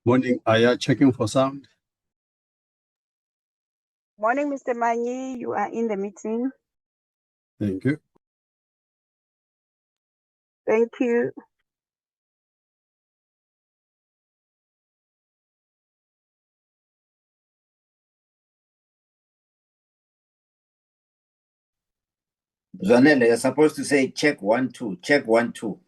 Morning, Aya, checking for sound. Morning, Mr. Manyi. You are in the meeting. Thank you. Thank you. Zanele, you're supposed to say check 1 2, check 1 2.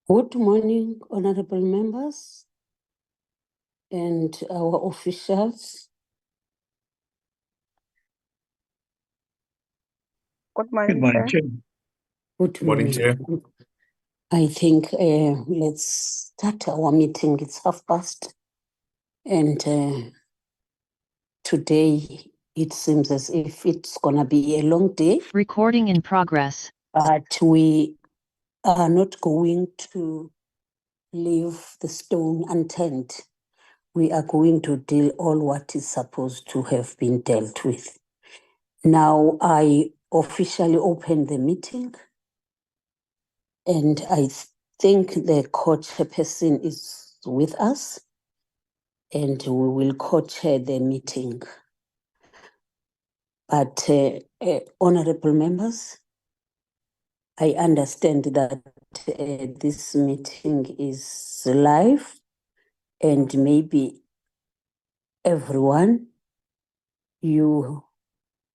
Good morning, honorable members and our officials. Good morning, Good morning, sir. Chair. Good Morning, Chair. I think let's start our meeting. It's past, and today it seems as if it's gonna be a long day. Recording in progress. But we are not going to leave the stone unturned. We are going to deal all what is supposed to have been dealt with. Now I officially open the meeting, and I think the co-chairperson is with us, and we will co-chair the meeting. But honorable members, I understand that this meeting is live, and maybe everyone, you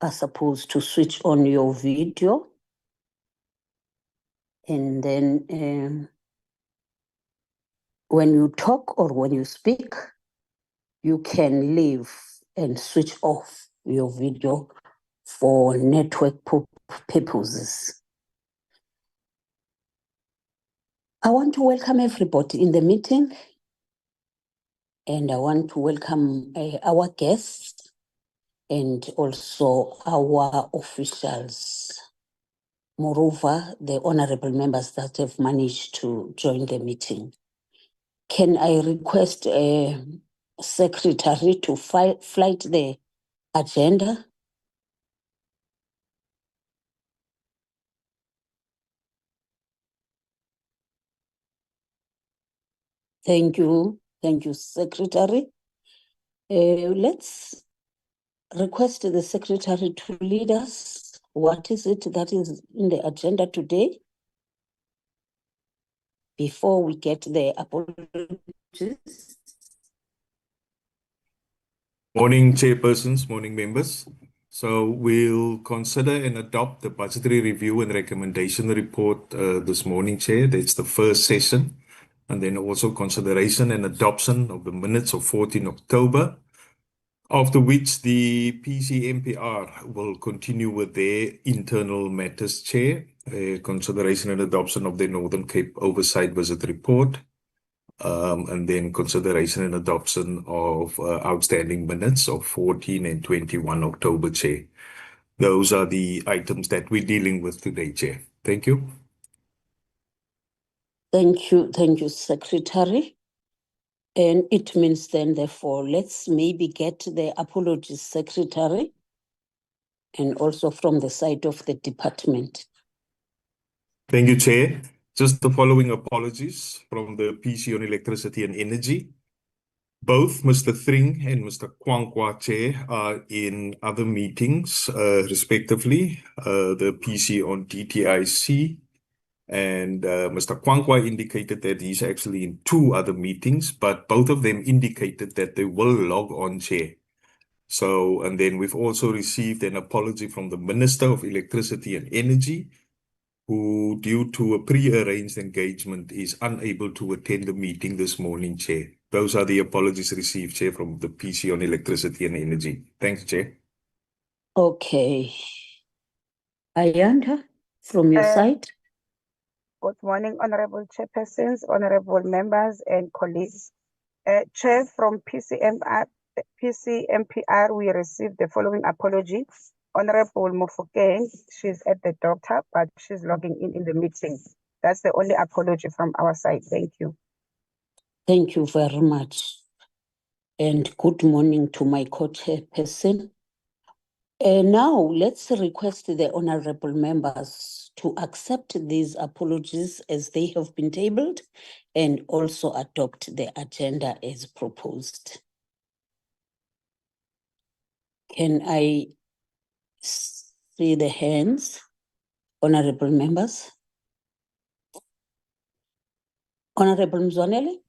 are supposed to switch on your video, and then when you talk or when you speak, you can leave and switch off your video for network purposes. I want to welcome everybody in the meeting, and I want to welcome our guests and also our officials. Moreover, the honorable members that have managed to join the meeting. Can I request a secretary to flight the agenda? Thank you, Secretary. Let's request the Secretary to lead us. What is it that is in the agenda today? Before we get the apologies. Morning, chairpersons, morning, members. So we'll consider and adopt the budgetary review and recommendation report this morning, Chair. That's the first session. And then also consideration and adoption of the minutes of 14 October. After which the PCMPR will continue with their internal matters, Chair, consideration and adoption of the Northern Cape Oversight Visit Report, and then consideration and adoption of outstanding minutes of 14 and 21 October, Chair. Those are the items that we're dealing with today, Chair. Thank you. Thank you, Secretary. And it means then, therefore, let's maybe get the apologies, Secretary, and also from the side of the department. Thank you, Chair. Just the following apologies from the PC on Electricity and Energy. Both Mr. Thring and Mr. Kwankwa, Chair, are in other meetings, respectively. The PC on DTIC and Mr. Kwankwa indicated that he's actually in 2 other meetings, but both of them indicated that they will log on, Chair. So, and then we've also received an apology from the Minister of Electricity and Energy, who, due to a pre-arranged engagement, is unable to attend the meeting this morning, Chair. Those are the apologies received, Chair, from the PC on Electricity and Energy. Thanks, Chair. Okay. Ayanda, from your side. Good morning, Honorable Chairpersons, Honorable Members, and colleagues. Chair, from PCMPR, we received the following apology. Honorable Mofokeng, she's at the doctor, but she's logging in the meeting. That's the only apology from our side. Thank you. Thank you very much. And good morning to my co-chairperson. Now, let's request the honorable members to accept these apologies as they have been tabled and also adopt the agenda as proposed. Can I see the hands, honorable members? Honorable Mzwanele?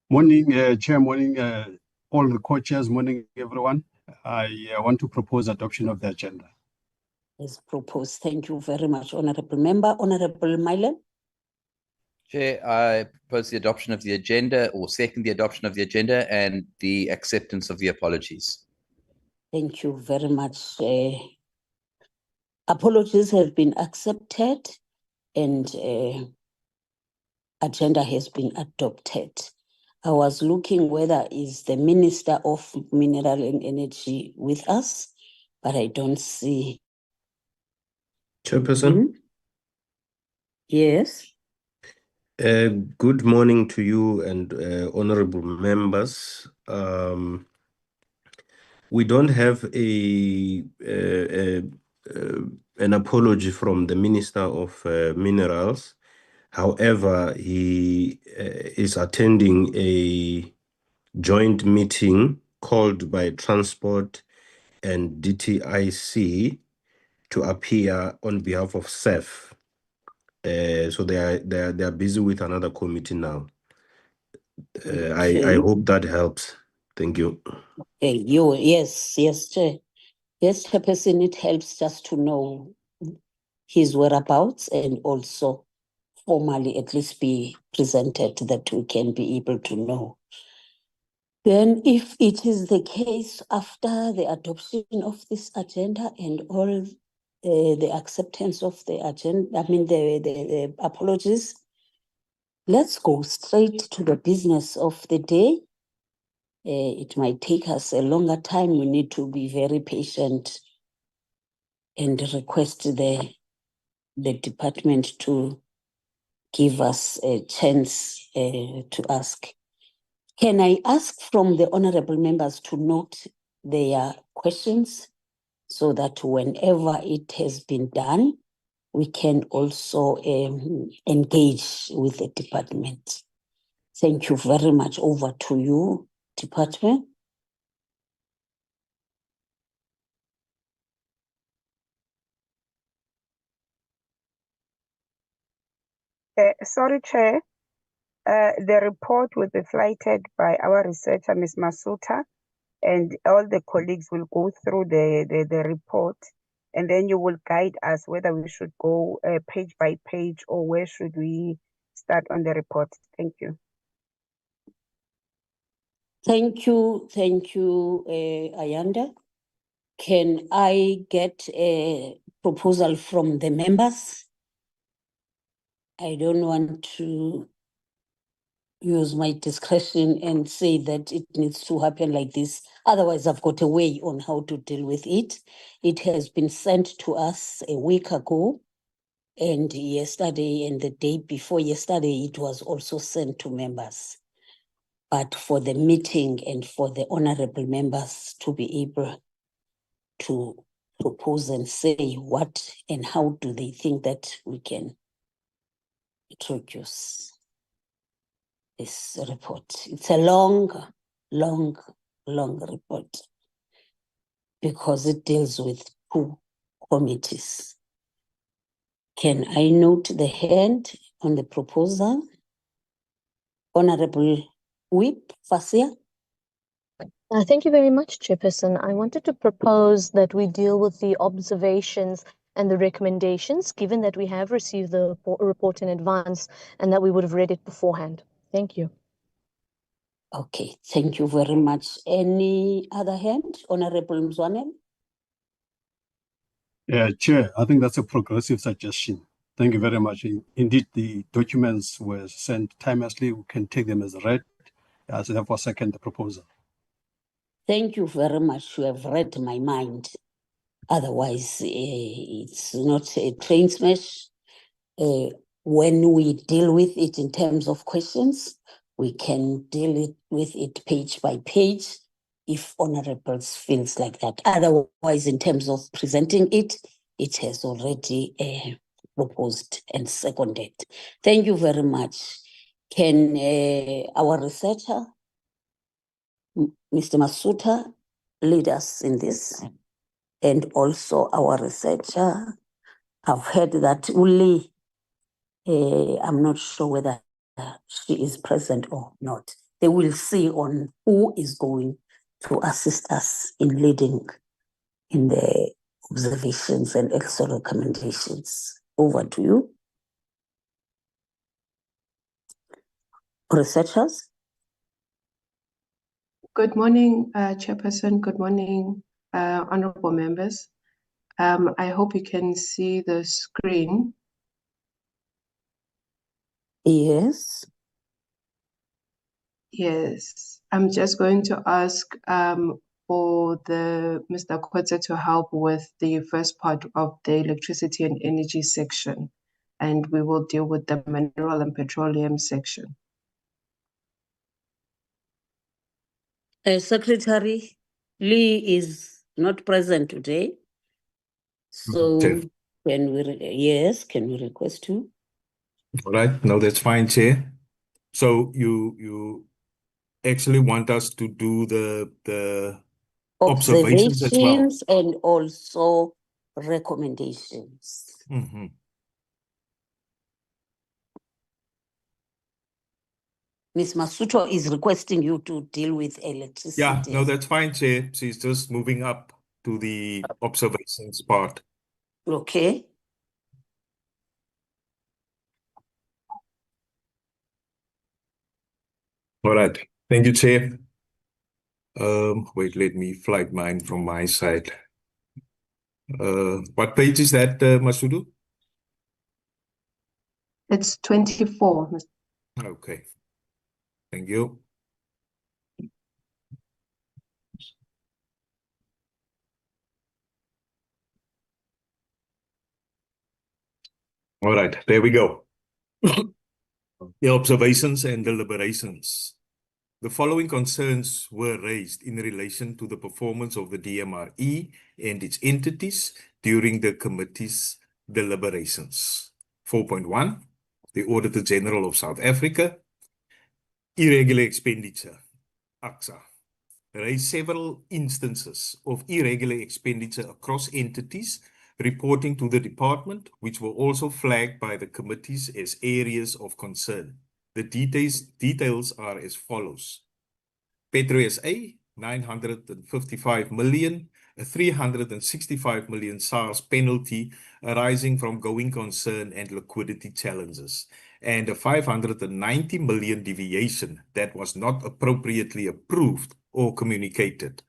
Morning, Chair, morning, all the co-chairs, morning, everyone. I want to propose adoption of the agenda. As proposed. Thank you very much, honorable member. Honorable Milan? Chair, I propose the adoption of the agenda, or second the adoption of the agenda and the acceptance of the apologies. Thank you very much. Apologies have been accepted and agenda has been adopted. I was looking whether is the Minister of Mineral and Energy with us, but I don't see. Chairperson? Yes. Good morning to you and honorable members. We don't have an apology from the Minister of Minerals. However, he is attending a joint meeting called by Transport and DTIC to appear on behalf of SEF. So they are busy with another committee now. I hope that helps. Thank you. Yes, Chair. Yes, Chairperson, it helps just to know his whereabouts and also formally at least be presented that we can be able to know. Then if it is the case after the adoption of this agenda and all the acceptance of the agenda, the apologies, let's go straight to the business of the day. It might take us a longer time. We need to be very patient and request the department to give us a chance to ask. Can I ask from the honorable members to note their questions so that whenever it has been done, we can also engage with the department? Thank you very much. Over to you, department. Sorry, Chair. The report will be flighted by our researcher, Ms. Masuta, and all the colleagues will go through the report, and then you will guide us whether we should go page by page or where should we start on the report. Thank you. Thank you, Ayanda. Can I get a proposal from the members? I don't want to use my discretion and say that it needs to happen like this. Otherwise, I've got a way on how to deal with it. It has been sent to us a week ago, and yesterday and the day before yesterday, it was also sent to members. But for the meeting and for the honorable members to be able to propose and say what and how do they think that we can introduce this report. It's a long report because it deals with two committees. Can I note the hand on the proposal? Honorable Whip Fasia. Thank you very much, Chairperson. I wanted to propose that we deal with the observations and the recommendations, given that we have received the report in advance and that we would have read it beforehand. Thank you. Okay, thank you very much. Any other hand? Honorable Mzwanele? Chair, I think that's a progressive suggestion. Thank you very much. Indeed, the documents were sent timelessly. We can take them as read. As therefore, second the proposal. Thank you very much. You have read my mind. Otherwise, it's not a train smash. When we deal with it in terms of questions, we can deal with it page by page if honorables feels like that. Otherwise, in terms of presenting it, it has already proposed and seconded. Thank you very much. Can our researcher, Mr. Masuta, lead us in this? And also our researcher, I've heard that Uli, I'm not sure whether she is present or not. They will see on who is going to assist us in leading in the observations and extra recommendations. Over to you. Researchers. Good morning, Chairperson. Good morning, honorable members. I hope you can see the screen. Yes. Yes, I'm just going to ask for Mr. Kotze to help with the first part of the electricity and energy section, and we will deal with the mineral and petroleum section. Secretary Lee is not present today. So Chair. can we request to? All right, no, that's fine, Chair. So you actually want us to do the observations as well? Observations and also recommendations. Mm-hmm. Ms. Masuto is requesting you to deal with electricity. Yeah, no, that's fine, Chair. She's just moving up to the observations part. Okay. All right. Thank you, Chair. Wait, let me flag mine from my side. What page is that, Masudu? It's 24. Okay. Thank you. All right, there we go. The observations and deliberations. The following concerns were raised in relation to the performance of the DMRE and its entities during the committee's deliberations. 4.1, the Auditor General of South Africa, irregular expenditure, AXA, raised several instances of irregular expenditure across entities reporting to the department, which were also flagged by the committees as areas of concern. The details are as follows. Petro SA, 955 million, a 365 million SARS penalty arising from going concern and liquidity challenges. and a 590 million deviation that was not appropriately approved or communicated.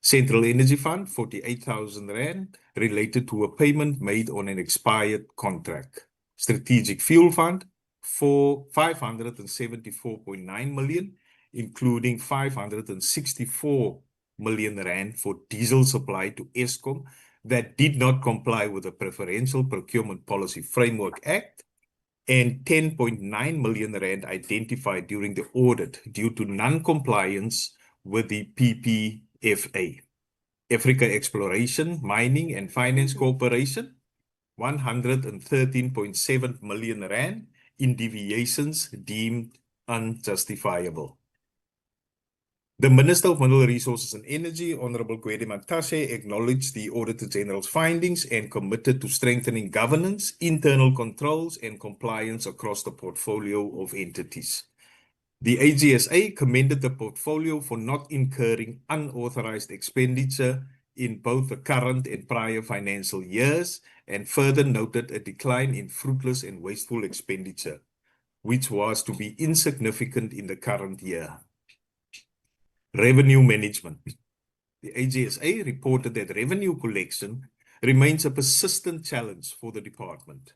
Central Energy Fund, 48,000 Rand, related to a payment made on an expired contract. Strategic Fuel Fund, for 574.9 million, including 564 million Rand for diesel supply to Eskom that did not comply with the Preferential Procurement Policy Framework Act, and 10.9 million Rand identified during the audit due to non-compliance with the PPFA. Africa Exploration, Mining and Finance Corporation, 113.7 million Rand in deviations deemed unjustifiable. The Minister of Mineral Resources and Energy, Honorable Gwede Mantashe, acknowledged the Auditor General's findings and committed to strengthening governance, internal controls, and compliance across the portfolio of entities. The AGSA commended the portfolio for not incurring unauthorized expenditure in both the current and prior financial years, and further noted a decline in fruitless and wasteful expenditure, which was to be insignificant in the current year. Revenue management. The AGSA reported that revenue collection remains a persistent challenge for the department.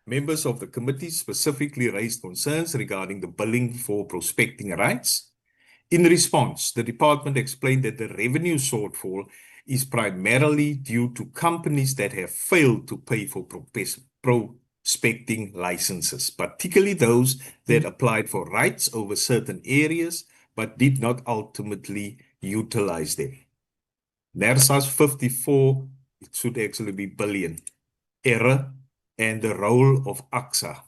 Members of the committee specifically raised concerns regarding the billing for prospecting rights. In response, the department explained that the revenue shortfall is primarily due to companies that have failed to pay for prospecting licenses, particularly those that applied for rights over certain areas but did not ultimately utilize them. NERSA's 54, it should actually be billion, error, and the role of AXA.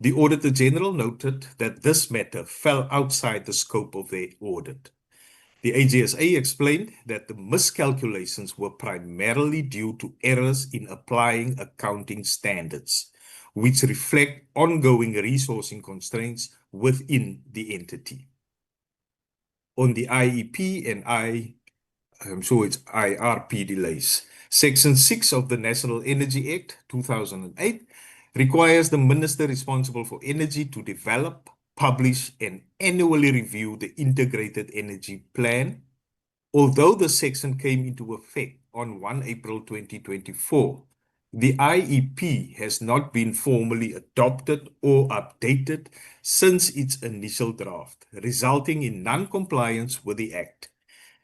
The Auditor General noted that this matter fell outside the scope of their audit. The AGSA explained that the miscalculations were primarily due to errors in applying accounting standards, which reflect ongoing resourcing constraints within the entity. On the IEP and I'm sure it's IRP delays. Section 6 of the National Energy Act 2008 requires the Minister responsible for energy to develop, publish, and annually review the Integrated Energy Plan. Although the section came into effect on 1 April 2024, the IEP has not been formally adopted or updated since its initial draft, resulting in non-compliance with the Act.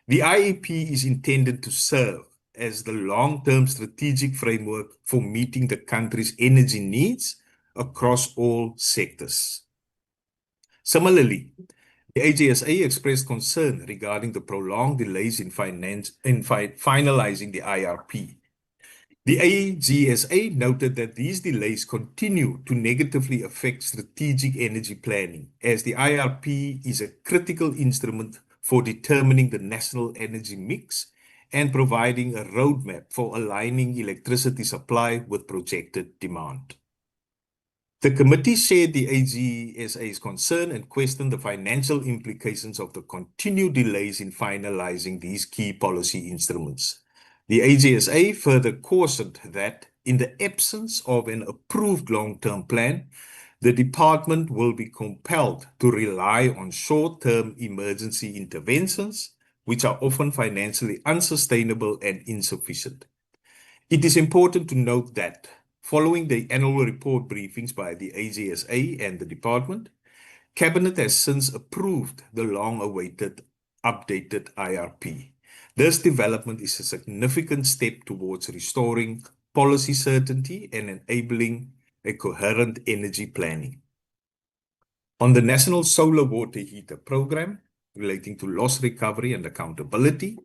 The IEP is intended to serve as the long-term strategic framework for meeting the country's energy needs across all sectors. Similarly, the AGSA expressed concern regarding the prolonged delays in finalizing the IRP. The AGSA noted that these delays continue to negatively affect strategic energy planning, as the IRP is a critical instrument for determining the national energy mix and providing a roadmap for aligning electricity supply with projected demand. The committee shared the AGSA's concern and questioned the financial implications of the continued delays in finalizing these key policy instruments. The AGSA further cautioned that in the absence of an approved long-term plan, the department will be compelled to rely on short-term emergency interventions, which are often financially unsustainable and insufficient. It is important to note that following the annual report briefings by the AGSA and the department, Cabinet has since approved the long-awaited updated IRP. This development is a significant step towards restoring policy certainty and enabling a coherent energy planning. On the National Solar Water Heater Program relating to loss recovery and accountability,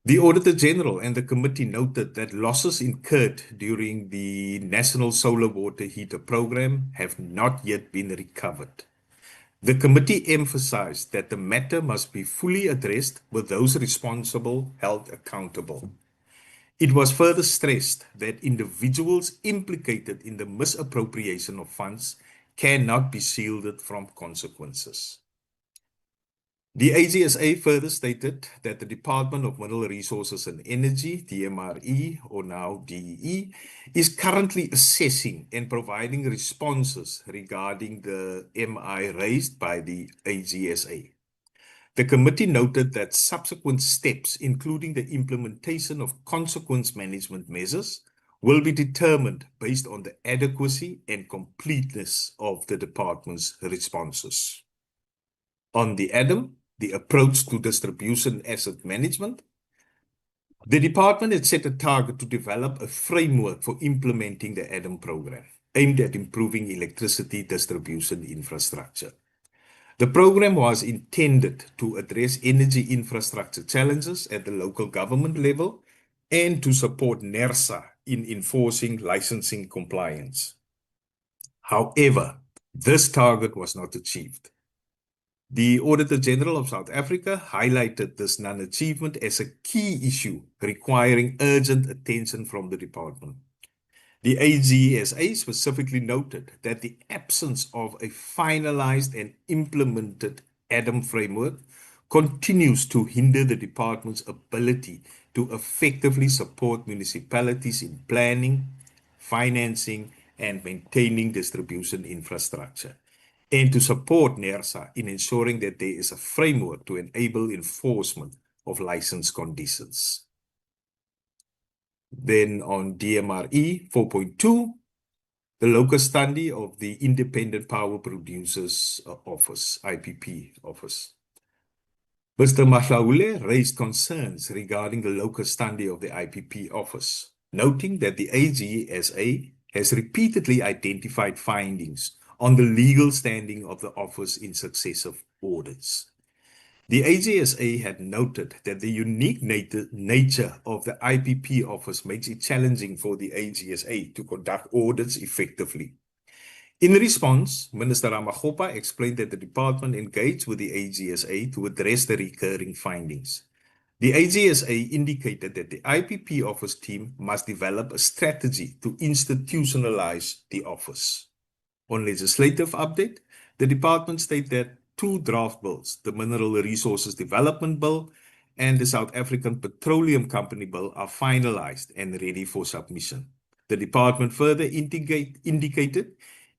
the Auditor General and the committee noted that losses incurred during the National Solar Water Heater Program have not yet been recovered. The committee emphasized that the matter must be fully addressed with those responsible held accountable. It was further stressed that individuals implicated in the misappropriation of funds cannot be shielded from consequences. The AGSA further stated that the Department of Mineral Resources and Energy, DMRE, or now DE, is currently assessing and providing responses regarding the MI raised by the AGSA. The committee noted that subsequent steps, including the implementation of consequence management measures, will be determined based on the adequacy and completeness of the department's responses. On the ADAM, the approach to distribution asset management, the department had set a target to develop a framework for implementing the ADAM program, aimed at improving electricity distribution infrastructure. The program was intended to address energy infrastructure challenges at the local government level and to support NERSA in enforcing licensing compliance. However, this target was not achieved. The Auditor General of South Africa highlighted this non-achievement as a key issue requiring urgent attention from the department. The AGSA specifically noted that the absence of a finalized and implemented ADAM framework continues to hinder the department's ability to effectively support municipalities in planning, financing, and maintaining distribution infrastructure, and to support NERSA in ensuring that there is a framework to enable enforcement of license conditions. Then on DMRE 4.2, the locus standi of the Independent Power Producers Office, IPP office. Mr. Mahlaule raised concerns regarding the locus standi of the IPP office, noting that the AGSA has repeatedly identified findings on the legal standing of the office in successive audits. The AGSA had noted that the unique nature of the IPP office makes it challenging for the AGSA to conduct audits effectively. In response, Minister Ramaphosa explained that the department engaged with the AGSA to address the recurring findings. The AGSA indicated that the IPP office team must develop a strategy to institutionalize the office. On legislative update, the department stated that 2 draft bills, the Mineral Resources Development Bill and the South African Petroleum Company Bill, are finalized and ready for submission. The department further indicated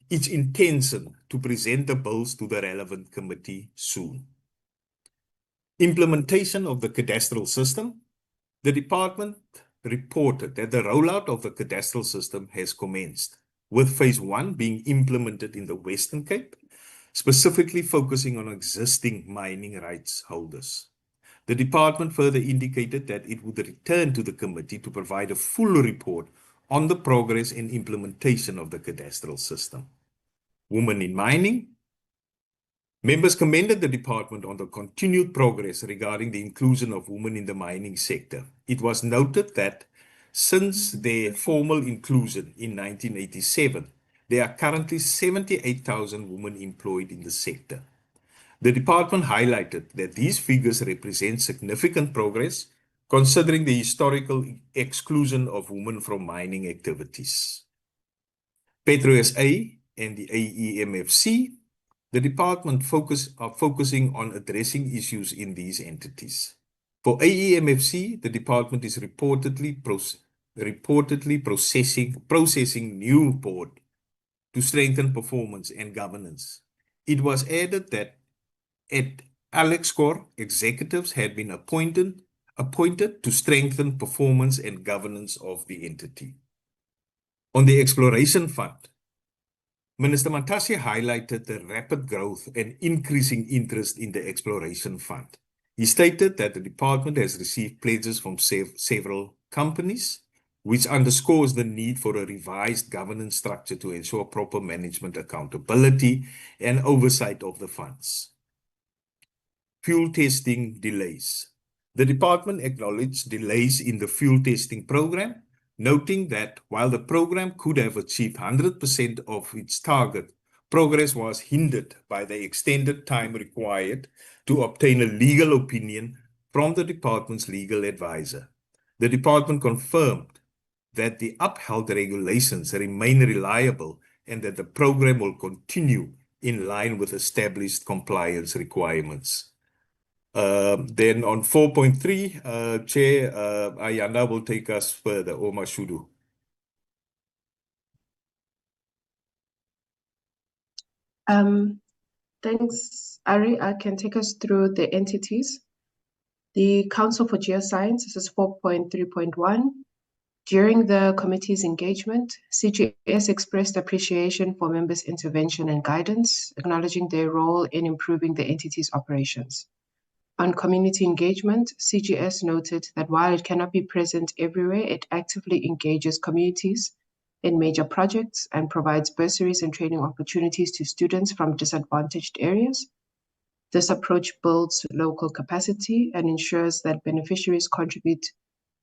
its intention to present the bills to the relevant committee soon. Implementation of the cadastral system. The department reported that the rollout of the cadastral system has commenced, with phase 1 being implemented in the Western Cape, specifically focusing on existing mining rights holders. The department further indicated that it would return to the committee to provide a full report on the progress and implementation of the cadastral system. Women in mining. Members commended the department on the continued progress regarding the inclusion of women in the mining sector. It was noted that since their formal inclusion in 1987, there are currently 78,000 women employed in the sector. The department highlighted that these figures represent significant progress, considering the historical exclusion of women from mining activities. PetroSA and the AEMFC, the department are focusing on addressing issues in these entities. For AEMFC, the department is reportedly processing new board to strengthen performance and governance. It was added that at Alexcor, executives had been appointed to strengthen performance and governance of the entity. On the exploration fund, Minister Mantashe highlighted the rapid growth and increasing interest in the exploration fund. He stated that the department has received pledges from several companies, which underscores the need for a revised governance structure to ensure proper management, accountability, and oversight of the funds. Fuel testing delays. The department acknowledged delays in the fuel testing program, noting that while the program could have achieved 100% of its target, progress was hindered by the extended time required to obtain a legal opinion from the department's legal advisor. The department confirmed that the upheld regulations remain reliable and that the program will continue in line with established compliance requirements. Then on 4.3, Chair, Ayanda will take us further, or Mashudu. Thanks, Ari. I can take us through the entities. The Council for Geoscience, this is 4.3.1. During the committee's engagement, CGS expressed appreciation for members' intervention and guidance, acknowledging their role in improving the entity's operations. On community engagement, CGS noted that while it cannot be present everywhere, it actively engages communities in major projects and provides bursaries and training opportunities to students from disadvantaged areas. This approach builds local capacity and ensures that beneficiaries contribute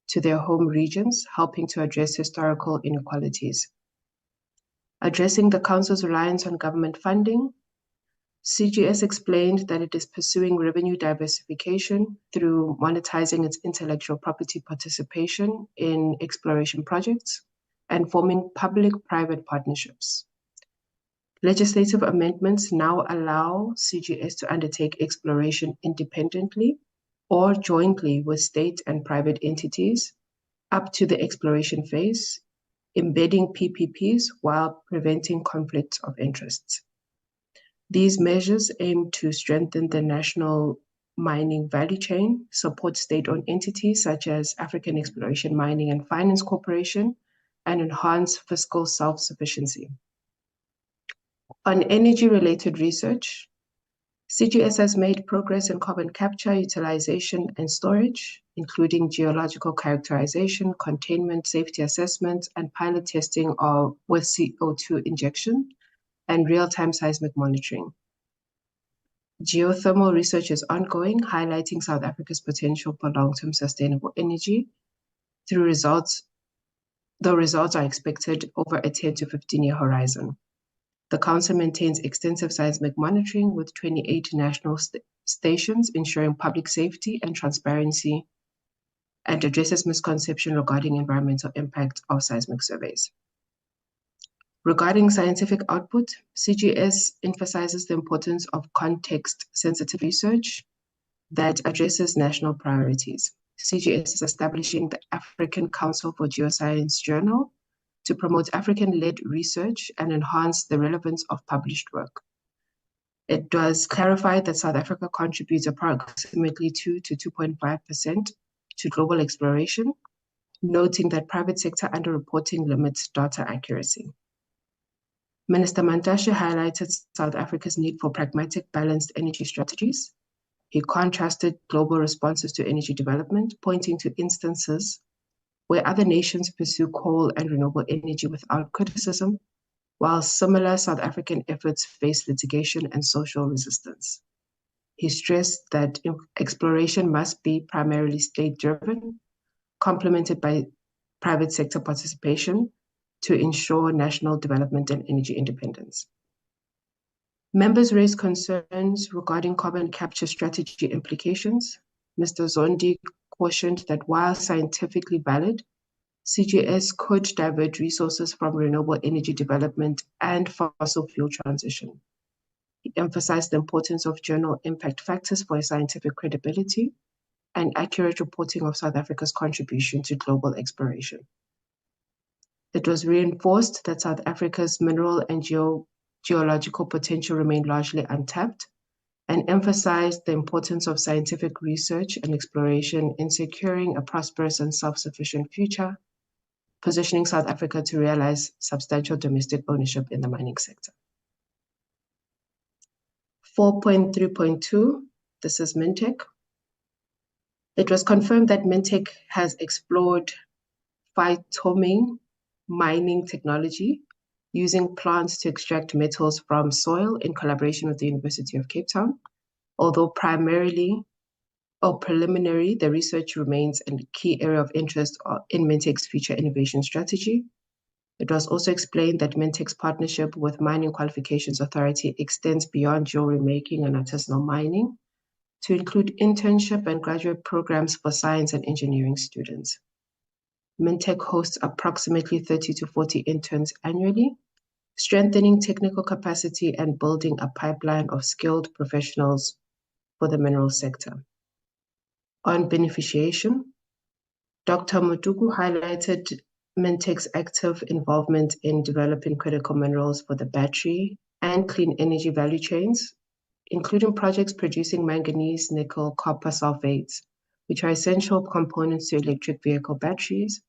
to their home regions, helping to address historical inequalities. Addressing the Council's reliance on government funding, CGS explained that it is pursuing revenue diversification through monetizing its intellectual property participation in exploration projects and forming public-private partnerships. Legislative amendments now allow CGS to undertake exploration independently or jointly with state and private entities up to the exploration phase, embedding PPPs while preventing conflicts of interests. These measures aim to strengthen the national mining value chain, support state-owned entities such as African Exploration Mining and Finance Corporation, and enhance fiscal self-sufficiency. On energy-related research, CGS has made progress in carbon capture, utilization, and storage, including geological characterization, containment, safety assessment, and pilot testing with CO2 injection and real-time seismic monitoring. Geothermal research is ongoing, highlighting South Africa's potential for long-term sustainable energy. The results are expected over a 10 to 15-year horizon. The Council maintains extensive seismic monitoring with 28 national stations, ensuring public safety and transparency, and addresses misconception regarding environmental impact of seismic surveys. Regarding scientific output, CGS emphasizes the importance of context-sensitive research that addresses national priorities. CGS is establishing the African Council for Geoscience Journal to promote African-led research and enhance the relevance of published work. It does clarify that South Africa contributes approximately 2 to 2.5% to global exploration, noting that private sector underreporting limits data accuracy. Minister Mantashe highlighted South Africa's need for pragmatic, balanced energy strategies. He contrasted global responses to energy development, pointing to instances where other nations pursue coal and renewable energy without criticism, while similar South African efforts face litigation and social resistance. He stressed that exploration must be primarily state-driven, complemented by private sector participation to ensure national development and energy independence. Members raised concerns regarding carbon capture strategy implications. Mr. Zondi cautioned that while scientifically valid, CGS could divert resources from renewable energy development and fossil fuel transition. He emphasized the importance of journal impact factors for scientific credibility and accurate reporting of South Africa's contribution to global exploration. It was reinforced that South Africa's mineral and geological potential remained largely untapped, and emphasized the importance of scientific research and exploration in securing a prosperous and self-sufficient future, positioning South Africa to realize substantial domestic ownership in the mining sector. 4.3.2, this is Mintech. It was confirmed that Mintech has explored phytoming mining technology using plants to extract metals from soil in collaboration with the University of Cape Town. Although preliminary, the research remains a key area of interest in Mintech's future innovation strategy. It was also explained that Mintech's partnership with Mining Qualifications Authority extends beyond jewelry making and artisanal mining to include internship and graduate programs for science and engineering students. Mintech hosts approximately 30 to 40 interns annually, strengthening technical capacity and building a pipeline of skilled professionals for the mineral sector. On beneficiation, Dr. Motuku highlighted Mintech's active involvement in developing critical minerals for the battery and clean energy value chains, including projects producing manganese, nickel, copper sulfates, which are essential components to electric vehicle batteries.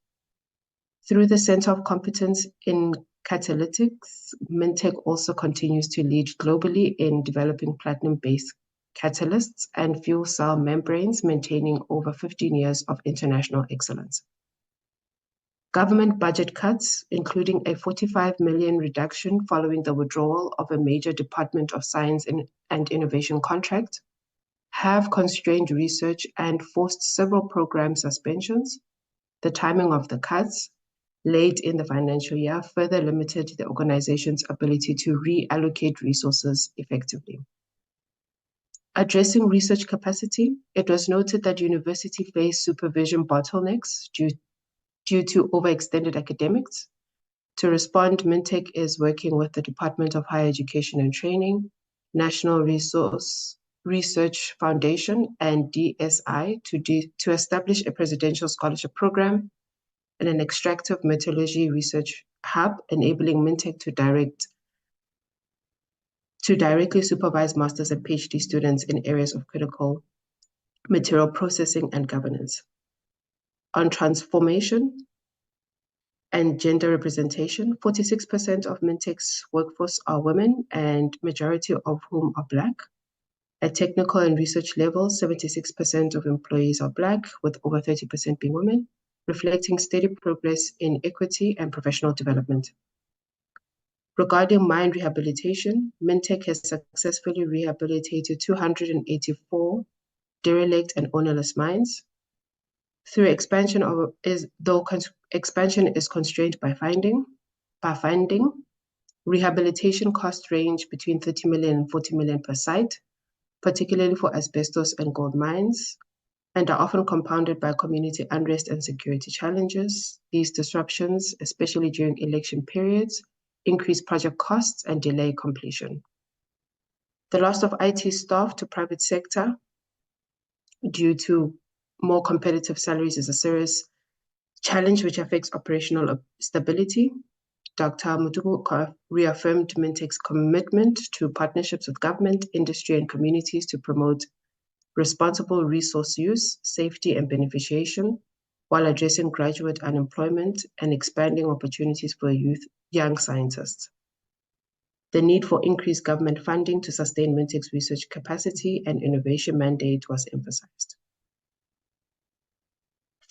Through the Center of Competence in Catalytics, Mintech also continues to lead globally in developing platinum-based catalysts and fuel cell membranes, maintaining over 15 years of international excellence. Government budget cuts, including a 45 million reduction following the withdrawal of a major Department of Science and Innovation contract, have constrained research and forced several program suspensions. The timing of the cuts, late in the financial year, further limited the organization's ability to reallocate resources effectively. Addressing research capacity, it was noted that university face supervision bottlenecks due to overextended academics. To respond, Mintech is working with the Department of Higher Education and Training, National Research Foundation, and DSI to establish a presidential scholarship program and an extractive metallurgy research hub, enabling Mintech to directly supervise master's and PhD students in areas of critical material processing and governance. On transformation and gender representation, 46% of Mintech's workforce are women, and majority of whom are Black. At technical and research levels, 76% of employees are Black, with over 30% being women, reflecting steady progress in equity and professional development. Regarding mine rehabilitation, Mintech has successfully rehabilitated 284 derelict and ownerless mines. Through expansion expansion is constrained by funding, rehabilitation costs range between 30 million and 40 million per site, particularly for asbestos and gold mines, and are often compounded by community unrest and security challenges. These disruptions, especially during election periods, increase project costs and delay completion. The loss of IT staff to private sector due to more competitive salaries is a serious challenge which affects operational stability. Dr. Mutuku reaffirmed Mintech's commitment to partnerships with government, industry, and communities to promote responsible resource use, safety, and beneficiation, while addressing graduate unemployment and expanding opportunities for young scientists. The need for increased government funding to sustain Mintech's research capacity and innovation mandate was emphasized.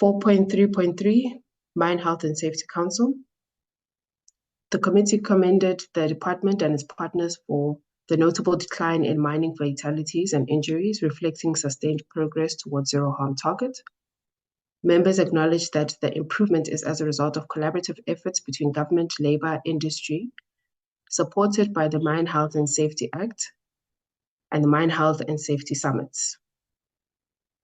4.3.3, Mine Health and Safety Council. The committee commended the department and its partners for the notable decline in mining fatalities and injuries, reflecting sustained progress towards zero harm target. Members acknowledged that the improvement is as a result of collaborative efforts between government, labor, industry, supported by the Mine Health and Safety Act and the Mine Health and Safety Summits.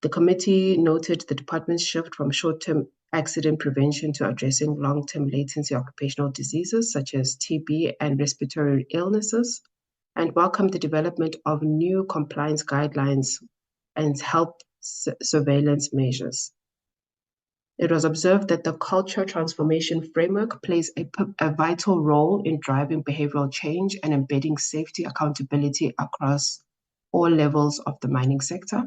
The committee noted the department's shift from short-term accident prevention to addressing long-term latency occupational diseases such as TB and respiratory illnesses, and welcomed the development of new compliance guidelines and health surveillance measures. It was observed that the culture transformation framework plays a vital role in driving behavioral change and embedding safety accountability across all levels of the mining sector.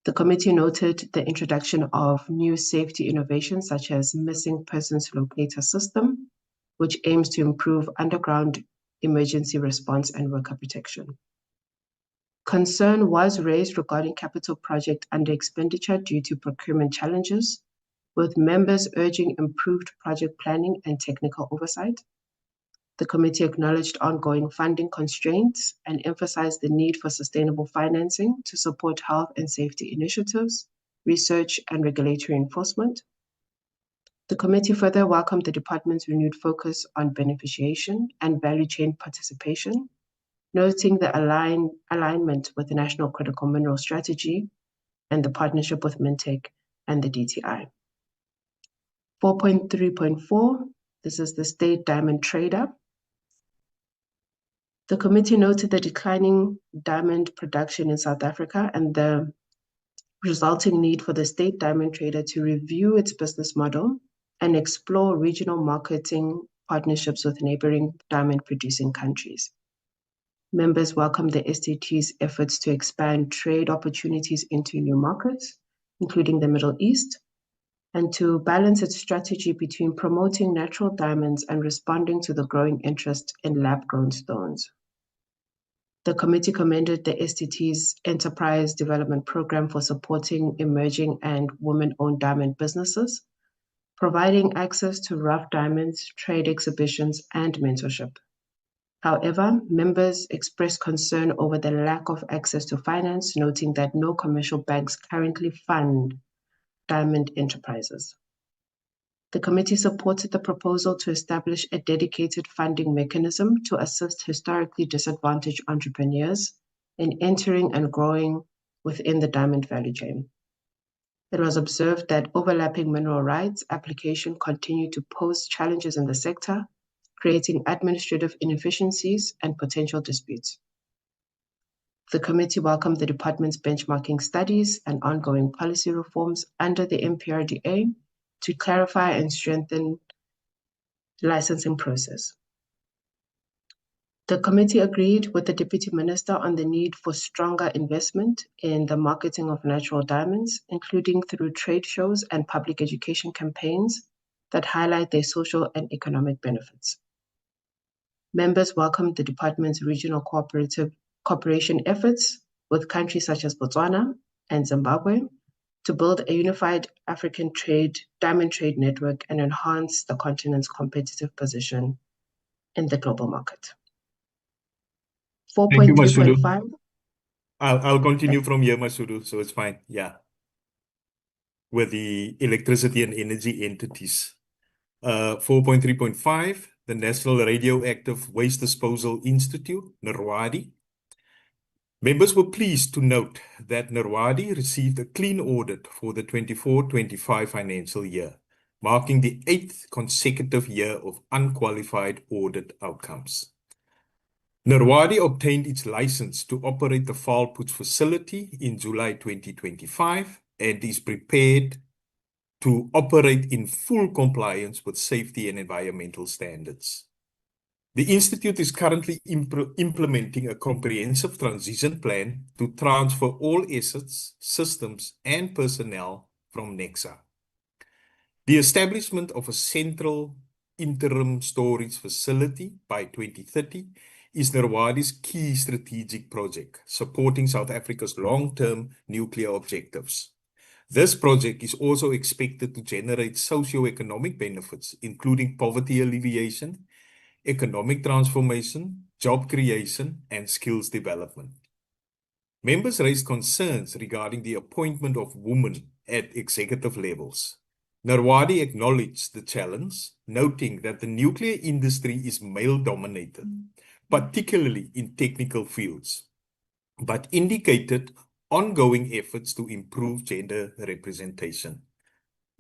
The committee noted the introduction of new safety innovations such as missing persons locator system, which aims to improve underground emergency response and worker protection. Concern was raised regarding capital project under expenditure due to procurement challenges, with members urging improved project planning and technical oversight. The committee acknowledged ongoing funding constraints and emphasized the need for sustainable financing to support health and safety initiatives, research, and regulatory enforcement. The committee further welcomed the department's renewed focus on beneficiation and value chain participation, noting the alignment with the National Critical Mineral Strategy and the partnership with Mintech and the DTI. 4.3.4, this is the State Diamond Trader. The committee noted the declining diamond production in South Africa and the resulting need for the state diamond trader to review its business model and explore regional marketing partnerships with neighboring diamond producing countries. Members welcome the STT's efforts to expand trade opportunities into new markets, including the Middle East, and to balance its strategy between promoting natural diamonds and responding to the growing interest in lab-grown stones. The committee commended the STT's Enterprise Development Program for supporting emerging and women-owned diamond businesses, providing access to rough diamonds, trade exhibitions, and mentorship. However, members expressed concern over the lack of access to finance, noting that no commercial banks currently fund diamond enterprises. The committee supported the proposal to establish a dedicated funding mechanism to assist historically disadvantaged entrepreneurs in entering and growing within the diamond value chain. It was observed that overlapping mineral rights application continued to pose challenges in the sector, creating administrative inefficiencies and potential disputes. The committee welcomed the department's benchmarking studies and ongoing policy reforms under the MPRDA to clarify and strengthen the licensing process. The committee agreed with the Deputy Minister on the need for stronger investment in the marketing of natural diamonds, including through trade shows and public education campaigns that highlight their social and economic benefits. Members welcomed the department's regional cooperation efforts with countries such as Botswana and Zimbabwe to build a unified African diamond trade network and enhance the continent's competitive position in the global market. Thank you, Masudu. 4.3.5. I'll continue from here, Masudu, so it's fine. Yeah. With the electricity and energy entities. 4.3.5, the National Radioactive Waste Disposal Institute, NRWADI. Members were pleased to note that NRWADI received a clean audit for the 24-25 financial year, marking the 8th consecutive year of unqualified audit outcomes. NRWADI obtained its license to operate the Faalpoets facility in July 2025 and is prepared to operate in full compliance with safety and environmental standards. The Institute is currently implementing a comprehensive transition plan to transfer all assets, systems, and personnel from NEXA. The establishment of a central interim storage facility by 2030 is NRWADI's key strategic project, supporting South Africa's long-term nuclear objectives. This project is also expected to generate socio-economic benefits, including poverty alleviation, economic transformation, job creation, and skills development. Members raised concerns regarding the appointment of women at executive levels. NRWADI acknowledged the challenge, noting that the nuclear industry is male-dominated, particularly in technical fields, but indicated ongoing efforts to improve gender representation.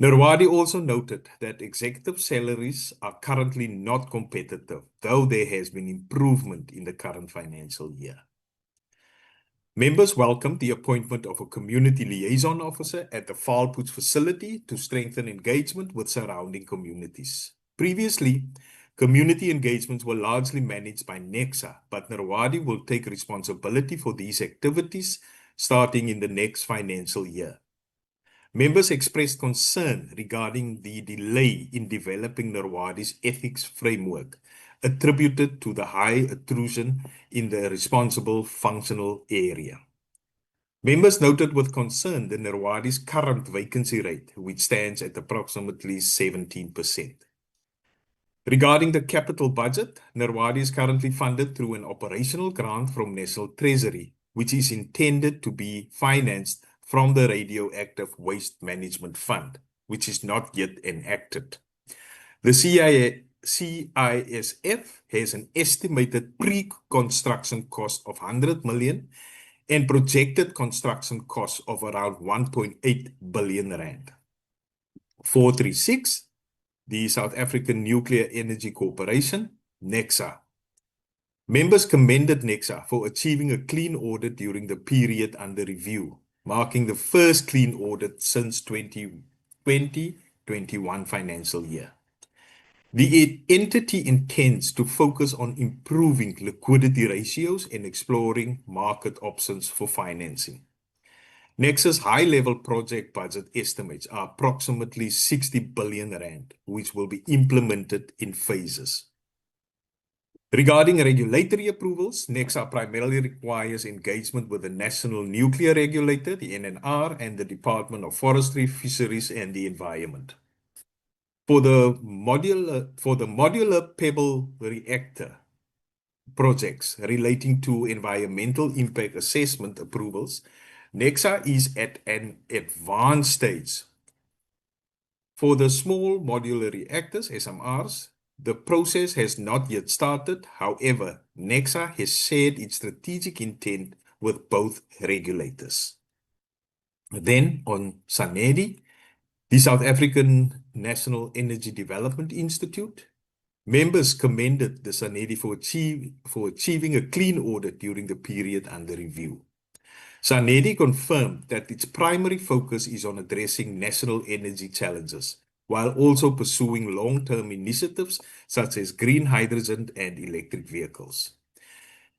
NRWADI also noted that executive salaries are currently not competitive, though there has been improvement in the current financial year. Members welcomed the appointment of a community liaison officer at the Faalpoets facility to strengthen engagement with surrounding communities. Previously, community engagements were largely managed by NEXA, but NRWADI will take responsibility for these activities starting in the next financial year. Members expressed concern regarding the delay in developing NRWADI's ethics framework, attributed to the high intrusion in the responsible functional area. Members noted with concern the NRWADI's current vacancy rate, which stands at approximately 17%. Regarding the capital budget, NRWADI is currently funded through an operational grant from National Treasury, which is intended to be financed from the Radioactive Waste Management Fund, which is not yet enacted. The CISF has an estimated pre-construction cost of 100 million and projected construction costs of around 1.8 billion rand. 436, the South African Nuclear Energy Corporation, NEXA. Members commended NEXA for achieving a clean audit during the period under review, marking the first clean audit since 2020-21 financial year. The entity intends to focus on improving liquidity ratios and exploring market options for financing. Nexa's high-level project budget estimates are approximately 60 billion rand, which will be implemented in phases. Regarding regulatory approvals, Nexa primarily requires engagement with the National Nuclear Regulator, the NNR, and the Department of Forestry, Fisheries, and the Environment. For the modular pebble reactor projects relating to environmental impact assessment approvals, Nexa is at an advanced stage. For the small modular reactors, SMRs, the process has not yet started. However, Nexa has shared its strategic intent with both regulators. Then on SANEDI, the South African National Energy Development Institute, members commended the SANEDI for achieving a clean audit during the period under review. SANEDI confirmed that its primary focus is on addressing national energy challenges, while also pursuing long-term initiatives such as green hydrogen and electric vehicles.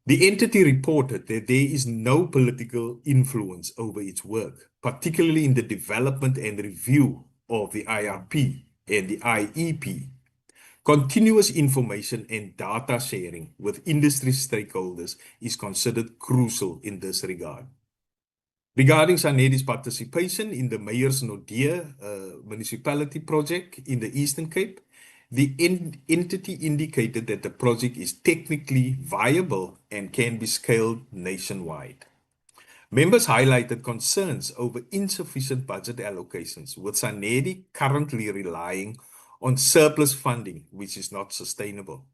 The entity reported that there is no political influence over its work, particularly in the development and review of the IRP and the IEP. Continuous information and data sharing with industry stakeholders is considered crucial in this regard. Regarding SANEDI's participation in the Meyersnodie municipality project in the Eastern Cape, the entity indicated that the project is technically viable and can be scaled nationwide. Members highlighted concerns over insufficient budget allocations, with SANEDI currently relying on surplus funding, which is not sustainable.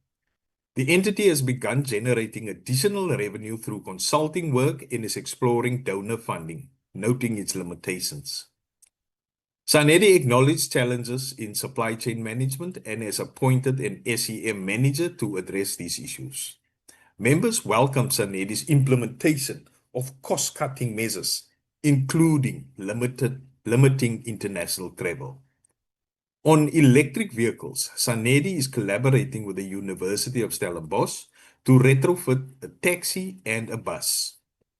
The entity has begun generating additional revenue through consulting work and is exploring donor funding, noting its limitations. SANEDI acknowledged challenges in supply chain management and has appointed an SEM manager to address these issues. Members welcome SANEDI's implementation of cost-cutting measures, including limiting international travel. On electric vehicles, SANEDI is collaborating with the University of Stellenbosch to retrofit a taxi and a bus.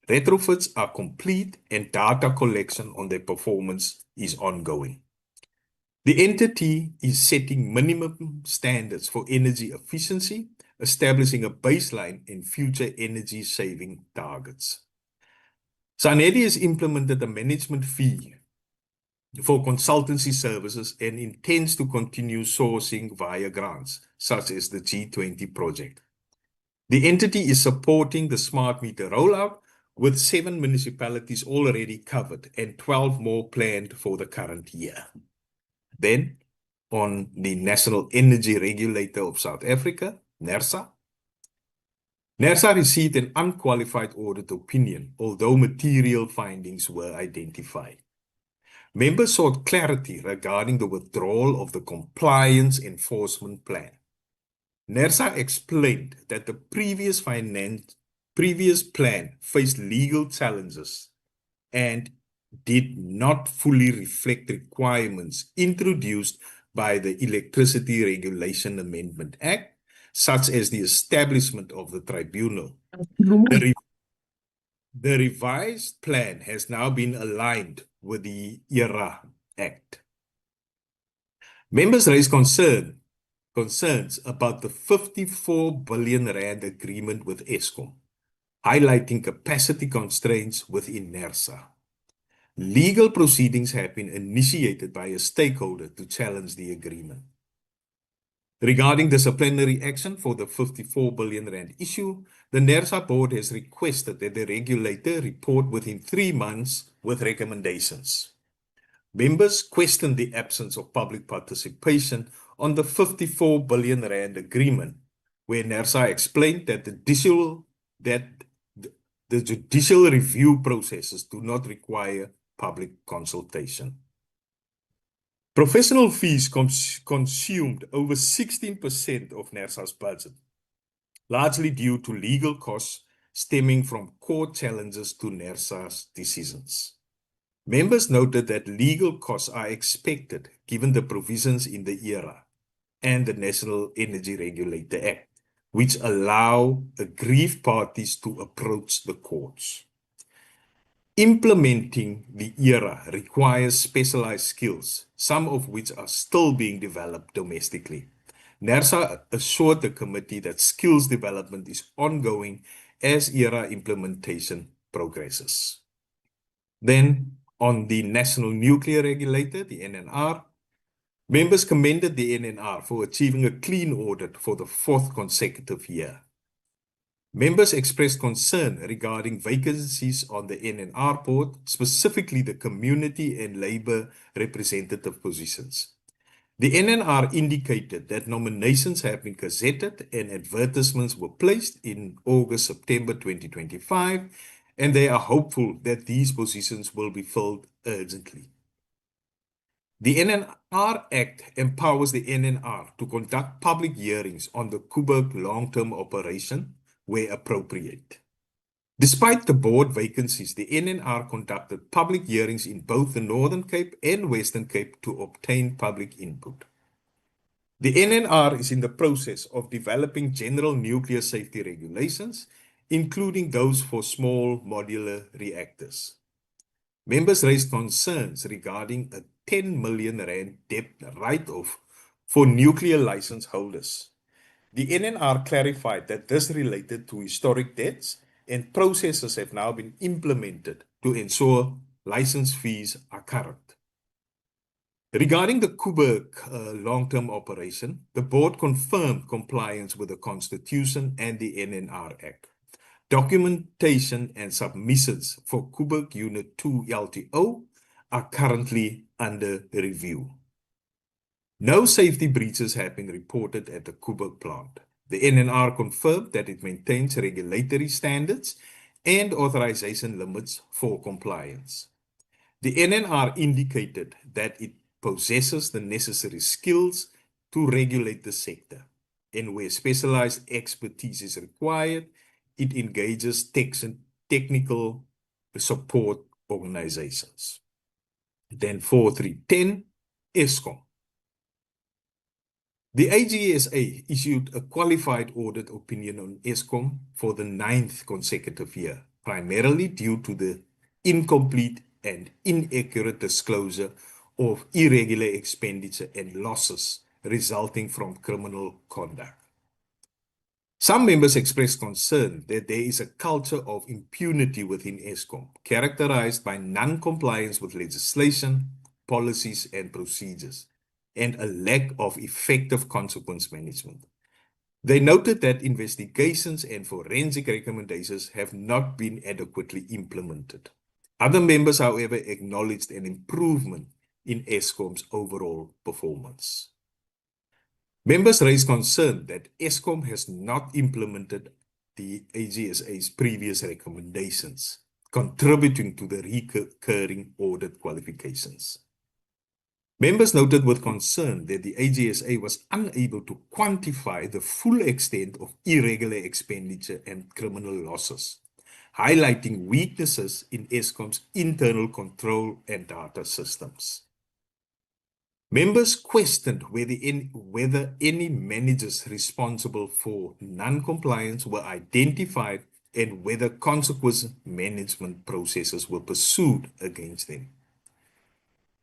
Retrofits are complete and data collection on their performance is ongoing. The entity is setting minimum standards for energy efficiency, establishing a baseline and future energy saving targets. SANEDI has implemented a management fee for consultancy services and intends to continue sourcing via grants, such as the G20 project. The entity is supporting the smart meter rollout, with 7 municipalities already covered and 12 more planned for the current year. Then, on the National Energy Regulator of South Africa, NERSA. NERSA received an unqualified audit opinion, although material findings were identified. Members sought clarity regarding the withdrawal of the compliance enforcement plan. NERSA explained that the previous plan faced legal challenges and did not fully reflect requirements introduced by the Electricity Regulation Amendment Act, such as the establishment of the tribunal. The revised plan has now been aligned with the ERA Act. Members raised concerns about the 54 billion rand agreement with Eskom, highlighting capacity constraints within NERSA. Legal proceedings have been initiated by a stakeholder to challenge the agreement. Regarding disciplinary action for the 54 billion rand issue, the NERSA board has requested that the regulator report within 3 months with recommendations. Members questioned the absence of public participation on the 54 billion rand agreement, where NERSA explained that the judicial review processes do not require public consultation. Professional fees consumed over 16% of NERSA's budget, largely due to legal costs stemming from court challenges to NERSA's decisions. Members noted that legal costs are expected given the provisions in the ERA and the National Energy Regulator Act, which allow aggrieved parties to approach the courts. Implementing the ERA requires specialized skills, some of which are still being developed domestically. NERSA assured the committee that skills development is ongoing as ERA implementation progresses. Then, on the National Nuclear Regulator, the NNR, members commended the NNR for achieving a clean audit for the 4th consecutive year. Members expressed concern regarding vacancies on the NNR board, specifically the community and labor representative positions. The NNR indicated that nominations have been gazetted and advertisements were placed in August-September 2025, and they are hopeful that these positions will be filled urgently. The NNR Act empowers the NNR to conduct public hearings on the Koeberg long-term operation where appropriate. Despite the board vacancies, the NNR conducted public hearings in both the Northern Cape and Western Cape to obtain public input. The NNR is in the process of developing general nuclear safety regulations, including those for small modular reactors. Members raised concerns regarding a 10 million rand debt write-off for nuclear license holders. The NNR clarified that this related to historic debts and processes have now been implemented to ensure license fees are current. Regarding the Koeberg long-term operation, the board confirmed compliance with the Constitution and the NNR Act. Documentation and submissions for Koeberg Unit 2 LTO are currently under review. No safety breaches have been reported at the Koeberg plant. The NNR confirmed that it maintains regulatory standards and authorization limits for compliance. The NNR indicated that it possesses the necessary skills to regulate the sector, and where specialized expertise is required, it engages technical support organizations. Then 4310, Eskom. The AGSA issued a qualified audit opinion on Eskom for the 9th consecutive year, primarily due to the incomplete and inaccurate disclosure of irregular expenditure and losses resulting from criminal conduct. Some members expressed concern that there is a culture of impunity within Eskom, characterized by non-compliance with legislation, policies, and procedures, and a lack of effective consequence management. They noted that investigations and forensic recommendations have not been adequately implemented. Other members, however, acknowledged an improvement in Eskom's overall performance. Members raised concern that Eskom has not implemented the AGSA's previous recommendations, contributing to the recurring audit qualifications. Members noted with concern that the AGSA was unable to quantify the full extent of irregular expenditure and criminal losses, highlighting weaknesses in Eskom's internal control and data systems. Members questioned whether any managers responsible for non-compliance were identified and whether consequence management processes were pursued against them.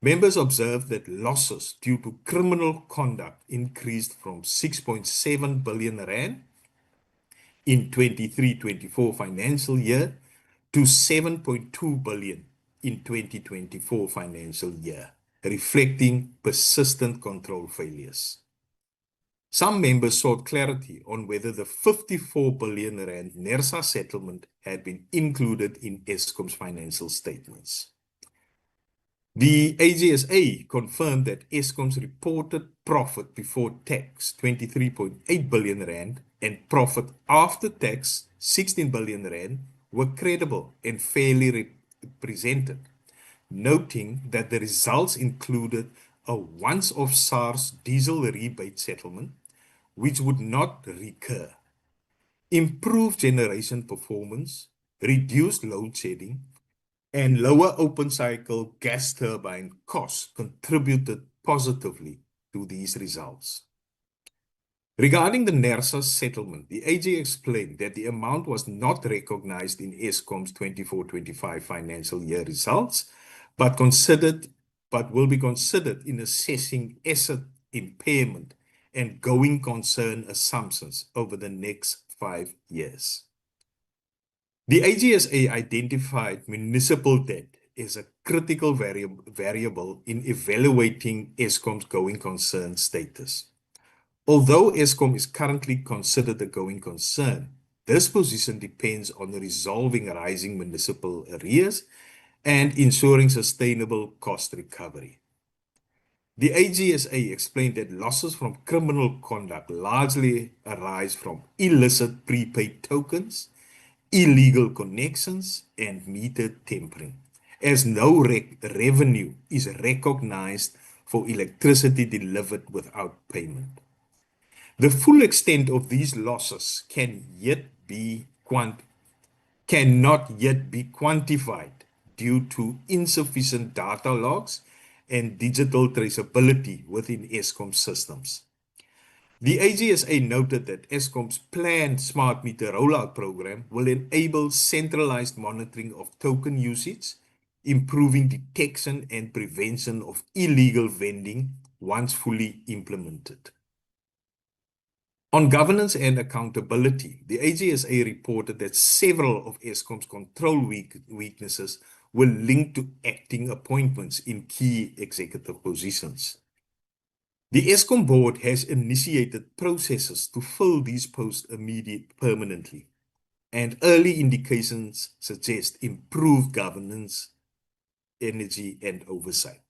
Members observed that losses due to criminal conduct increased from 6.7 billion rand in 23-24 financial year to 7.2 billion in 2024 financial year, reflecting persistent control failures. Some members sought clarity on whether the 54 billion rand NERSA settlement had been included in Eskom's financial statements. The AGSA confirmed that Eskom's reported profit before tax, 23.8 billion rand, and profit after tax, 16 billion rand, were credible and fairly represented, noting that the results included a once-off SARS diesel rebate settlement, which would not recur, improved generation performance, reduced load shedding, and lower open cycle gas turbine costs contributed positively to these results. Regarding the NERSA settlement, the AG explained that the amount was not recognized in Eskom's 24-25 financial year results, but will be considered in assessing asset impairment and going concern assumptions over the next 5 years. The AGSA identified municipal debt as a critical variable in evaluating Eskom's going concern status. Although Eskom is currently considered a going concern, this position depends on resolving rising municipal arrears and ensuring sustainable cost recovery. The AGSA explained that losses from criminal conduct largely arise from illicit prepaid tokens, illegal connections, and meter tampering, as no revenue is recognized for electricity delivered without payment. The full extent of these losses cannot yet be quantified due to insufficient data logs and digital traceability within Eskom systems. The AGSA noted that Eskom's planned smart meter rollout program will enable centralized monitoring of token usage, improving detection and prevention of illegal vending once fully implemented. On governance and accountability, the AGSA reported that several of Eskom's control weaknesses were linked to acting appointments in key executive positions. The Eskom board has initiated processes to fill these posts permanently, and early indications suggest improved governance, energy, and oversight.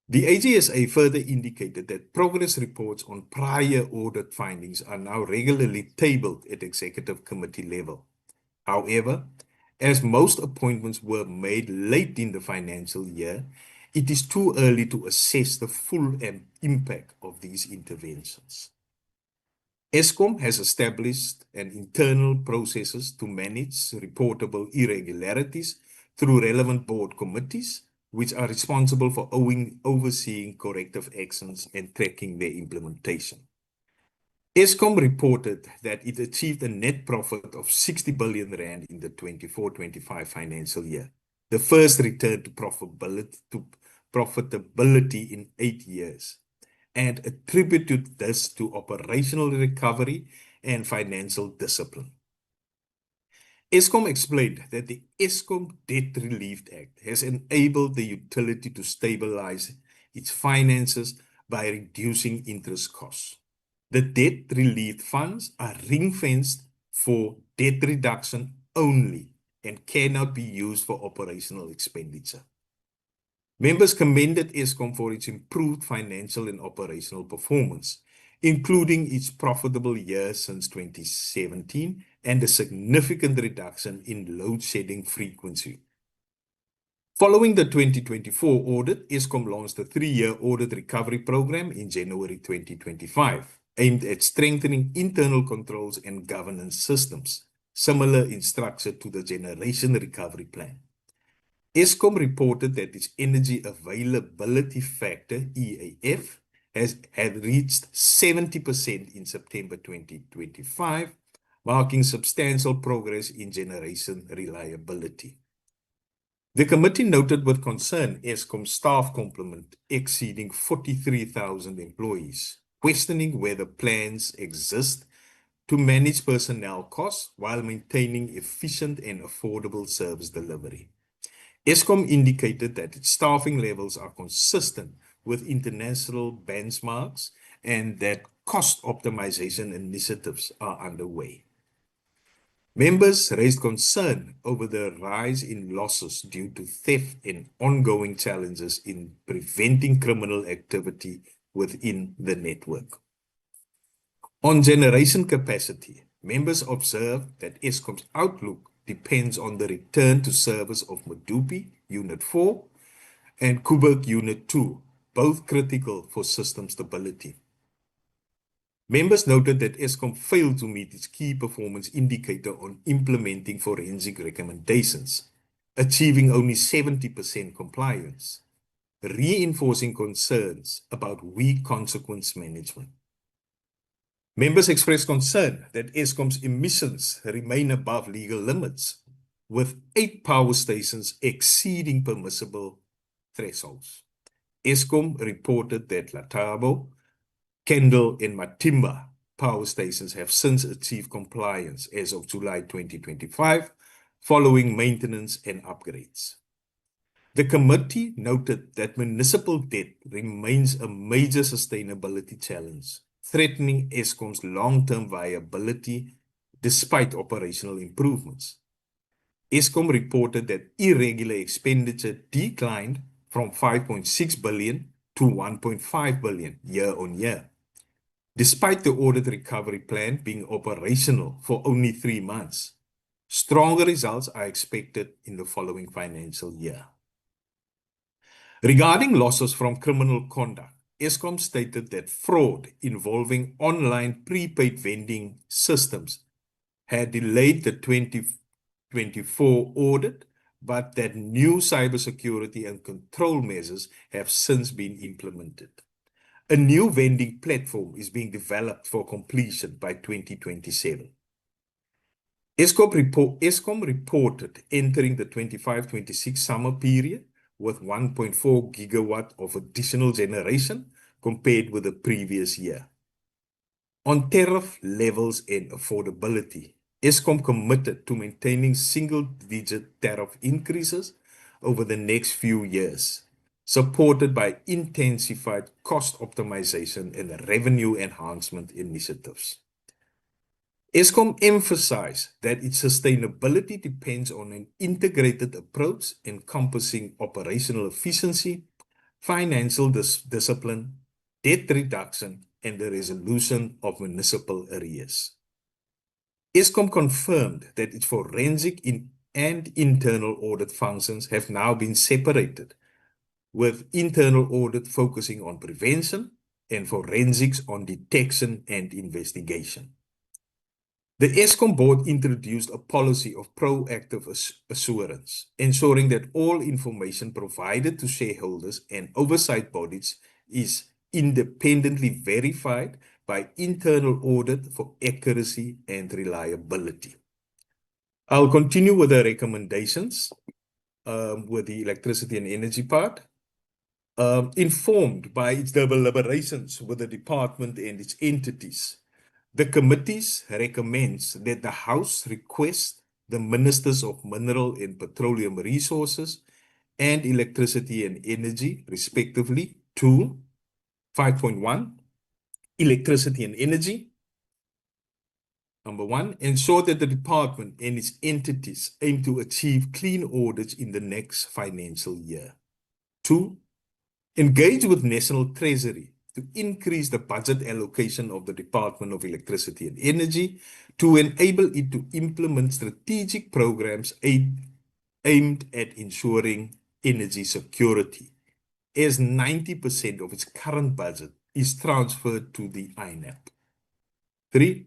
The AGSA further indicated that progress reports on prior audit findings are now regularly tabled at executive committee level. However, as most appointments were made late in the financial year, it is too early to assess the full impact of these interventions. Eskom has established internal processes to manage reportable irregularities through relevant board committees, which are responsible for overseeing corrective actions and tracking their implementation. Eskom reported that it achieved a net profit of 60 billion rand in the 24-25 financial year, the first return to profitability in 8 years, and attributed this to operational recovery and financial discipline. Eskom explained that the Eskom Debt Relief Act has enabled the utility to stabilize its finances by reducing interest costs. The debt relief funds are ring-fenced for debt reduction only and cannot be used for operational expenditure. Members commended Eskom for its improved financial and operational performance, including its profitable year since 2017 and a significant reduction in load shedding frequency. Following the 2024 audit, Eskom launched a 3-year audit recovery program in January 2025, aimed at strengthening internal controls and governance systems, similar in structure to the Generation Recovery Plan. Eskom reported that its Energy Availability Factor, EAF, had reached 70% in September 2025, marking substantial progress in generation reliability. The committee noted with concern Eskom's staff complement exceeding 43,000 employees, questioning whether plans exist to manage personnel costs while maintaining efficient and affordable service delivery. Eskom indicated that its staffing levels are consistent with international benchmarks and that cost optimization initiatives are underway. Members raised concern over the rise in losses due to theft and ongoing challenges in preventing criminal activity within the network. On generation capacity, members observed that Eskom's outlook depends on the return to service of Medupi Unit 4 and Koeberg Unit 2, both critical for system stability. Members noted that Eskom failed to meet its key performance indicator on implementing forensic recommendations, achieving only 70% compliance, reinforcing concerns about weak consequence management. Members expressed concern that Eskom's emissions remain above legal limits, with 8 power stations exceeding permissible thresholds. Eskom reported that Latabo, Kendal, and Matimba power stations have since achieved compliance as of July 2025, following maintenance and upgrades. The committee noted that municipal debt remains a major sustainability challenge, threatening Eskom's long-term viability despite operational improvements. Eskom reported that irregular expenditure declined from 5.6 billion to 1.5 billion year on year, despite the audit recovery plan being operational for only 3 months. Stronger results are expected in the following financial year. Regarding losses from criminal conduct, Eskom stated that fraud involving online prepaid vending systems had delayed the 2024 audit, but that new cybersecurity and control measures have since been implemented. A new vending platform is being developed for completion by 2027. Eskom reported entering the 25-26 summer period with 1.4 gigawatt of additional generation compared with the previous year. On tariff levels and affordability, Eskom committed to maintaining single-digit tariff increases over the next few years, supported by intensified cost optimization and revenue enhancement initiatives. Eskom emphasized that its sustainability depends on an integrated approach encompassing operational efficiency, financial discipline, debt reduction, and the resolution of municipal arrears. Eskom confirmed that its forensic and internal audit functions have now been separated, with internal audit focusing on prevention and forensics on detection and investigation. The Eskom board introduced a policy of proactive assurance, ensuring that all information provided to shareholders and oversight bodies is independently verified by internal audit for accuracy and reliability. I'll continue with the recommendations with the electricity and energy part. Informed by its deliberations with the department and its entities, the committees recommends that the House request the Ministers of Mineral and Petroleum Resources and Electricity and Energy, respectively, to 5.1, Electricity and Energy, number 1, ensure that the department and its entities aim to achieve clean audits in the next financial year. 2, engage with National Treasury to increase the budget allocation of the Department of Electricity and Energy to enable it to implement strategic programs aimed at ensuring energy security, as 90% of its current budget is transferred to the INAP. 3,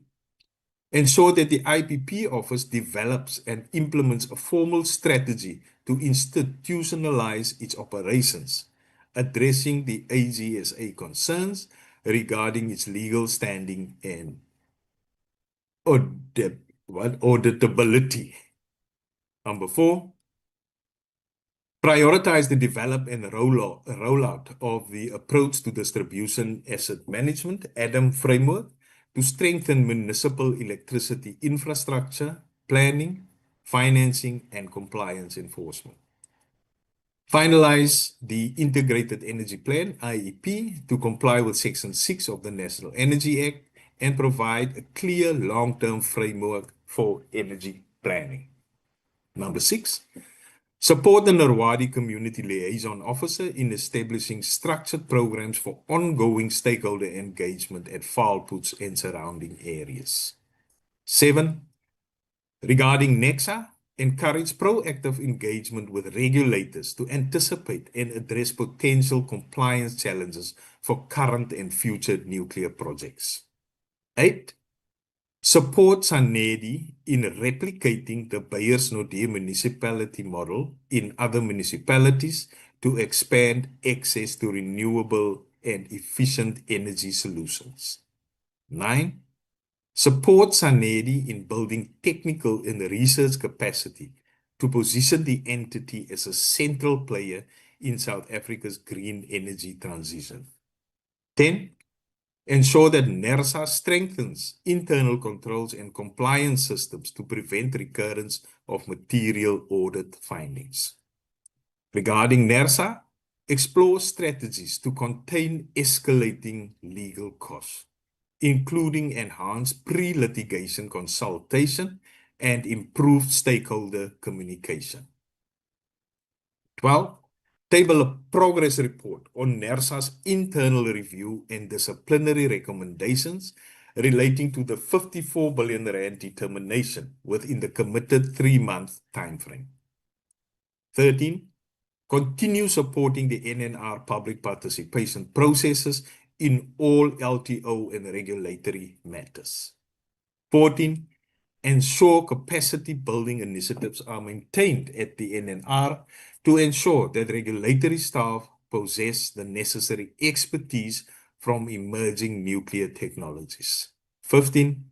ensure that the IPP office develops and implements a formal strategy to institutionalize its operations, addressing the AGSA concerns regarding its legal standing and auditability. Number 4, prioritize the develop and rollout of the approach to distribution asset management, ADAM framework, to strengthen municipal electricity infrastructure, planning, financing, and compliance enforcement. Finalize the Integrated Energy Plan, IEP, to comply with Section 6 of the National Energy Act and provide a clear long-term framework for energy planning. Number 6, support the Narwadi Community Liaison Officer in establishing structured programs for ongoing stakeholder engagement at Faalpoets and surrounding areas. 7, regarding NEXA, encourage proactive engagement with regulators to anticipate and address potential compliance challenges for current and future nuclear projects. 8, Support SANEDI in replicating the Beiersnodie municipality model in other municipalities to expand access to renewable and efficient energy solutions. 9. Support SANEDI in building technical and research capacity to position the entity as a central player in South Africa's green energy transition. 10. Ensure that NERSA strengthens internal controls and compliance systems to prevent recurrence of material audit findings. Regarding NERSA, explore strategies to contain escalating legal costs, including enhanced pre-litigation consultation and improved stakeholder communication. 12. Table a progress report on NERSA's internal review and disciplinary recommendations relating to the 54 billion rand determination within the committed 3-month timeframe. 13. Continue supporting the NNR public participation processes in all LTO and regulatory matters. 14. Ensure capacity building initiatives are maintained at the NNR to ensure that regulatory staff possess the necessary expertise from emerging nuclear technologies. 15.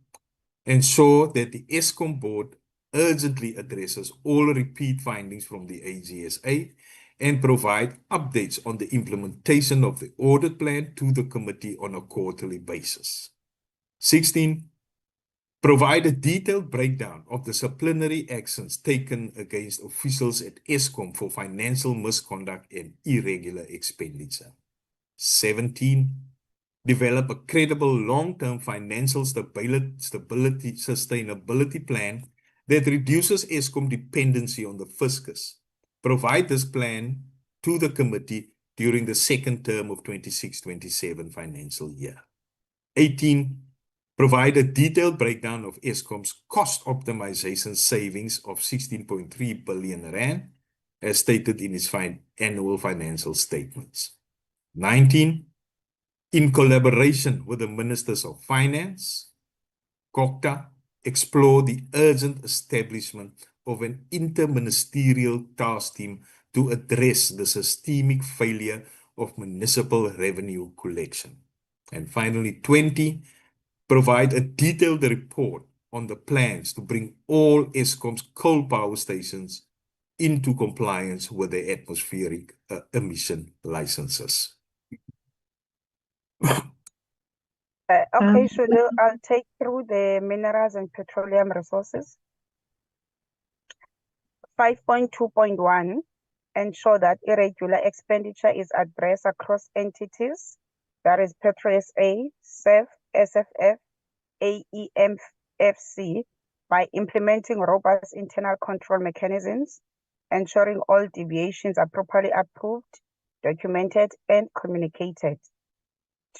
Ensure that the ESCOM board urgently addresses all repeat findings from the AGSA and provide updates on the implementation of the audit plan to the committee on a quarterly basis. 16. Provide a detailed breakdown of disciplinary actions taken against officials at ESCOM for financial misconduct and irregular expenditure. 17. Develop a credible long-term financial sustainability plan that reduces ESCOM dependency on the fiscus. Provide this plan to the committee during the second term of 26-27 financial year. 18. Provide a detailed breakdown of ESCOM's cost optimization savings of 16.3 billion rand, as stated in its annual financial statements. 19. In collaboration with the Ministers of Finance, COCTA, explore the urgent establishment of an interministerial task team to address the systemic failure of municipal revenue collection. And finally, 20. Provide a detailed report on the plans to bring all ESCOM's coal power stations into compliance with the atmospheric emission licenses. Okay, Shudu, I'll take through the minerals and petroleum resources. 5.2.1, ensure that irregular expenditure is addressed across entities. That is PetroSA, SEF, SFF, AEMFC, by implementing robust internal control mechanisms, ensuring all deviations are properly approved, documented, and communicated.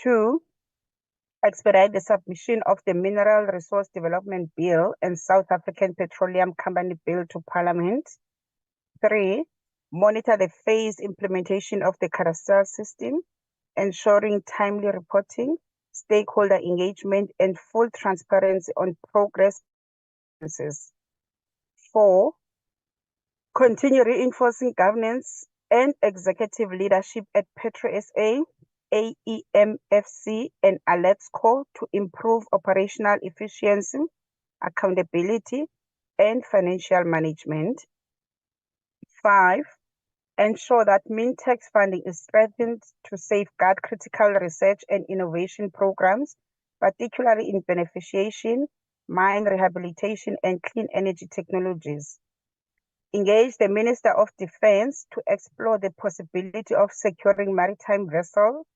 2. Expedite the submission of the Mineral Resource Development Bill and South African Petroleum Company Bill to Parliament. 3. Monitor the phased implementation of the cadastral system, ensuring timely reporting, stakeholder engagement, and full transparency on progress. 4. Continue reinforcing governance and executive leadership at PetroSA, AEMFC, and ALETSCO to improve operational efficiency, accountability, and financial management. 5. Ensure that MINTEX funding is strengthened to safeguard critical research and innovation programs, particularly in beneficiation, mine rehabilitation, and clean energy technologies. Engage the Minister of Defense to explore the possibility of securing maritime vessels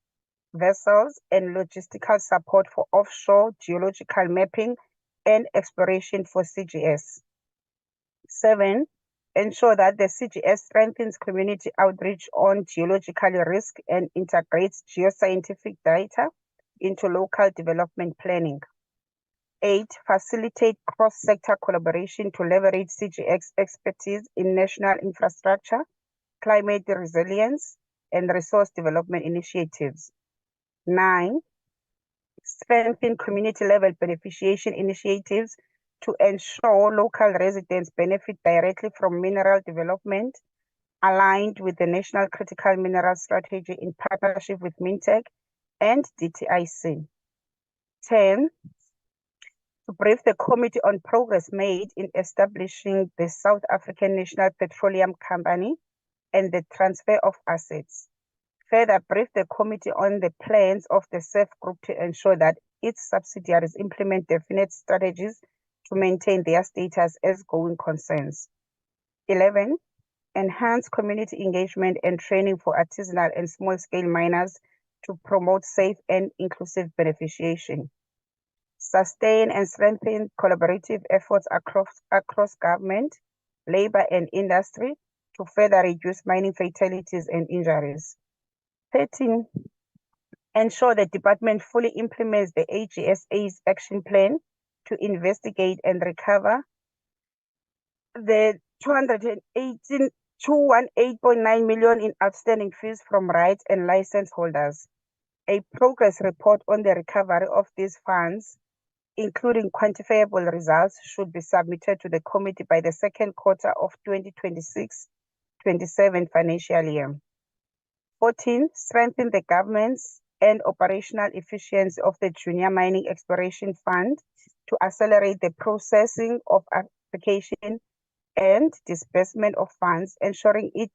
and logistical support for offshore geological mapping and exploration for CGS. 7. Ensure that the CGS strengthens community outreach on geological risk and integrates geoscientific data into local development planning. 8. Facilitate cross-sector collaboration to leverage CGX expertise in national infrastructure, climate resilience, and resource development initiatives. 9. strengthen community-level beneficiation initiatives to ensure local residents benefit directly from mineral development aligned with the National Critical Mineral Strategy in partnership with Mintech and DTIC. 10, to brief the committee on progress made in establishing the South African National Petroleum Company and the transfer of assets. Further, brief the committee on the plans of the SAF group to ensure that its subsidiaries implement definite strategies to maintain their status as going concerns. 11, enhance community engagement and training for artisanal and small-scale miners to promote safe and inclusive beneficiation. Sustain and strengthen collaborative efforts across government, labor, and industry to further reduce mining fatalities and injuries. 13, ensure the department fully implements the AGSA's action plan to investigate and recover the 218.9 million in outstanding fees from rights and license holders. A progress report on the recovery of these funds, including quantifiable results, should be submitted to the committee by the second quarter of 2026-27 financial year. 14, strengthen the governance and operational efficiency of the Junior Mining Exploration Fund to accelerate the processing of application and disbursement of funds, ensuring it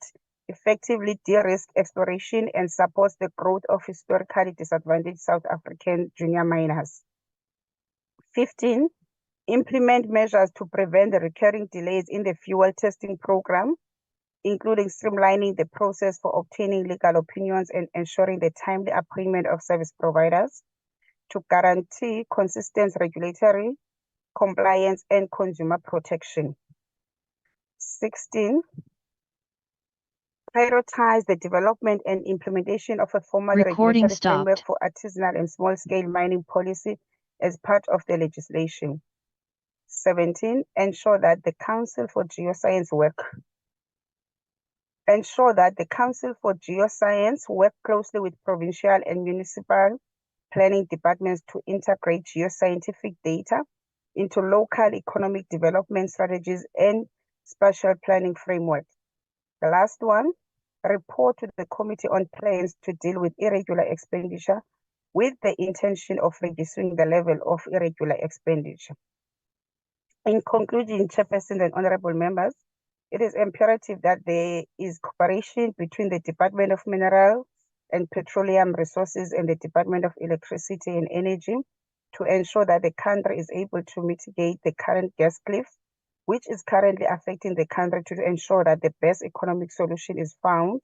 effectively de-risks exploration and supports the growth of historically disadvantaged South African junior miners. 15, implement measures to prevent the recurring delays in the fuel testing program, including streamlining the process for obtaining legal opinions and ensuring the timely appointment of service providers to guarantee consistent regulatory compliance and consumer protection. 16, prioritize the development and implementation of a formal Recording regulatory framework stopped. for artisanal and small-scale mining policy as part of the legislation. 17, ensure that the Council for Geoscience work closely with provincial and municipal planning departments to integrate geoscientific data into local economic development strategies and spatial planning framework. The last one, report to the committee on plans to deal with irregular expenditure with the intention of reducing the level of irregular expenditure. In conclusion, Chairperson and honorable members, it is imperative that there is cooperation between the Department of Mineral and Petroleum Resources and the Department of Electricity and Energy to ensure that the country is able to mitigate the current gas cliff, which is currently affecting the country, to ensure that the best economic solution is found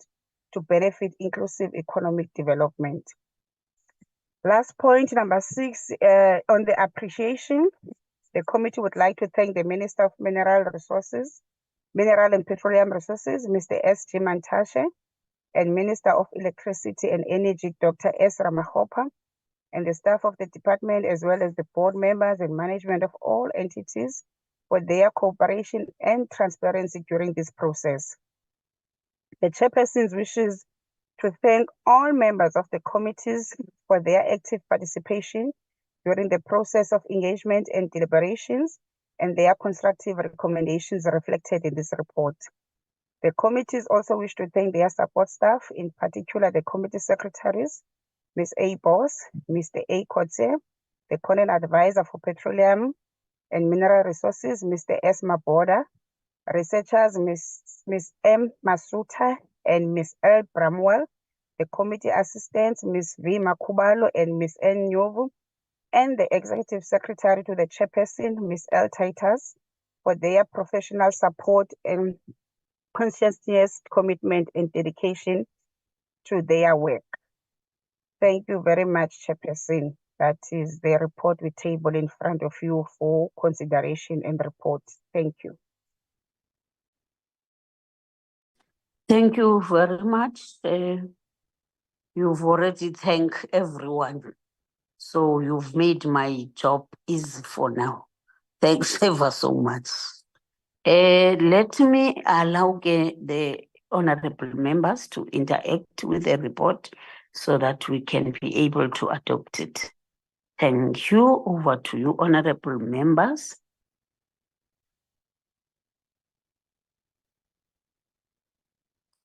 to benefit inclusive economic development. Last point, number 6, on the appreciation, the committee would like to thank the Minister of Mineral and Petroleum Resources, Mr. S.G. Mantashe, and Minister of Electricity and Energy, Dr. S. Ramahopa, and the staff of the department, as well as the board members and management of all entities for their cooperation and transparency during this process. The chairperson wishes to thank all members of the committees for their active participation during the process of engagement and deliberations and their constructive recommendations reflected in this report. The committees also wish to thank their support staff, in particular the committee secretaries, Ms. A. Boss, Mr. A. Kotze, the Conan Advisor for Petroleum and Mineral Resources, Mr. S. Maboda, researchers, Ms. M. Masuta and Ms. L. Bramwell, the committee assistants, Ms. V. Makubalo and Ms. N. Nyovu, and the executive secretary to the chairperson, Ms. L. Titus, for their professional support and conscientious commitment and dedication to their work. Thank you very much, Chairperson. That is the report we table in front of you for consideration and report. Thank you. Thank you very much. You've already thanked everyone. So you've made my job easy for now. Thanks ever so much. Let me allow the honorable members to interact with the report so that we can be able to adopt it. Thank you. Over to you, honorable members.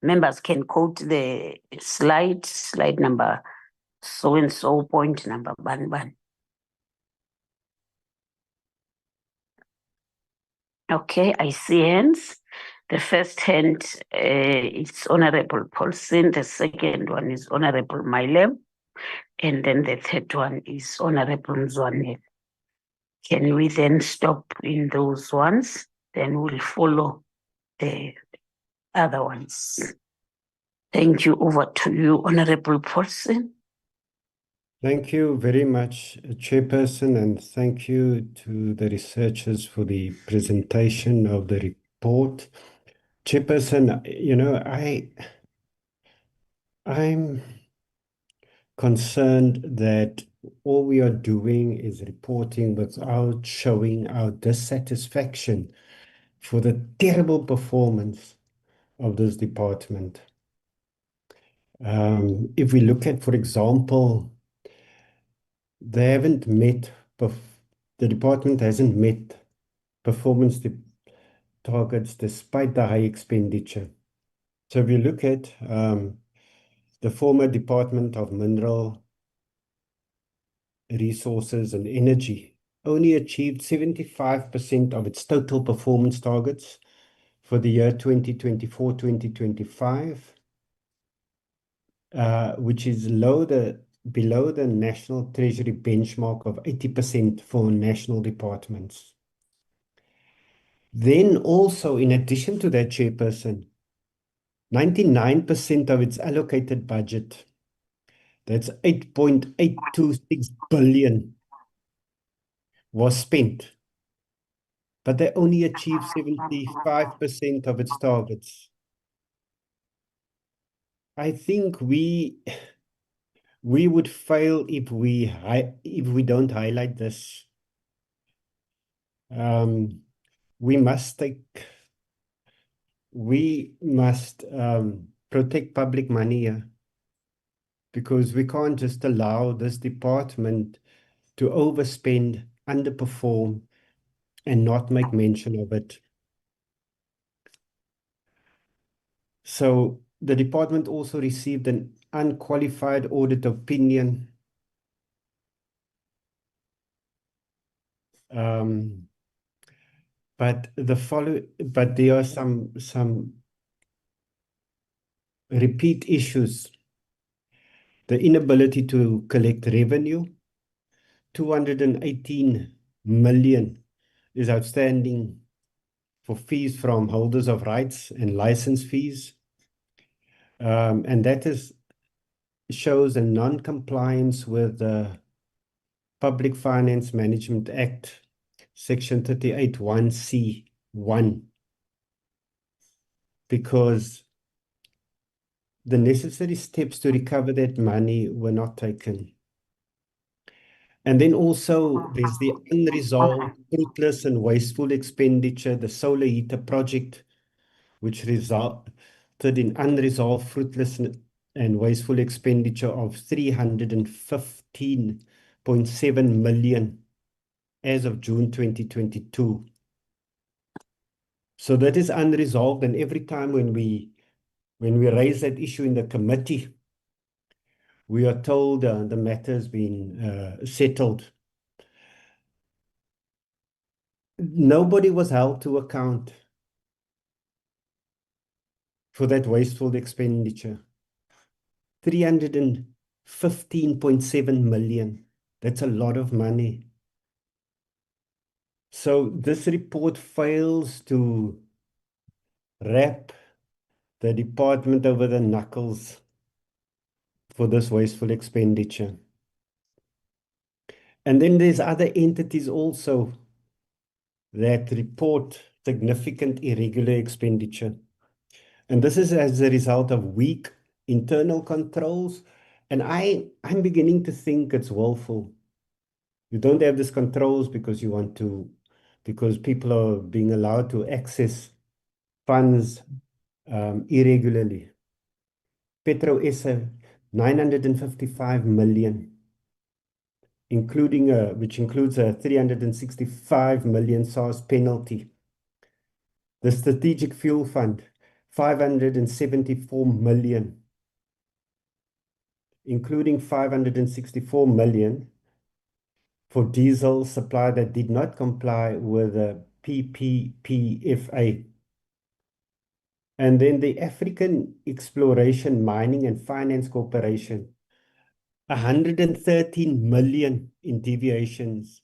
Members can quote the slide number so and so, point number 11. Okay, I see hands. The first hand is Honorable Paulson. The second one is Honorable Mailem. And then the third one is Honorable Mzwane. Can we then stop in those ones? Then we'll follow the other ones. Thank you. Over to you, Honorable Paulson. Thank you very much, Chairperson, and thank you to the researchers for the presentation of the report. Chairperson, you know, I'm concerned that all we are doing is reporting without showing our dissatisfaction for the terrible performance of this department. If we look at, for example, they haven't met, the department hasn't met performance targets despite the high expenditure. So if you look at the former Department of Mineral Resources and Energy, only achieved 75% of its total performance targets for the year 2024-2025, which is below the National Treasury benchmark of 80% for national departments. Then also, in addition to that, Chairperson, 99% of its allocated budget, that's 8.826 billion, was spent, but they only achieved 75% of its targets. I think we would fail if we don't highlight this. We must protect public money here, because we can't just allow this department to overspend, underperform, and not make mention of it. So the department also received an unqualified audit opinion. But there are some repeat issues. The inability to collect revenue, 218 million is outstanding for fees from holders of rights and license fees. And that shows a non-compliance with the Public Finance Management Act, Section 38(1)(c)(1), because the necessary steps to recover that money were not taken. And then also there's the unresolved, fruitless and wasteful expenditure, the solar heater project, which resulted in unresolved, fruitless and wasteful expenditure of 315.7 million as of June 2022. So that is unresolved, and every time when we raise that issue in the committee, we are told the matter has been settled. Nobody was held to account for that wasteful expenditure. 315.7 million. That's a lot of money. So this report fails to wrap the department over the knuckles for this wasteful expenditure. And then there's other entities also that report significant irregular expenditure. And this is as a result of weak internal controls. And I'm beginning to think it's willful. You don't have these controls because because people are being allowed to access funds irregularly. Petro SA, 955 million which includes a 365 million SARS penalty. The Strategic Fuel Fund, 574 million, including 564 million for diesel supply that did not comply with the PPPFA. And then the African Exploration, Mining and Finance Corporation, 113 million in deviations.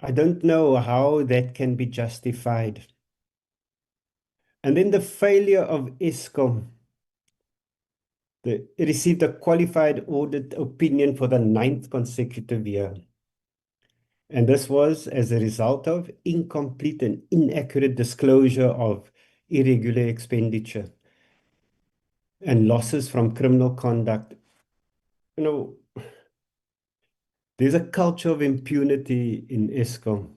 I don't know how that can be justified. And then the failure of Eskom. It received a qualified audit opinion for the 9th consecutive year. And this was as a result of incomplete and inaccurate disclosure of irregular expenditure and losses from criminal conduct. You know, there's a culture of impunity in Eskom.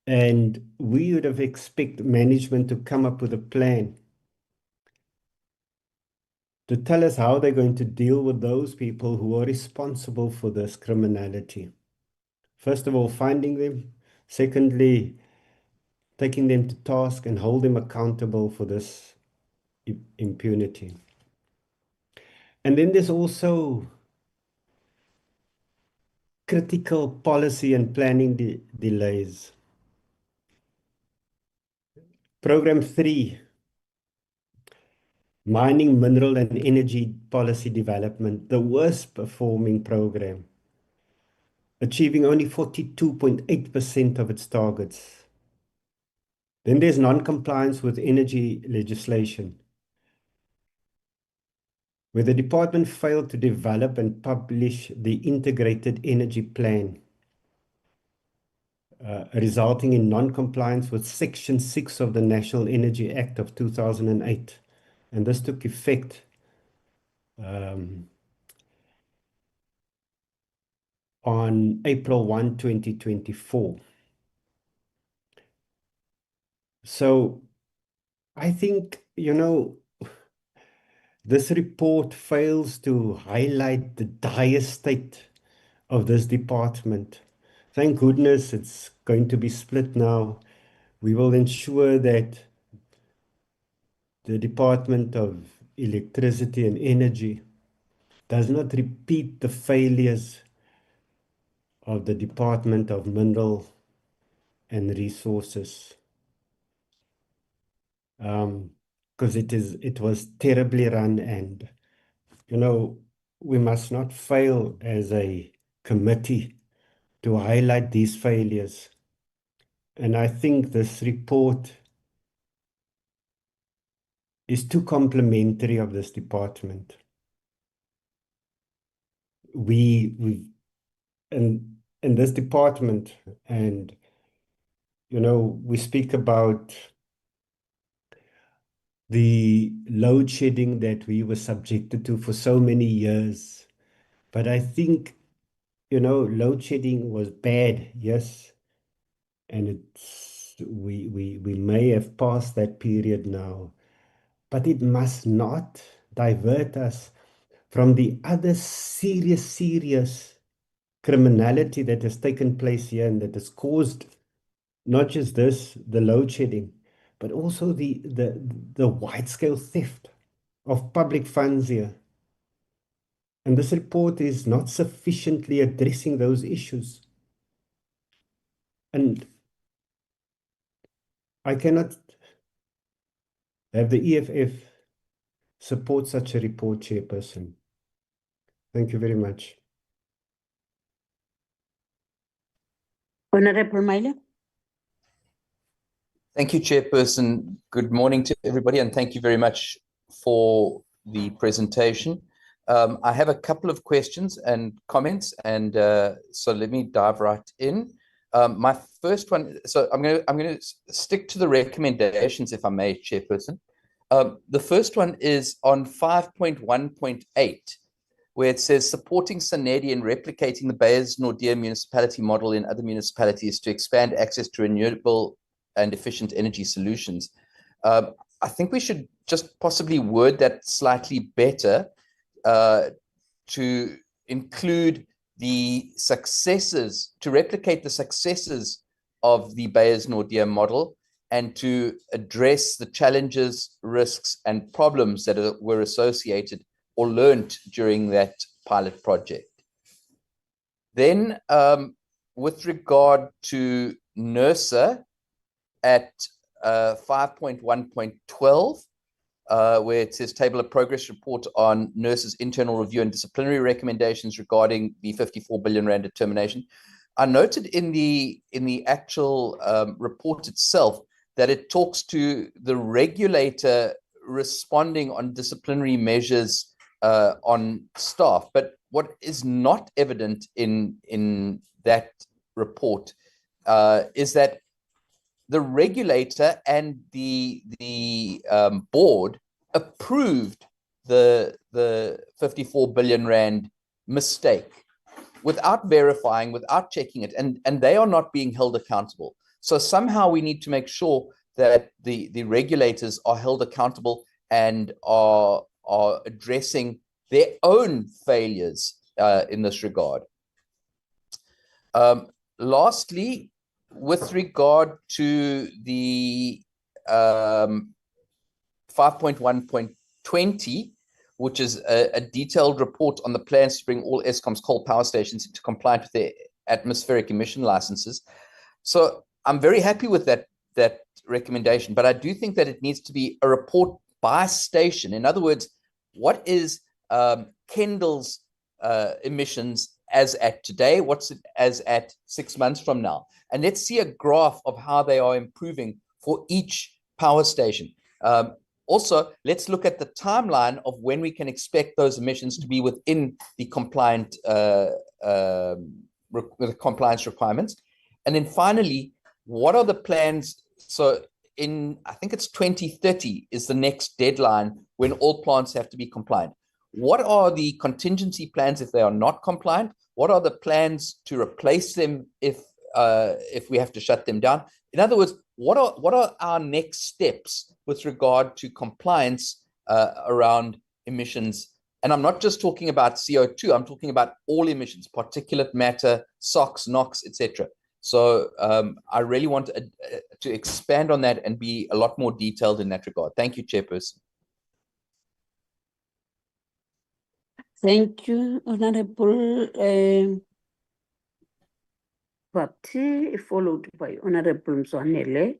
And we would have expected management to come up with a plan to tell us how they're going to deal with those people who are responsible for this criminality. First of all, finding them. Secondly, taking them to task and hold them accountable for this impunity. And then there's also critical policy and planning delays. Program 3, Mining, Mineral and Energy Policy Development, the worst performing program, achieving only 42.8% of its targets. Then there's non-compliance with energy legislation, where the department failed to develop and publish the integrated energy plan, resulting in non-compliance with Section 6 of the National Energy Act of 2008. And this took effect on April 1, 2024. So I think, you know, this report fails to highlight the dire state of this department. Thank goodness it's going to be split now. We will ensure that the Department of Electricity and Energy does not repeat the failures of the Department of Mineral and Resources. Because it was terribly run, and you know, we must not fail as a committee to highlight these failures. And I think this report is too complimentary of this department. We in this department, and you know, we speak about the load shedding that we were subjected to for so many years. But I think, you know, load shedding was bad, yes. And we may have passed that period now. But it must not divert us from the other serious criminality that has taken place here and that has caused not just this, the load shedding, but also the wide-scale theft of public funds here. And this report is not sufficiently addressing those issues. And I cannot have the EFF support such a report, Chairperson. Thank you very much. Honorable Myla. Thank you, Chairperson. Good morning to everybody, and thank you very much for the presentation. I have a couple of questions and comments, and so let me dive right in. My first one, so I'm going to stick to the recommendations, if I may, Chairperson. The first one is on 5.1.8, where it says supporting SANEDI in replicating the Beyers-Naudé municipality model in other municipalities to expand access to renewable and efficient energy solutions. I think we should just possibly word that slightly better to include the successes, to replicate the successes of the Beyers-Naudé model, and to address the challenges, risks, and problems that were associated or learned during that pilot project. Then, with regard to NERSA at 5.1.12, where it says table of progress report on NERSA's internal review and disciplinary recommendations regarding the 54 billion rand determination. I noted in the actual report itself that it talks to the regulator responding on disciplinary measures on staff. But what is not evident in that report is that the regulator and the board approved the 54 billion rand mistake without verifying, without checking it, and they are not being held accountable. So somehow we need to make sure that the regulators are held accountable and are addressing their own failures in this regard. Lastly, with regard to the 5.1.20, which is a detailed report on the plans to bring all Eskom's coal power stations into compliance with their atmospheric emission licenses. So I'm very happy with that recommendation, but I do think that it needs to be a report by station. In other words, what is Kendall's emissions as at today? What's it as at 6 months from now? And let's see a graph of how they are improving for each power station. Also, let's look at the timeline of when we can expect those emissions to be within the compliant compliance requirements. And then finally, what are the plans? So I think it's 2030 is the next deadline when all plants have to be compliant. What are the contingency plans if they are not compliant? What are the plans to replace them if we have to shut them down? In other words, what are our next steps with regard to compliance around emissions? And I'm not just talking about CO2, I'm talking about all emissions, particulate matter, SOx, NOx, etc. So I really want to expand on that and be a lot more detailed in that regard. Thank you, Chairperson. Thank you, Honorable Bapti, followed by Honorable Mzwanele.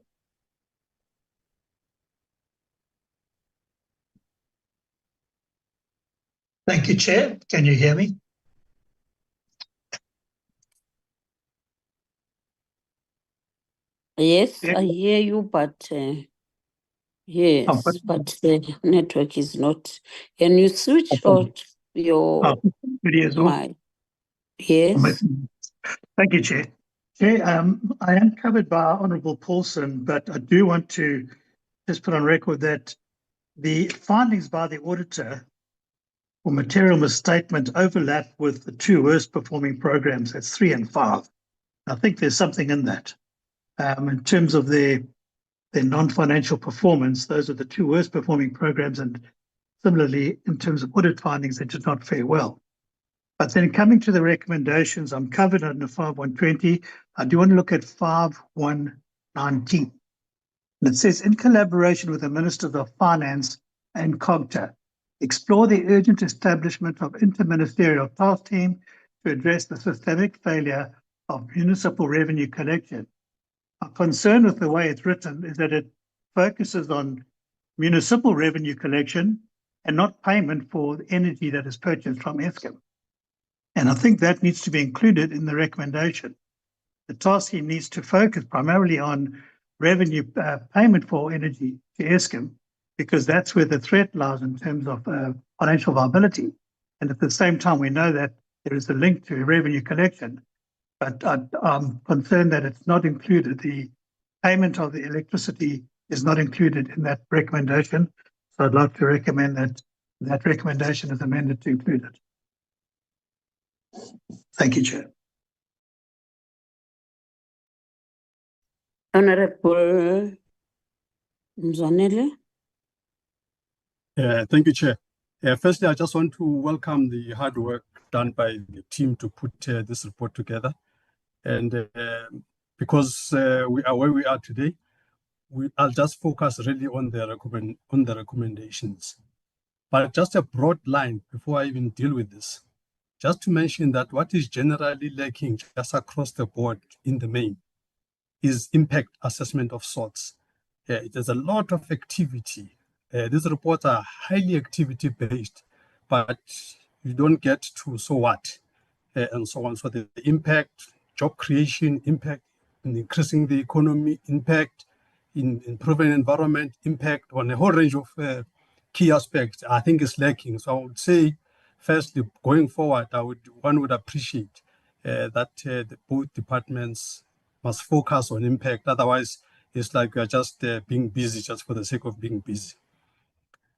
Thank you, Chair. Can you hear me? Yes, Yeah. I hear you, but yes, but the network is not. Can you switch out your mic? Yes. Thank you, Chair. Chair, I am covered by Honourable Paulson, but I do want to just put on record that the findings by the auditor for material misstatement overlap with the two worst performing programs, that's 3 and 5. I think there's something in that. In terms of their non-financial performance, those are the two worst performing programs, and similarly, in terms of audit findings, they did not fare well. But then coming to the recommendations, I'm covered under 5.120. I do want to look at 5.119. And it says, in collaboration with the Ministers of Finance and COGTA, explore the urgent establishment of interministerial task team to address the systemic failure of municipal revenue collection. Our concern with the way it's written is that it focuses on municipal revenue collection and not payment for the energy that is purchased from Eskom. And I think that needs to be included in the recommendation. The task team needs to focus primarily on revenue payment for energy to Eskom, because that's where the threat lies in terms of financial viability. And at the same time, we know that there is a link to revenue collection, but I'm concerned that it's not included. The payment of the electricity is not included in that recommendation. So I'd like to recommend that that recommendation is amended to include it. Thank you, Chair. Honorable Mzwanele. Thank you, Chair. Firstly, I just want to welcome the hard work done by the team to put this report together. And because we are where we are today, I'll just focus really on the recommendations. But just a broad line before I even deal with this, just to mention that what is generally lacking just across the board in the main is impact assessment of sorts. There's a lot of activity. These reports are highly activity-based, but you don't get to so what, and so on. So the impact, job creation, impact in increasing the economy, impact in improving environment, impact on a whole range of key aspects, I think is lacking. So I would say, firstly, going forward, one would appreciate that both departments must focus on impact. Otherwise, it's like we're just being busy just for the sake of being busy.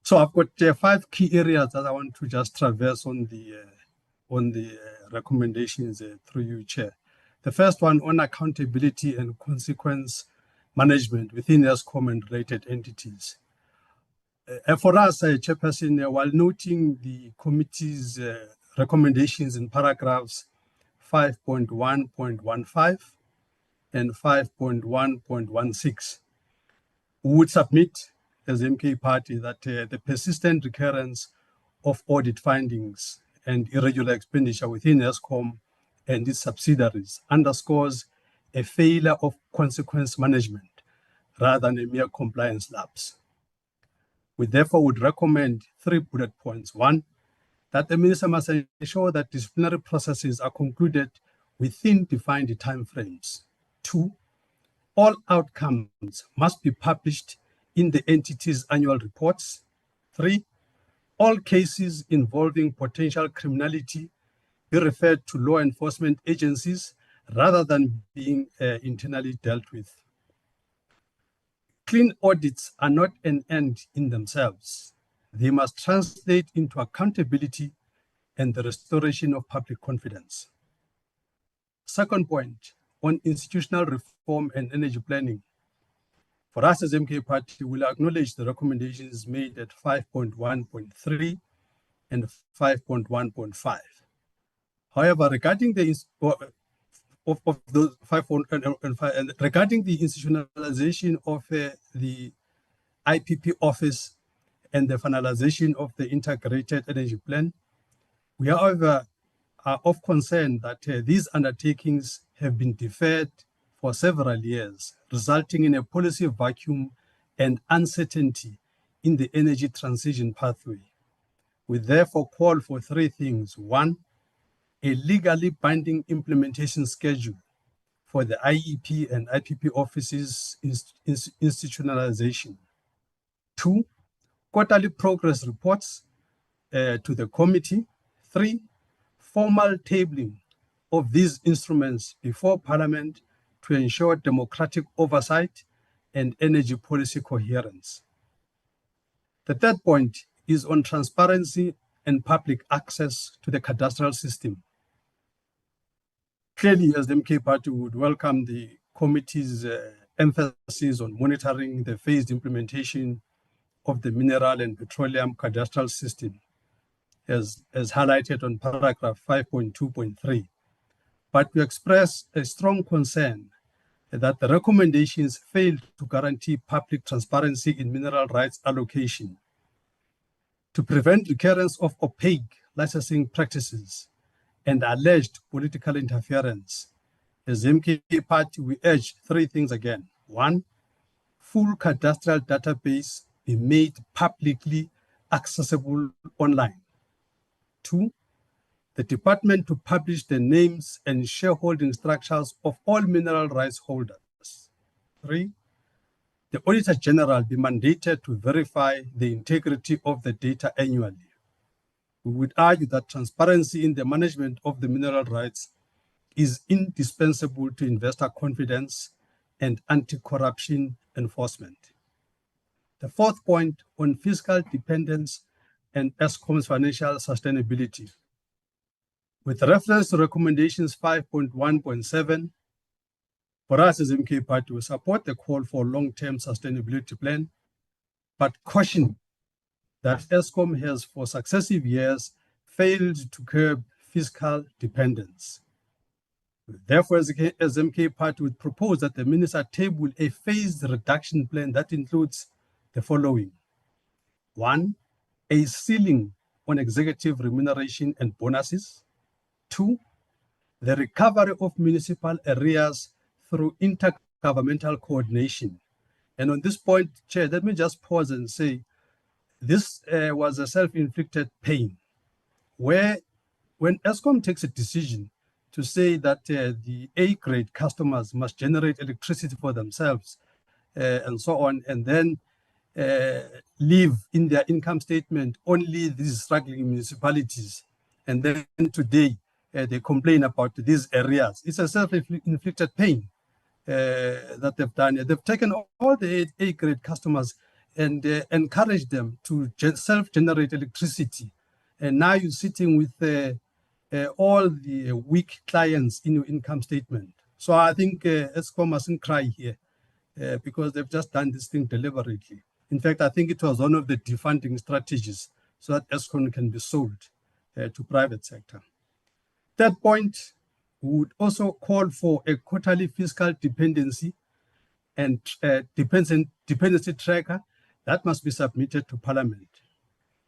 So I've got 5 key areas that I want to just traverse on the recommendations through you, Chair. The first one on accountability and consequence management within ESCOM and related entities. For us, Chairperson, while noting the committee's recommendations in paragraphs 5.1.15 and 5.1.16, we would submit as MK Party that the persistent recurrence of audit findings and irregular expenditure within ESCOM and its subsidiaries underscores a failure of consequence management rather than a mere compliance lapse. We therefore would recommend 3 bullet points. 1, that the minister must ensure that disciplinary processes are concluded within defined timeframes. 2, all outcomes must be published in the entity's annual reports. 3, all cases involving potential criminality be referred to law enforcement agencies rather than being internally dealt with. Clean audits are not an end in themselves. They must translate into accountability and the restoration of public confidence. Second point, on institutional reform and energy planning. For us as MK Party, we'll acknowledge the recommendations made at 5.1.3 and 5.1.5. However, regarding the of those 5 and 5, and regarding the institutionalization of the IPP office and the finalization of the integrated energy plan, we, however, are of concern that these undertakings have been deferred for several years, resulting in a policy vacuum and uncertainty in the energy transition pathway. We therefore call for 3 things. 1, a legally binding implementation schedule for the IEP and IPP offices institutionalization. 2, quarterly progress reports to the committee. 3, formal tabling of these instruments before Parliament to ensure democratic oversight and energy policy coherence. The third point is on transparency and public access to the cadastral system. Clearly, as the MK Party would welcome the committee's emphasis on monitoring the phased implementation of the mineral and petroleum cadastral system, as highlighted on paragraph 5.2.3. But we express a strong concern that the recommendations fail to guarantee public transparency in mineral rights allocation, to prevent recurrence of opaque licensing practices and alleged political interference. As MK Party, we urge 3 things again. 1, full cadastral database be made publicly accessible online. 2, the department to publish the names and shareholding structures of all mineral rights holders. 3, the Auditor General be mandated to verify the integrity of the data annually. We would argue that transparency in the management of the mineral rights is indispensable to investor confidence and anti-corruption enforcement. The 4th point on fiscal dependence and ESCOM's financial sustainability. With reference to recommendations 5.1.7, for us as MK Party, we support the call for long-term sustainability plan, but caution that ESCOM has for successive years failed to curb fiscal dependence. Therefore, as MK Party would propose that the minister table a phased reduction plan that includes the following. 1, a ceiling on executive remuneration and bonuses. 2, the recovery of municipal arrears through intergovernmental coordination. And on this point, Chair, let me just pause and say, this was a self-inflicted pain, where when ESCOM takes a decision to say that the A-grade customers must generate electricity for themselves and so on, and then leave in their income statement only these struggling municipalities, and then today they complain about these areas. It's a self-inflicted pain that they've done. They've taken all the A-grade customers and encouraged them to self-generate electricity. And now you're sitting with all the weak clients in your income statement. So I think ESCOM mustn't cry here because they've just done this thing deliberately. In fact, I think it was one of the defunding strategies so that ESCOM can be sold to private sector. Third point, we would also call for a quarterly fiscal dependency and dependency tracker that must be submitted to Parliament.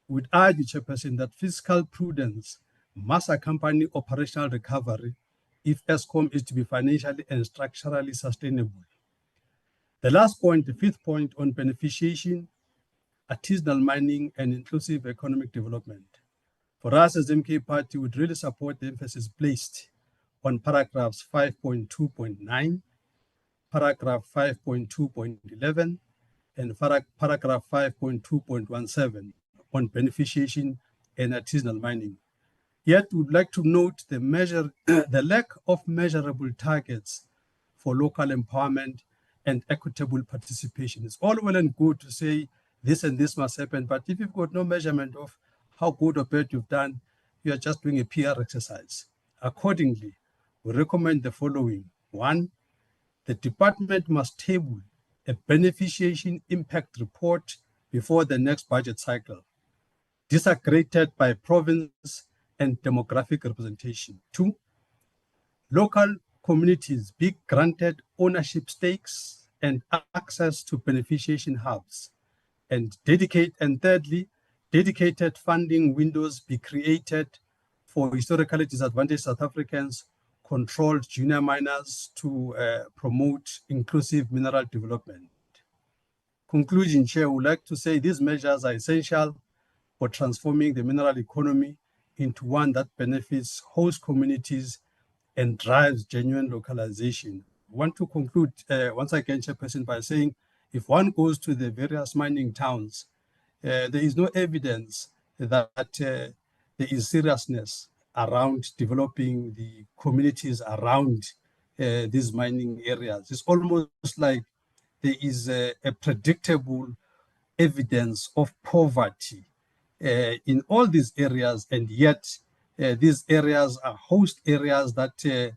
We would urge the Chairperson that fiscal prudence must accompany operational recovery if ESCOM is to be financially and structurally sustainable. The last point, the fifth point on beneficiation, artisanal mining, and inclusive economic development. For us as MK Party, we would really support the emphasis placed on paragraphs 5.2.9, paragraph 5.2.11, and paragraph 5.2.17 on beneficiation and artisanal mining. Yet, we would like to note the lack of measurable targets for local empowerment and equitable participation. It's all well and good to say this and this must happen, but if you've got no measurement of how good or bad you've done, you are just doing a PR exercise. Accordingly, we recommend the following. 1, the department must table a beneficiation impact report before the next budget cycle, disaggregated by province and demographic representation. 2, local communities be granted ownership stakes and access to beneficiation hubs. And thirdly, dedicated funding windows be created for historically disadvantaged South Africans, controlled junior miners to promote inclusive mineral development. Conclusion, Chair, I would like to say these measures are essential for transforming the mineral economy into one that benefits host communities and drives genuine localization. I want to conclude once again, Chairperson, by saying if one goes to the various mining towns, there is no evidence that there is seriousness around developing the communities around these mining areas. It's almost like there is a predictable evidence of poverty in all these areas, and yet these areas are host areas that the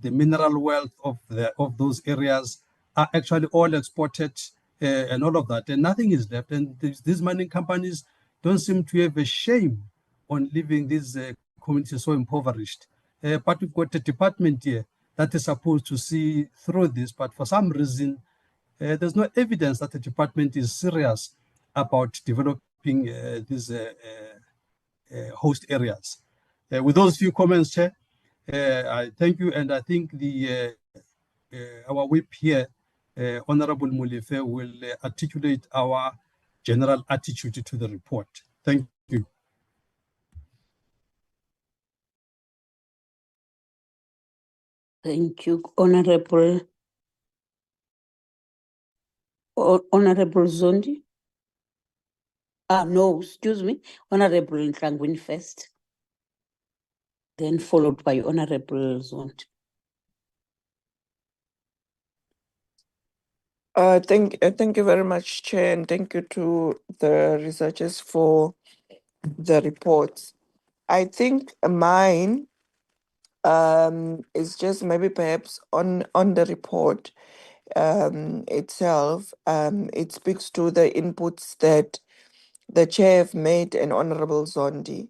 mineral wealth of those areas are actually all exported and all of that, and nothing is left. And these mining companies don't seem to have a shame on leaving these communities so impoverished. But we've got a department here that is supposed to see through this, but for some reason, there's no evidence that the department is serious about developing these host areas. With those few comments, Chair, I thank you, and I think our whip here, Honorable Molefe, will articulate our general attitude to the report. Thank you. Thank you, Honorable Zondi. No, excuse me, Honorable Ntlangwini first, then followed by Honorable Zondi. Thank you very much, Chair, and thank you to the researchers for the reports. I think mine is just maybe perhaps on the report itself. It speaks to the inputs that the Chair have made and Honorable Zondi.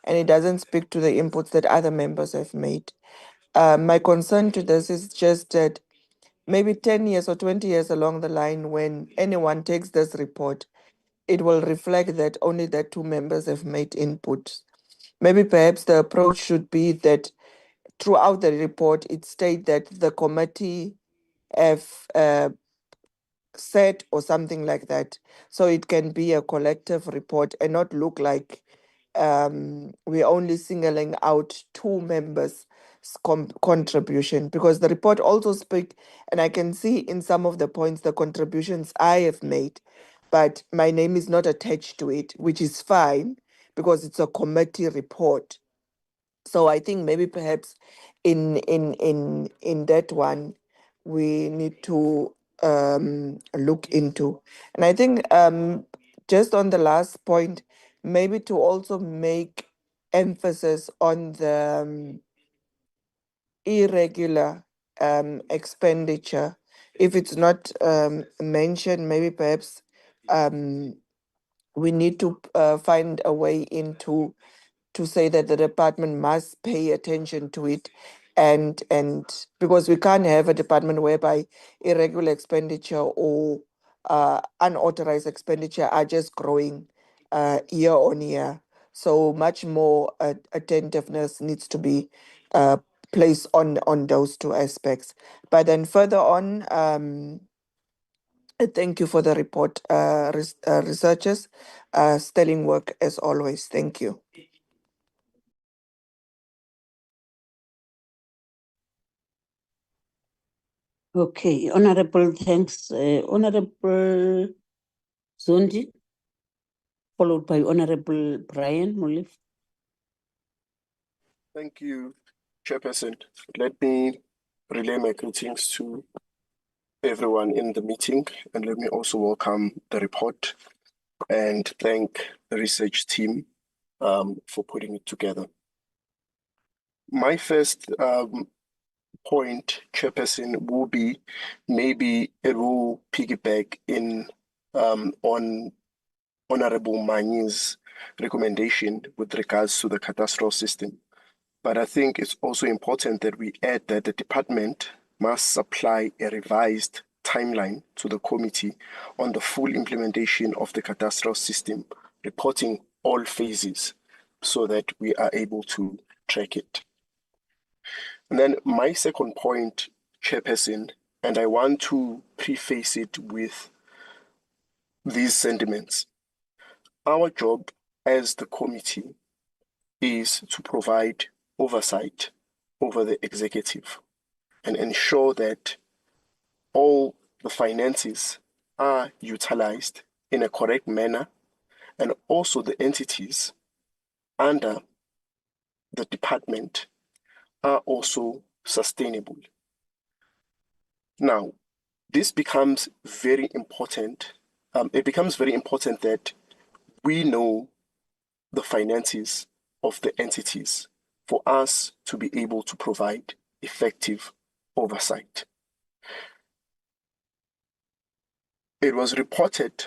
and it doesn't speak to the inputs that other members have made. My concern to this is just that maybe 10 years or 20 years along the line, when anyone takes this report, it will reflect that only that 2 members have made input. Maybe perhaps the approach should be that throughout the report, it states that the committee have said or something like that. So it can be a collective report and not look like we're only singling out 2 members' contribution, because the report also speak, and I can see in some of the points the contributions I have made, but my name is not attached to it, which is fine because it's a committee report. So I think maybe perhaps in that one we need to look into. And I think just on the last point, maybe to also make emphasis on the irregular expenditure. If it's not mentioned, maybe perhaps we need to find a way into to say that the department must pay attention to it, and because we can't have a department whereby irregular expenditure or unauthorized expenditure are just growing year on year. So much more attentiveness needs to be placed on those 2 aspects. But then further on, thank you for the report, researchers. Sterling work as always. Thank you. Okay, Honorable, thanks. Honorable Zondi, followed by Honorable Brian Molif. Thank you, Chairperson. Let me relay my greetings to everyone in the meeting, and let me also welcome the report and thank the research team for putting it together. My first point, Chairperson, will be maybe it will piggyback in on Honorable Manyi's recommendation with regards to the cadastral system. But I think it's also important that we add that the department must supply a revised timeline to the committee on the full implementation of the cadastral system, reporting all phases so that we are able to track it. And then my second point, Chairperson, and I want to preface it with these sentiments. Our job as the committee is to provide oversight over the executive and ensure that all the finances are utilized in a correct manner, and also the entities under the department are also sustainable. Now, this becomes very important. It becomes very important that we know the finances of the entities for us to be able to provide effective oversight. It was reported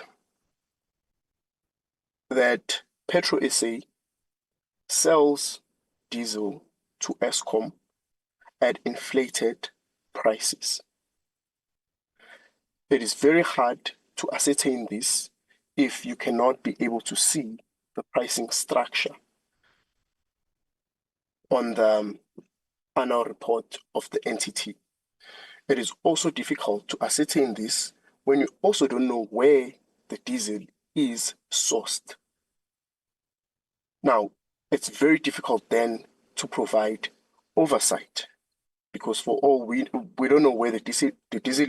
that PetroSA sells diesel to Eskom at inflated prices. It is very hard to ascertain this if you cannot be able to see the pricing structure on the annual report of the entity. It is also difficult to ascertain this when you also don't know where the diesel is sourced. Now, it's very difficult then to provide oversight, because for all we don't know where the diesel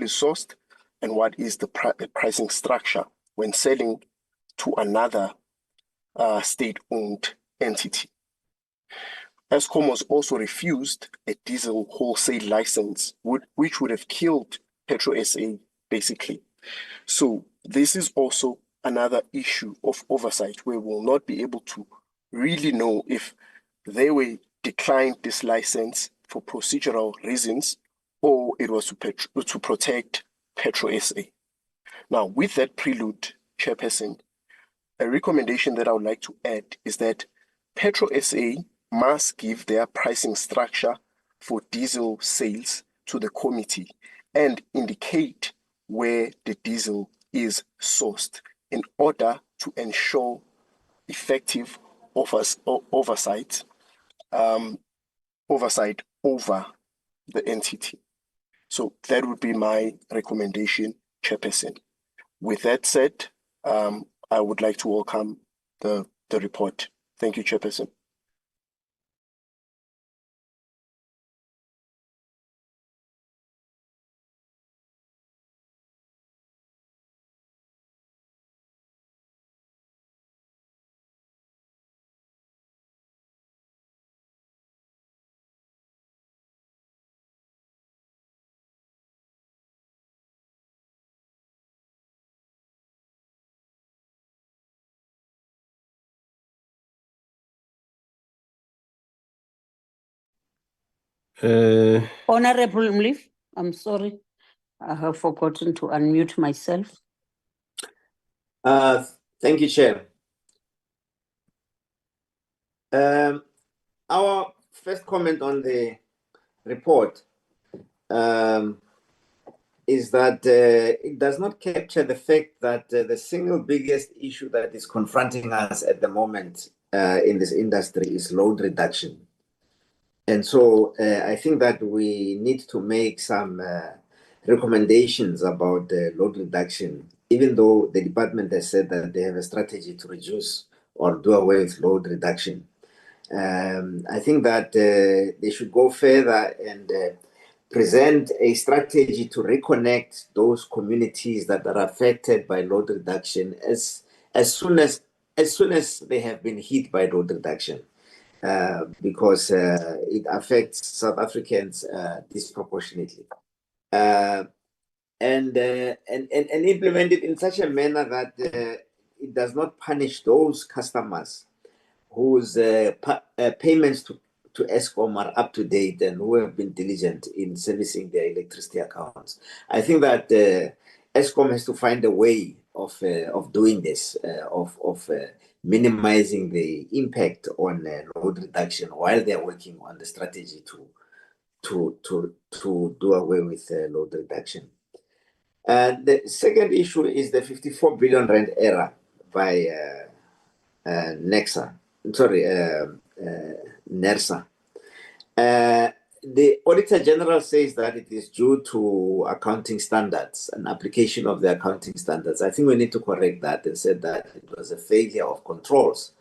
is sourced and what is the pricing structure when selling to another state-owned entity. Eskom was also refused a diesel wholesale license, which would have killed PetroSA basically. So this is also another issue of oversight where we'll not be able to really know if they were declined this license for procedural reasons or it was to protect PetroSA. Now, with that prelude, Chairperson, a recommendation that I would like to add is that Petro SA must give their pricing structure for diesel sales to the committee and indicate where the diesel is sourced in order to ensure effective oversight over the entity. So that would be my recommendation, Chairperson. With that said, I would like to welcome the report. Thank you, Chairperson. Honorable Mliff, I'm sorry. I have forgotten to unmute myself. Thank you, Chair. Our first comment on the report is that it does not capture the fact that the single biggest issue that is confronting us at the moment in this industry is load reduction. And so I think that we need to make some recommendations about load reduction, even though the department has said that they have a strategy to reduce or do away with load reduction. I think that they should go further and present a strategy to reconnect those communities that are affected by load reduction as soon as they have been hit by load reduction. Because it affects South Africans disproportionately, and implement it in such a manner that it does not punish those customers whose payments to Eskom are up to date and who have been diligent in servicing their electricity accounts. I think that Eskom has to find a way of doing this, of minimizing the impact on load reduction while they are working on the strategy to do away with load reduction. The second issue is the 54 billion rand error by NERSA. The Auditor General says that it is due to accounting standards and application of the accounting standards. I think we need to correct that and say that it was a failure of controls,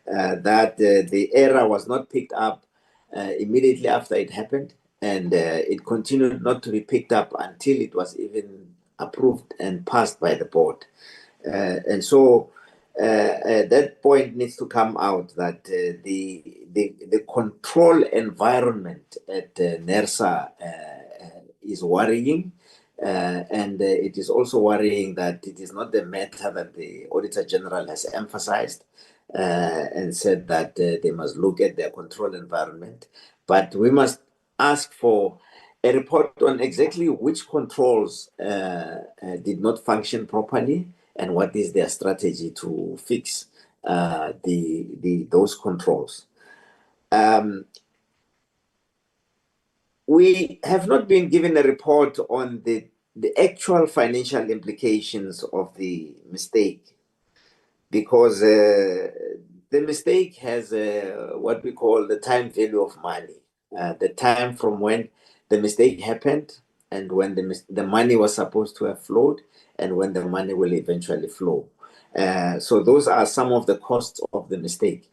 that the error was not picked up immediately after it happened, and it continued not to be picked up until it was even approved and passed by the board. And so that point needs to come out, that the control environment at NERSA is worrying, and it is also worrying that it is not the matter that the Auditor General has emphasized and said that they must look at their control environment, but we must ask for a report on exactly which controls did not function properly and what is their strategy to fix those controls. We have not been given a report on the actual financial implications of the mistake, because the mistake has what we call the time value of money, the time from when the mistake happened and when the money was supposed to have flowed and when the money will eventually flow. So those are some of the costs of the mistake.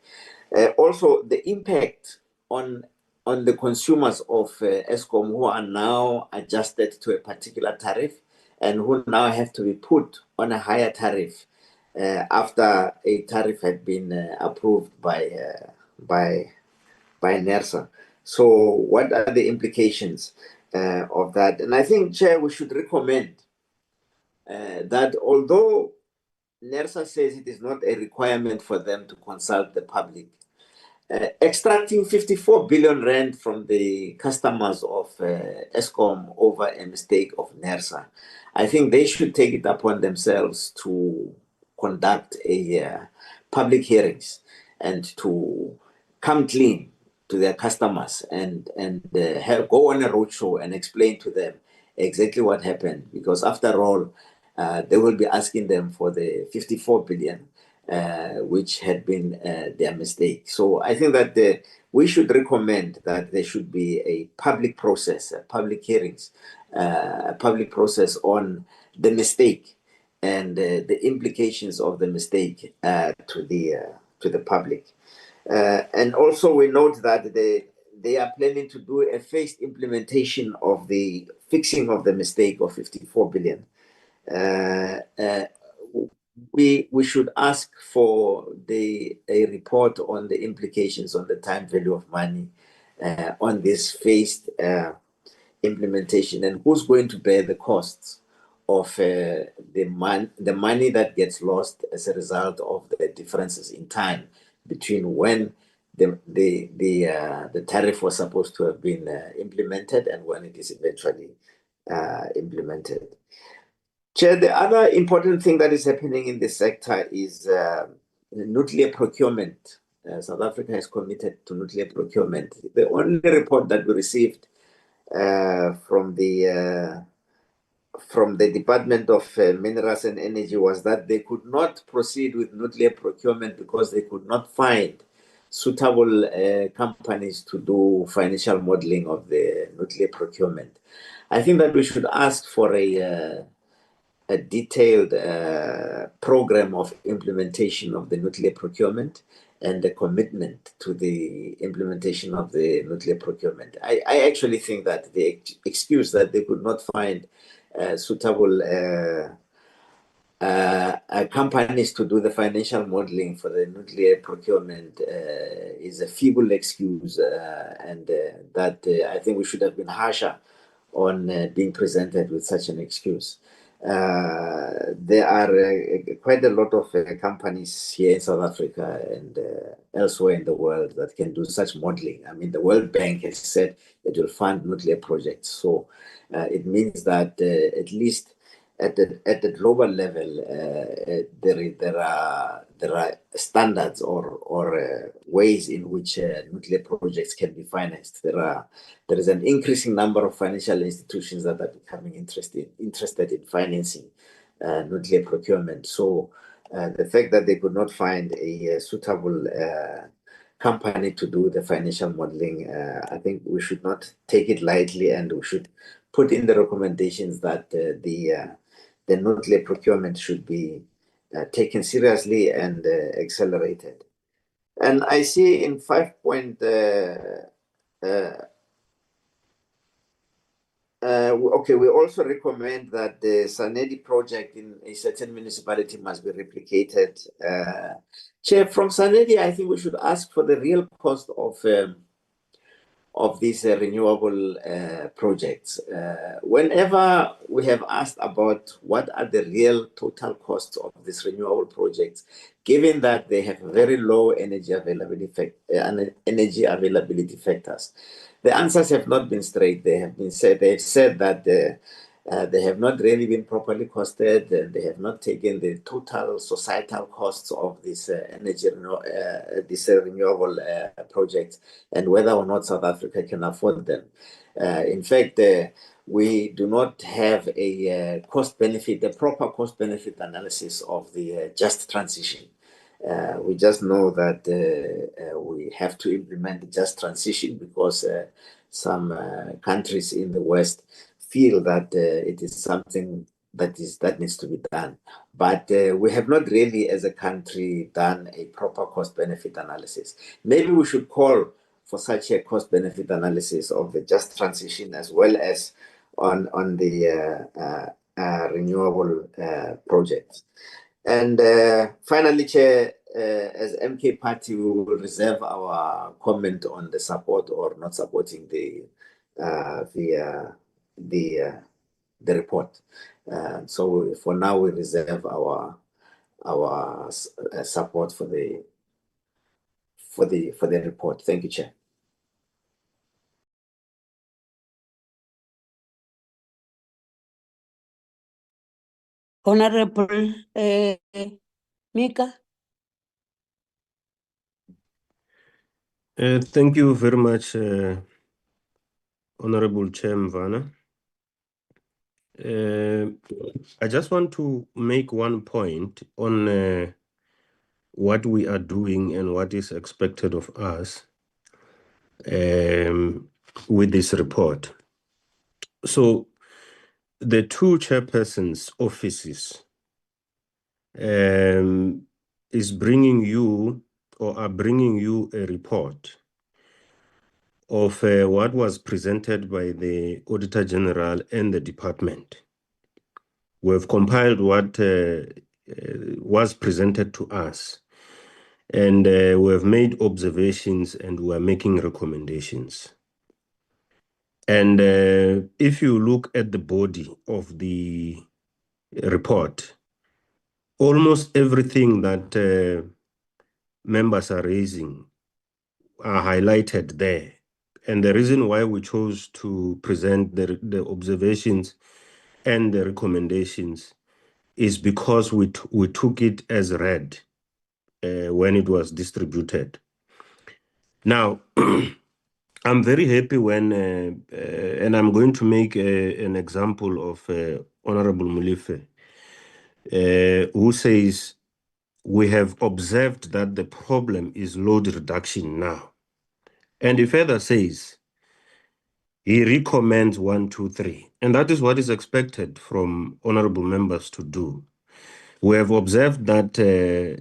Also, the impact on the consumers of Eskom who are now adjusted to a particular tariff and who now have to be put on a higher tariff after a tariff had been approved by NERSA. So what are the implications of that? And I think, Chair, we should recommend that although NERSA says it is not a requirement for them to consult the public, extracting 54 billion rand from the customers of Eskom over a mistake of NERSA, I think they should take it upon themselves to conduct public hearings and to come clean to their customers and go on a roadshow and explain to them exactly what happened, because after all, they will be asking them for the 54 billion, which had been their mistake. So I think that we should recommend that there should be a public process, public hearings, a public process on the mistake and the implications of the mistake to the public. And also we note that they are planning to do a phased implementation of the fixing of the mistake of 54 billion. We should ask for a report on the implications on the time value of money on this phased implementation, and who's going to bear the costs of the money that gets lost as a result of the differences in time between when the tariff was supposed to have been implemented and when it is eventually implemented. Chair, the other important thing that is happening in this sector is nuclear procurement. South Africa has committed to nuclear procurement. The only report that we received from the Department of Minerals and Energy was that they could not proceed with nuclear procurement because they could not find suitable companies to do financial modeling of the nuclear procurement. I think that we should ask for a detailed program of implementation of the nuclear procurement and the commitment to the implementation of the nuclear procurement. I actually think that the excuse that they could not find suitable companies to do the financial modeling for the nuclear procurement is a feeble excuse, and that I think we should have been harsher on being presented with such an excuse. There are quite a lot of companies here in South Africa and elsewhere in the world that can do such modeling. I mean, the World Bank has said it will fund nuclear projects. So it means that at least at the global level, there are standards or ways in which nuclear projects can be financed. There is an increasing number of financial institutions that are becoming interested in financing nuclear procurement. So the fact that they could not find a suitable company to do the financial modeling, I think we should not take it lightly, and we should put in the recommendations that the nuclear procurement should be taken seriously and accelerated. And I see in 5 point, okay, we also recommend that the Sanedi project in a certain municipality must be replicated. Chair, from Sanedi, I think we should ask for the real cost of these renewable projects. Whenever we have asked about what are the real total costs of these renewable projects, given that they have very low energy availability factors, the answers have not been straight. They have said that they have not really been properly costed, and they have not taken the total societal costs of this renewable projects, and whether or not South Africa can afford them. In fact, we do not have a proper cost-benefit analysis of the just transition. We just know that we have to implement the just transition because some countries in the West feel that it is something that needs to be done. But we have not really, as a country, done a proper cost-benefit analysis. Maybe we should call for such a cost-benefit analysis of the just transition as well as on the renewable projects. And finally, Chair, as MK Party, we will reserve our comment on the support or not supporting the report. So for now, we reserve our support for the report. Thank you, Chair. Honorable Mika. Thank you very much, Honorable Chair Mvana. I just want to make one point on what we are doing and what is expected of us with this report. So the two chairpersons' offices is bringing you or are bringing you a report of what was presented by the Auditor General and the department. We've compiled what was presented to us, and we have made observations and we are making recommendations. And if you look at the body of the report, almost everything that members are raising are highlighted there. And the reason why we chose to present the observations and the recommendations is because we took it as read when it was distributed. Now, I'm very happy when, and I'm going to make an example of Honorable Mulife, who says, we have observed that the problem is load reduction now. And he further says, he recommends 1, 2, 3. And that is what is expected from honorable members to do. We have observed that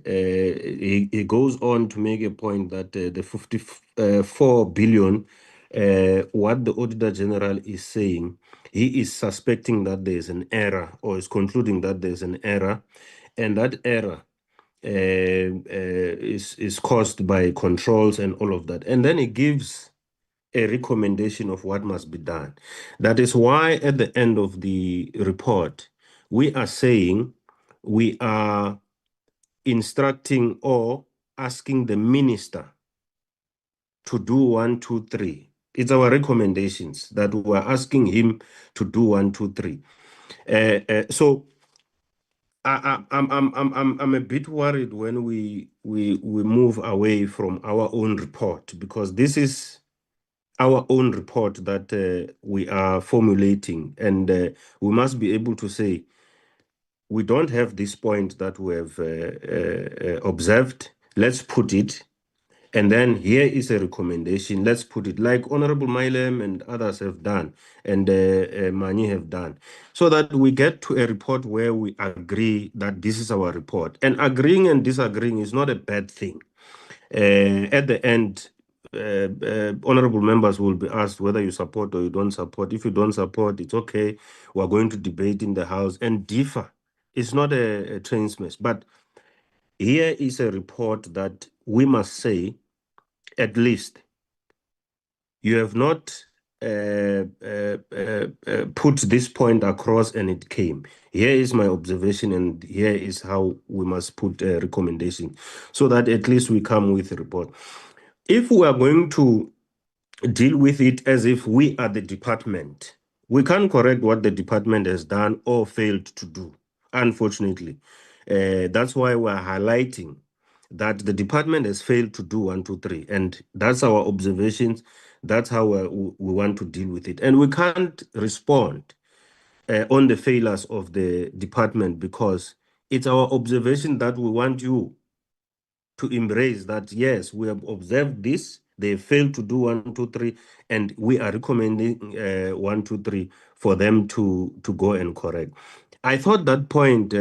he goes on to make a point that the 54 billion, what the Auditor General is saying, he is suspecting that there is an error, or is concluding that there is an error, and that error is caused by controls and all of that. And then he gives a recommendation of what must be done. That is why at the end of the report, we are saying we are instructing or asking the minister to do 1, 2, 3. It's our recommendations that we are asking him to do 1, 2, 3. So I'm a bit worried when we move away from our own report, because this is our own report that we are formulating, and we must be able to say we don't have this point that we have observed. Let's put it, and then here is a recommendation. Let's put it like Honorable Mailem and others have done, and Mani have done, so that we get to a report where we agree that this is our report. And agreeing and disagreeing is not a bad thing. At the end, honorable members will be asked whether you support or you don't support. If you don't support, it's okay. We're going to debate in the House and differ. It's not a train smash. But here is a report that we must say, at least, you have not put this point across and it came. Here is my observation, and here is how we must put a recommendation, so that at least we come with a report. If we are going to deal with it as if we are the department, we can't correct what the department has done or failed to do, unfortunately. That's why we're highlighting that the department has failed to do 1, 2, 3. And that's our observations. That's how we want to deal with it. And we can't respond on the failures of the department, because it's our observation that we want you to embrace that, yes, we have observed this, they failed to do 1, 2, 3, and we are recommending 1, 2, 3 for them to go and correct. I thought that point,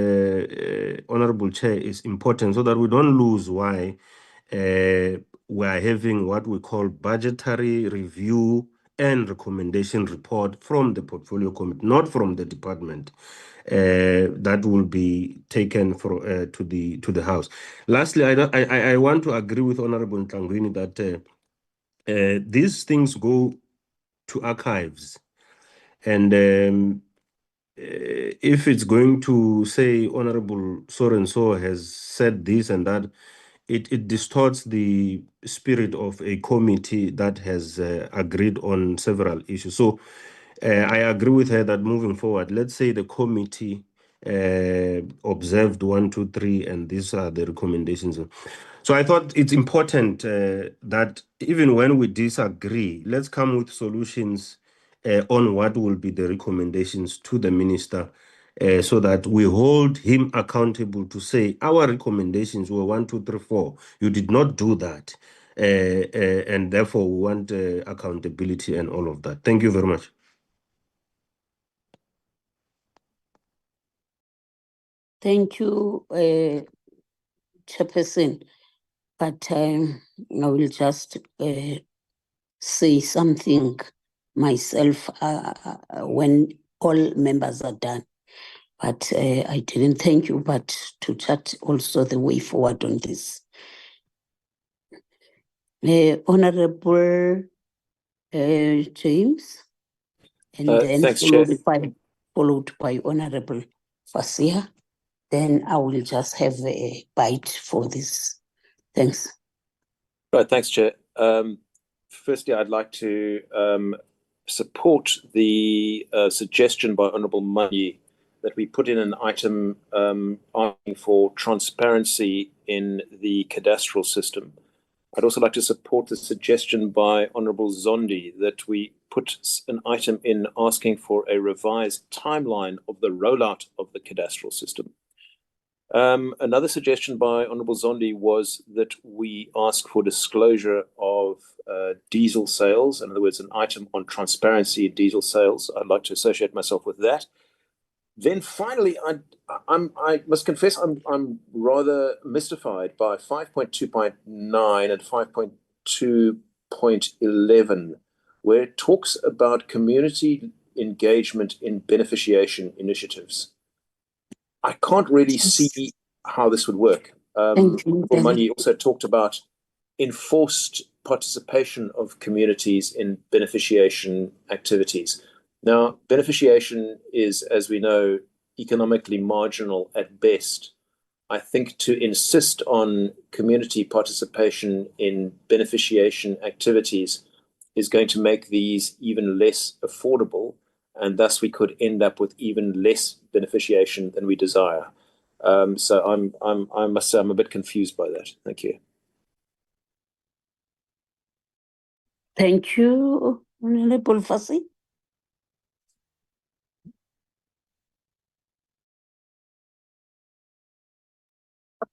Honorable Chair, is important, so that we don't lose why we are having what we call budgetary review and recommendation report from the Portfolio Committee, not from the department. That will be taken for to the House. Lastly, I want to agree with Honorable Ntlangwini that these things go to archives, and if it's going to say Honorable so and so has said this and that, it distorts the spirit of a committee that has agreed on several issues. So I agree with her that moving forward, let's say the committee observed 1, 2, 3, and these are the recommendations. So I thought it's important that even when we disagree, let's come with solutions on what will be the recommendations to the minister, so that we hold him accountable to say our recommendations were 1, 2, 3, 4. You did not do that. And therefore we want accountability and all of that. Thank you very much. Thank you, Chairperson. But I will just say something myself when all members are done. But I didn't thank you, but to chat also the way forward on this. Honorable James, and then Thanks, Chair. followed by Honorable Fasia. Then I will just have a bite for this. Thanks. Right, thanks, Chair. Firstly, I'd like to support the suggestion by Honourable Money that we put in an item asking for transparency in the cadastral system. I'd also like to support the suggestion by Honourable Zondi that we put an item in asking for a revised timeline of the rollout of the cadastral system. Another suggestion by Honourable Zondi was that we ask for disclosure of diesel sales. In other words, an item on transparency of diesel sales. I'd like to associate myself with that. Then finally, I must confess I'm rather mystified by 5.2.9 and 5.2.11, where it talks about community engagement in beneficiation initiatives. I can't really see how this would work. Money also talked about enforced participation of communities in beneficiation activities. Now, beneficiation is, as we know, economically marginal at best. I think to insist on community participation in beneficiation activities is going to make these even less affordable, and thus we could end up with even less beneficiation than we desire. So I must say I'm a bit confused by that. Thank you. Thank you, Honorable Fassi.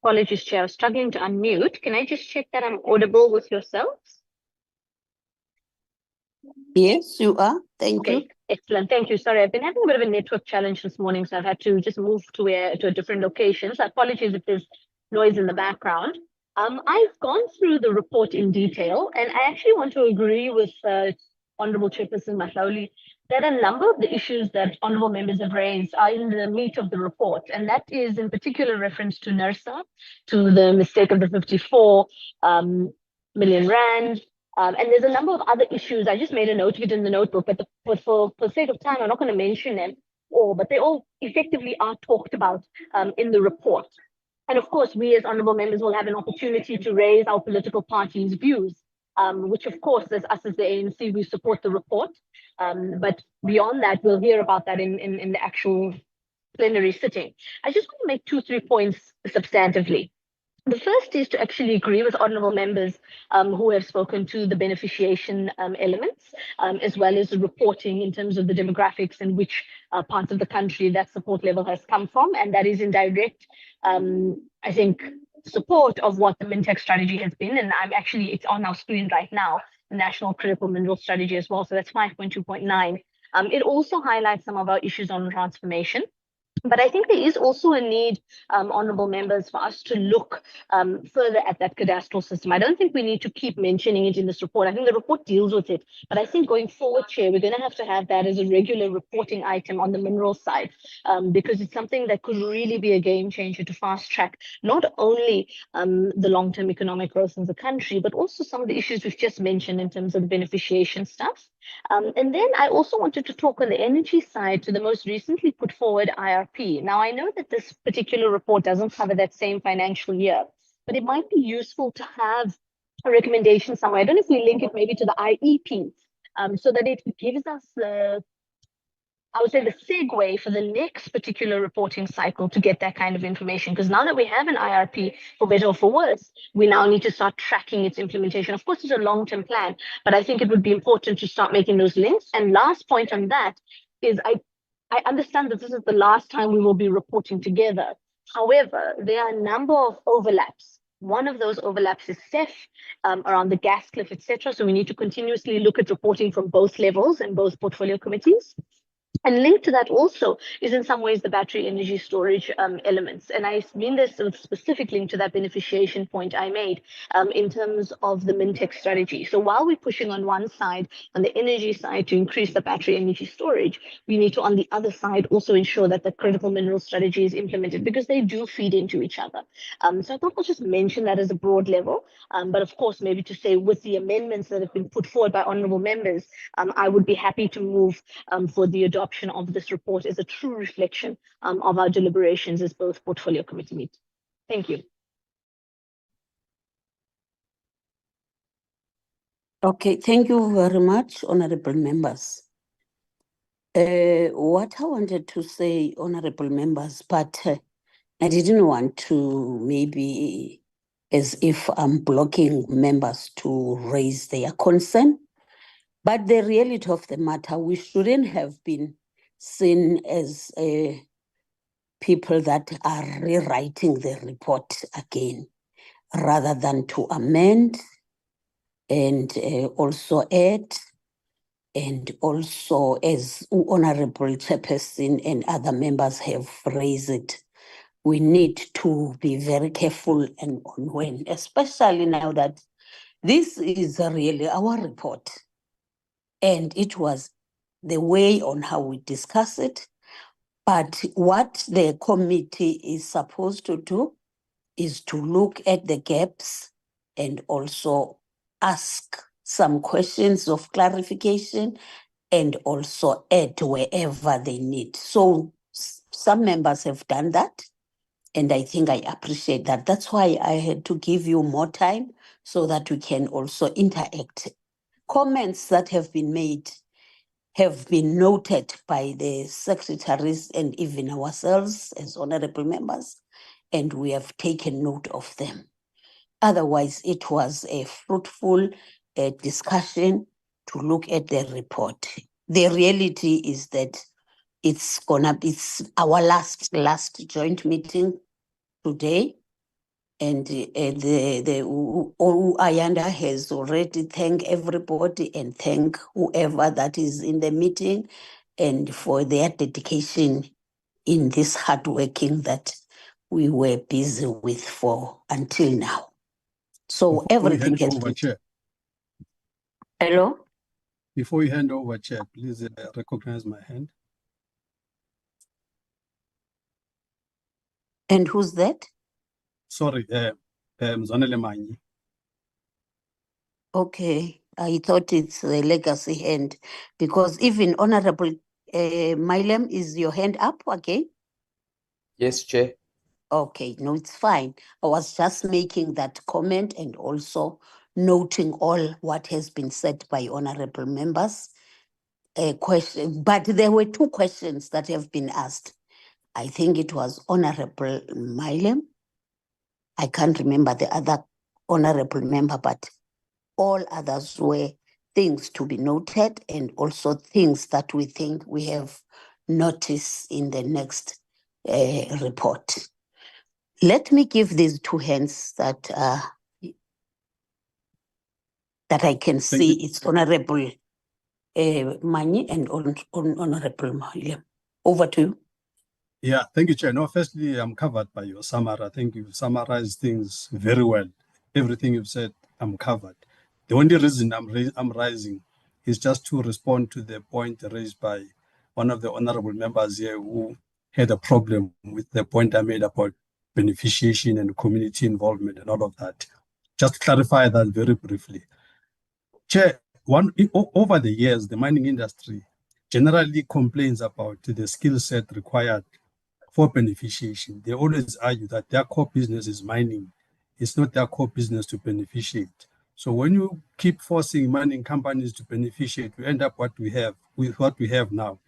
Apologies, Chair. I was struggling to unmute. Can I just check that I'm audible with yourselves? Yes, you are. Thank you. Excellent. Thank you. Sorry, I've been having a bit of a network challenge this morning, so I've had to just move to a different location. So apologies if there's noise in the background. I've gone through the report in detail, and I actually want to agree with Honourable Chairperson Mahlauli that a number of the issues that honourable members have raised are in the meat of the report, and that is in particular reference to NERSA, to the mistake of the 54 million rand. And there's a number of other issues. I just made a note of it in the notebook, but for sake of time, I'm not going to mention them all, but they all effectively are talked about in the report. And of course, we as honourable members will have an opportunity to raise our political parties' views, which of course, as us as the ANC, we support the report. But beyond that, we'll hear about that in the actual plenary sitting. I just want to make 2-3 points substantively. The first is to actually agree with honourable members who have spoken to the beneficiation elements, as well as the reporting in terms of the demographics and which parts of the country that support level has come from. And that is in direct, I think, support of what the MinTech strategy has been. And it's on our screen right now, the National Critical Mineral Strategy as well. So that's 5.2.9. It also highlights some of our issues on transformation. But I think there is also a need, honourable members, for us to look further at that cadastral system. I don't think we need to keep mentioning it in this report. I think the report deals with it. But I think going forward, Chair, we're going to have that as a regular reporting item on the mineral side, because it's something that could really be a game changer to fast track not only the long-term economic growth in the country, but also some of the issues we've just mentioned in terms of the beneficiation stuff. And then I also wanted to talk on the energy side to the most recently put forward IRP. Now, I know that this particular report doesn't cover that same financial year, but it might be useful to have a recommendation somewhere. I don't know if we link it maybe to the IEP, so that it gives us I would say, the segue for the next particular reporting cycle to get that kind of information. Because now that we have an IRP, for better or for worse, we now need to start tracking its implementation. Of course, it's a long-term plan, but I think it would be important to start making those links. And last point on that is I understand that this is the last time we will be reporting together. However, there are a number of overlaps. One of those overlaps is CEF around the gas cliff, etc. So we need to continuously look at reporting from both levels and both portfolio committees. And linked to that also is in some ways the battery energy storage elements. And I mean this with specific link to that beneficiation point I made in terms of the Mintex strategy. So while we're pushing on one side, on the energy side, to increase the battery energy storage, we need to, on the other side, also ensure that the critical mineral strategy is implemented, because they do feed into each other. So I thought I'll just mention that as a broad level. But of course, maybe to say with the amendments that have been put forward by honourable members, I would be happy to move for the adoption of this report as a true reflection of our deliberations as both portfolio committee meet. Thank you. Okay, thank you very much, honorable members. What I wanted to say, honorable members, but I didn't want to maybe as if I'm blocking members to raise their concern. But the reality of the matter, we shouldn't have been seen as people that are rewriting the report again, rather than to amend and also add, and also, as Honorable Chairperson and other members have raised it, we need to be very careful and on when, especially now that this is really our report. And it was the way on how we discuss it. But what the committee is supposed to do is to look at the gaps and also ask some questions of clarification and also add wherever they need. So some members have done that, and I think I appreciate that. That's why I had to give you more time so that we can also interact. Comments that have been made have been noted by the secretaries and even ourselves as honorable members, and we have taken note of them. Otherwise, it was a fruitful discussion to look at the report. The reality is that it's our last joint meeting today. And Ayanda has already thanked everybody and thank whoever that is in the meeting and for their dedication in this hard working that we were busy with for until now. So everything has been... Chair. Hello? Before you hand over, Chair, please recognize my hand. And who's that? Sorry, Mzwanele Manyi. Okay, I thought it's a legacy hand, because even Honorable Mylem, is your hand up again? Yes, Chair. Okay, no, it's fine. I was just making that comment and also noting all what has been said by honorable members. Question, but there were two questions that have been asked. I think it was Honorable Mylem. I can't remember the other honorable member, but all others were things to be noted and also things that we think we have noticed in the next report. Let me give these two hands that I can see. It's Honorable Manyi and Honorable Mylem. Over to you. Yeah, thank you, Chair. No, firstly, I'm covered by your summary. I think you've summarized things very well. Everything you've said, I'm covered. The only reason I'm rising is just to respond to the point raised by one of the honorable members here who had a problem with the point I made about beneficiation and community involvement and all of that. Just to clarify that very briefly. Chair, over the years, the mining industry generally complains about the skill set required for beneficiation. They always argue that their core business is mining. It's not their core business to beneficiate. So when you keep forcing mining companies to beneficiate, you end up with what we have now.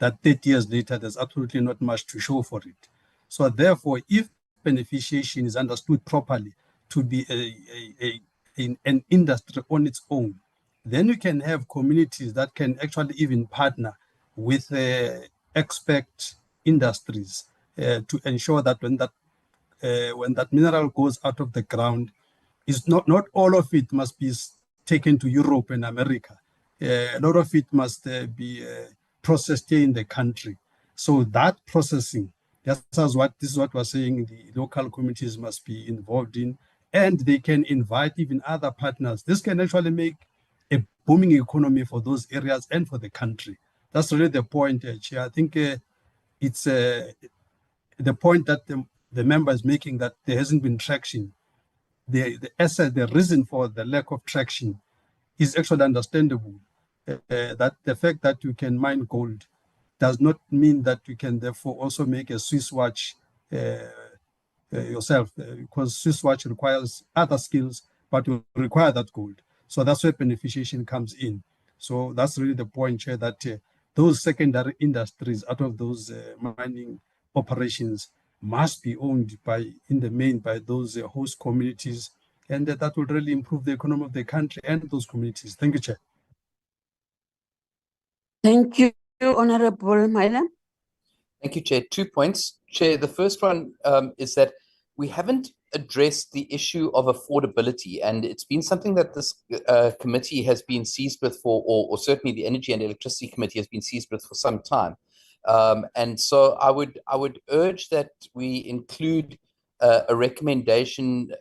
that 30 years later, there's absolutely not much to show for it. So therefore, if beneficiation is understood properly to be an industry on its own, then you can have communities that can actually even partner with expert industries to ensure that when that mineral goes out of the ground, is not all of it must be taken to Europe and America. A lot of it must be processed here in the country. So that processing, this is what we're saying, the local communities must be involved in, and they can invite even other partners. This can actually make a booming economy for those areas and for the country. That's really the point, Chair. I think it's the point that the member is making, that there hasn't been traction. The reason for the lack of traction is actually understandable. That the fact that you can mine gold does not mean that you can therefore also make a Swiss watch yourself, because Swiss watch requires other skills, but you require that gold. So that's where beneficiation comes in. So that's really the point, Chair, that those secondary industries out of those mining operations must be owned in the main by those host communities, and that will really improve the economy of the country and those communities. Thank you, Chair. Thank you, Honorable Madam. Thank you, Chair. 2 points. Chair, the first one is that we haven't addressed the issue of affordability, and it's been something that this committee has been seized with or certainly the Energy and Electricity Committee has been seized with for some time. And so I would urge that we include a recommendation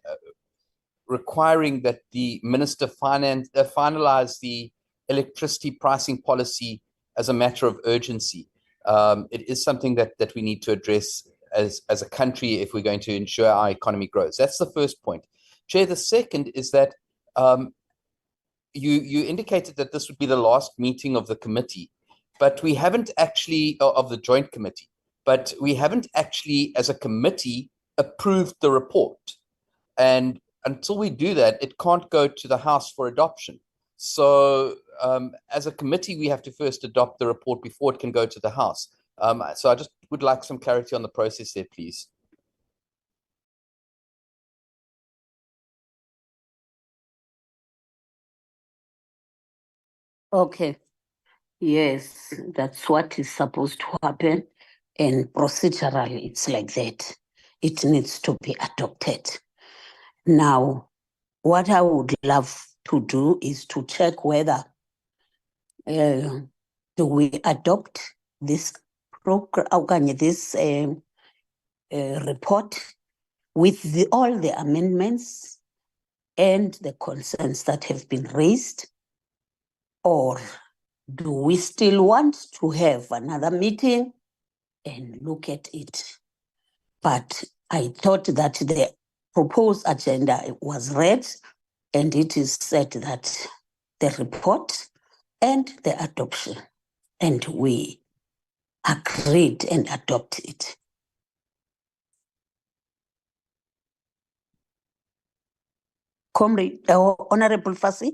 requiring that the Minister finalize the electricity pricing policy as a matter of urgency. It is something that we need to address as a country if we're going to ensure our economy grows. That's the first point. Chair, the second is that you indicated that this would be the last meeting of the committee, but we haven't actually, of the joint committee, but we haven't actually as a committee approved the report. And until we do that, it can't go to the House for adoption. So as a committee, we have to first adopt the report before it can go to the House. So I just would like some clarity on the process there, please. Okay. Yes, that's what is supposed to happen. And procedurally, it's like that. It needs to be adopted. Now, what I would love to do is to check whether do we adopt this report with all the amendments and the concerns that have been raised, or do we still want to have another meeting and look at it? But I thought that the proposed agenda was read, and it is said that the report and the adoption, and we agreed and adopted it. Comrade, Honorable Fassi.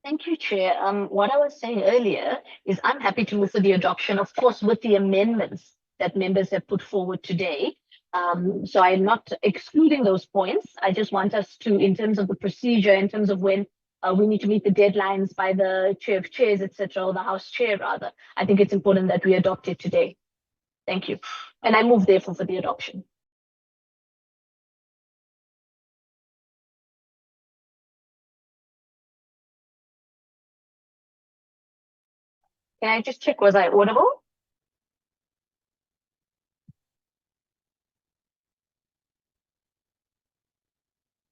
Thank you, Chair. What I was saying earlier is I'm happy to move for the adoption, of course, with the amendments that members have put forward today. So I'm not excluding those points. I just want us to, in terms of the procedure, in terms of when we need to meet the deadlines by the chair of chairs, etc., or the House chair, rather, I think it's important that we adopt it today. Thank you. And I move, therefore, for the adoption. Can I just check, was I audible?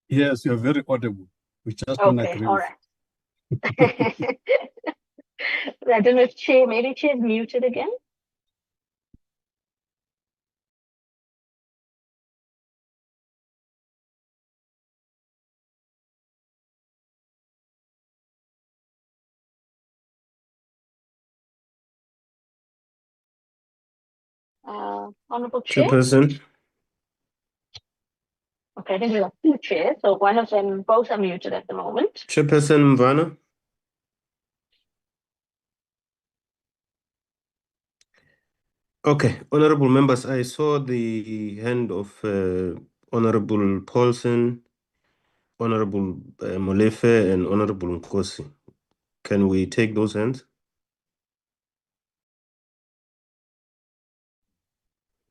Yes, you're very audible. We just don't agree. All right. I don't know if Chair, maybe Chair is muted again. Honorable Chair. Chairperson. Okay, I think we have two chairs, so one of them, both are muted at the moment. Chairperson Mvana. Okay, honorable members, I saw the hand of Honorable Paulson, Honorable Molefe, and Honorable Nkosi. Can we take those hands?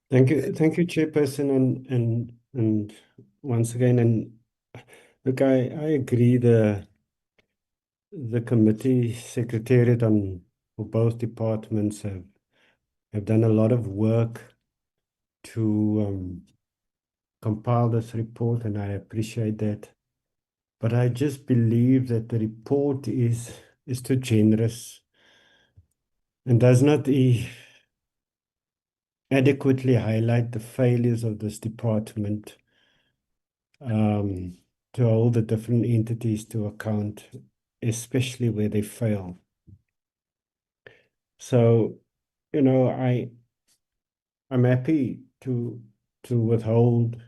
Thank you, Chairperson, and once again, and look, I agree. The committee secretariat for both departments have done a lot of work to compile this report, and I appreciate that. But I just believe that the report is too generous and does not adequately highlight the failures of this department, to hold the different entities to account, especially where they fail. So, I'm happy to withhold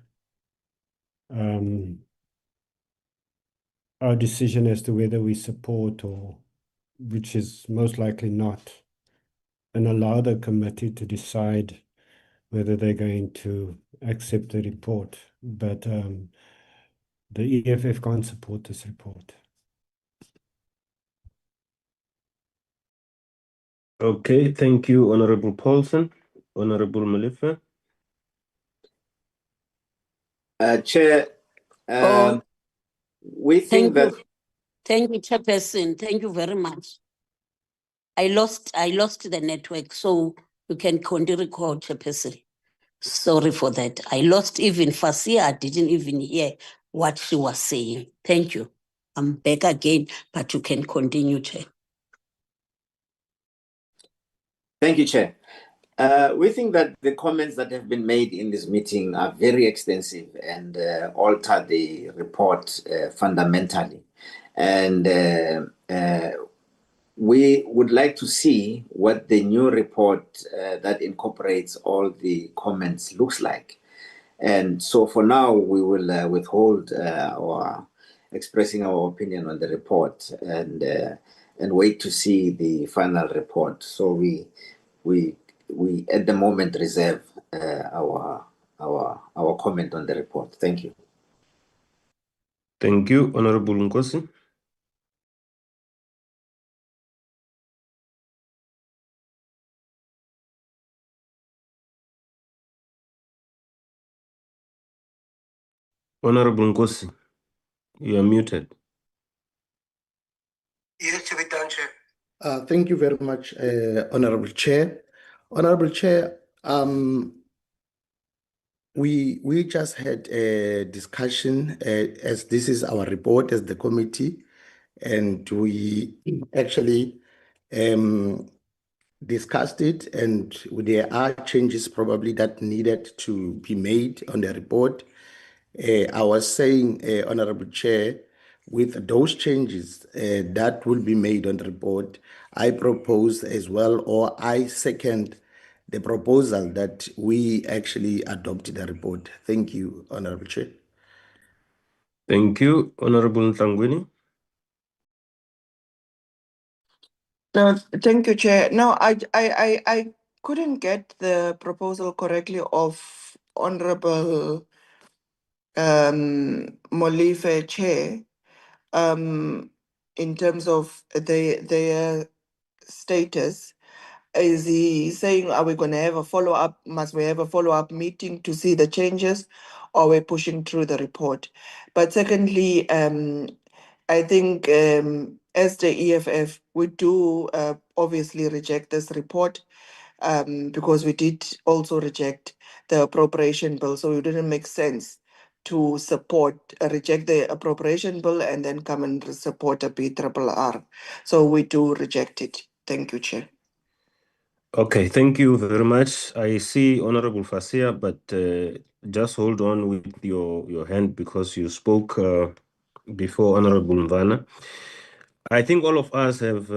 our decision as to whether we support, or which is most likely not, and allow the committee to decide whether they're going to accept the report. But the EFF can't support this report. Okay, thank you, Honorable Paulson. Honorable Molefe. Chair, we think that Thank you, Chairperson. Thank you very much. I lost the network, so you can continue, Chairperson. Sorry for that. I lost even Fasia. I didn't even hear what she was saying. Thank you. I'm back again, but you can continue, Chair. Thank you, Chair. We think that the comments that have been made in this meeting are very extensive and alter the report fundamentally. And we would like to see what the new report that incorporates all the comments looks like. And so for now, we will withhold our expressing our opinion on the report and wait to see the final report. So we at the moment reserve our comment on the report. Thank you. Thank you, Honorable Nkosi. Honorable Nkosi, you are muted. Yes, Chair. Thank you very much, Honorable Chair. Honorable Chair, we just had a discussion as this is our report as the committee, and we actually discussed it, and there are changes probably that needed to be made on the report. I was saying, Honorable Chair, with those changes that will be made on the report, I propose as well, or I second the proposal that we actually adopt the report. Thank you, Honorable Chair. Thank you, Honorable Ntangweni. Thank you, Chair. No, I couldn't get the proposal correctly of Honorable Molife, Chair, in terms of their status. Is he saying, are we going to have a follow-up? Must we have a follow-up meeting to see the changes, or we're pushing through the report? But secondly, I think as the EFF, we do obviously reject this report because we did also reject the appropriation bill. So it didn't make sense to reject the appropriation bill and then come and support a PRRR. So we do reject it. Thank you, Chair. Okay, thank you very much. I see Honorable Fasia, but just hold on with your hand because you spoke before Honorable Mvana. I think all of us have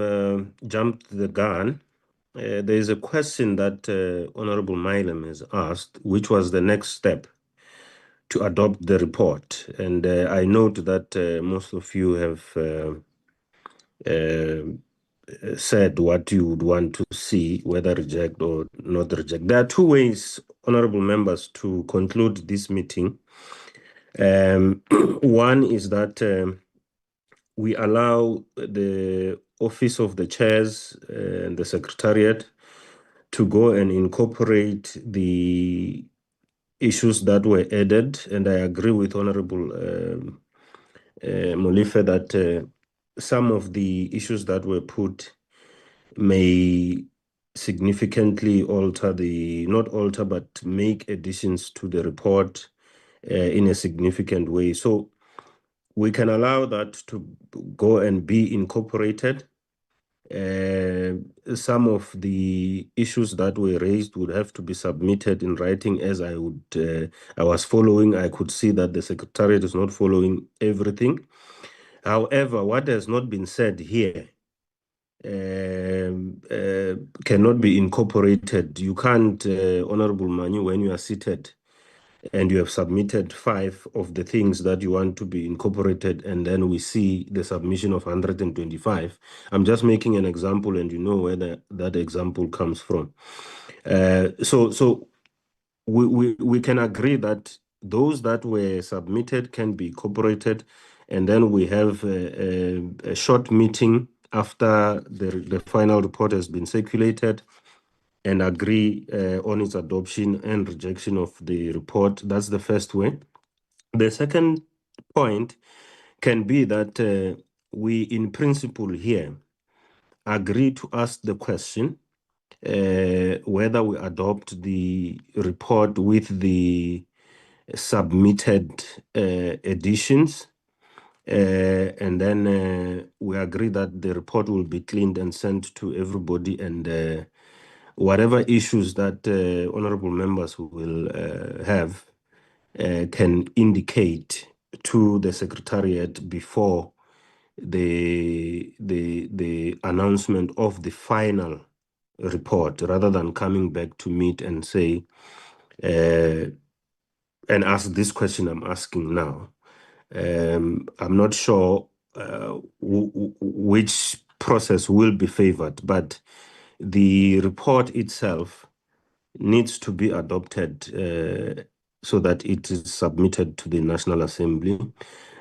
jumped the gun. There is a question that Honorable Milam has asked, which was the next step to adopt the report. And I note that most of you have said what you would want to see, whether reject or not reject. There are two ways, honorable members, to conclude this meeting. One is that we allow the office of the chairs and the secretariat to go and incorporate the issues that were added. And I agree with Honorable Molife that some of the issues that were put may significantly alter not alter, but make additions to the report in a significant way. So we can allow that to go and be incorporated. Some of the issues that were raised would have to be submitted in writing. As I was following, I could see that the Secretariat is not following everything. However, what has not been said here cannot be incorporated. You can't, Honorable Manu, when you are seated and you have submitted 5 of the things that you want to be incorporated, and then we see the submission of 125. I'm just making an example, and you know where that example comes from. So we can agree that those that were submitted can be incorporated, and then we have a short meeting after the final report has been circulated and agree on its adoption and rejection of the report. That's the first way. The second point can be that we, in principle here, agree to ask the question whether we adopt the report with the submitted additions. And then we agree that the report will be cleaned and sent to everybody, and whatever issues that honorable members will have can indicate to the Secretariat before the announcement of the final report, rather than coming back to meet and say and ask this question I'm asking now. I'm not sure which process will be favored, but the report itself needs to be adopted so that it is submitted to the National Assembly.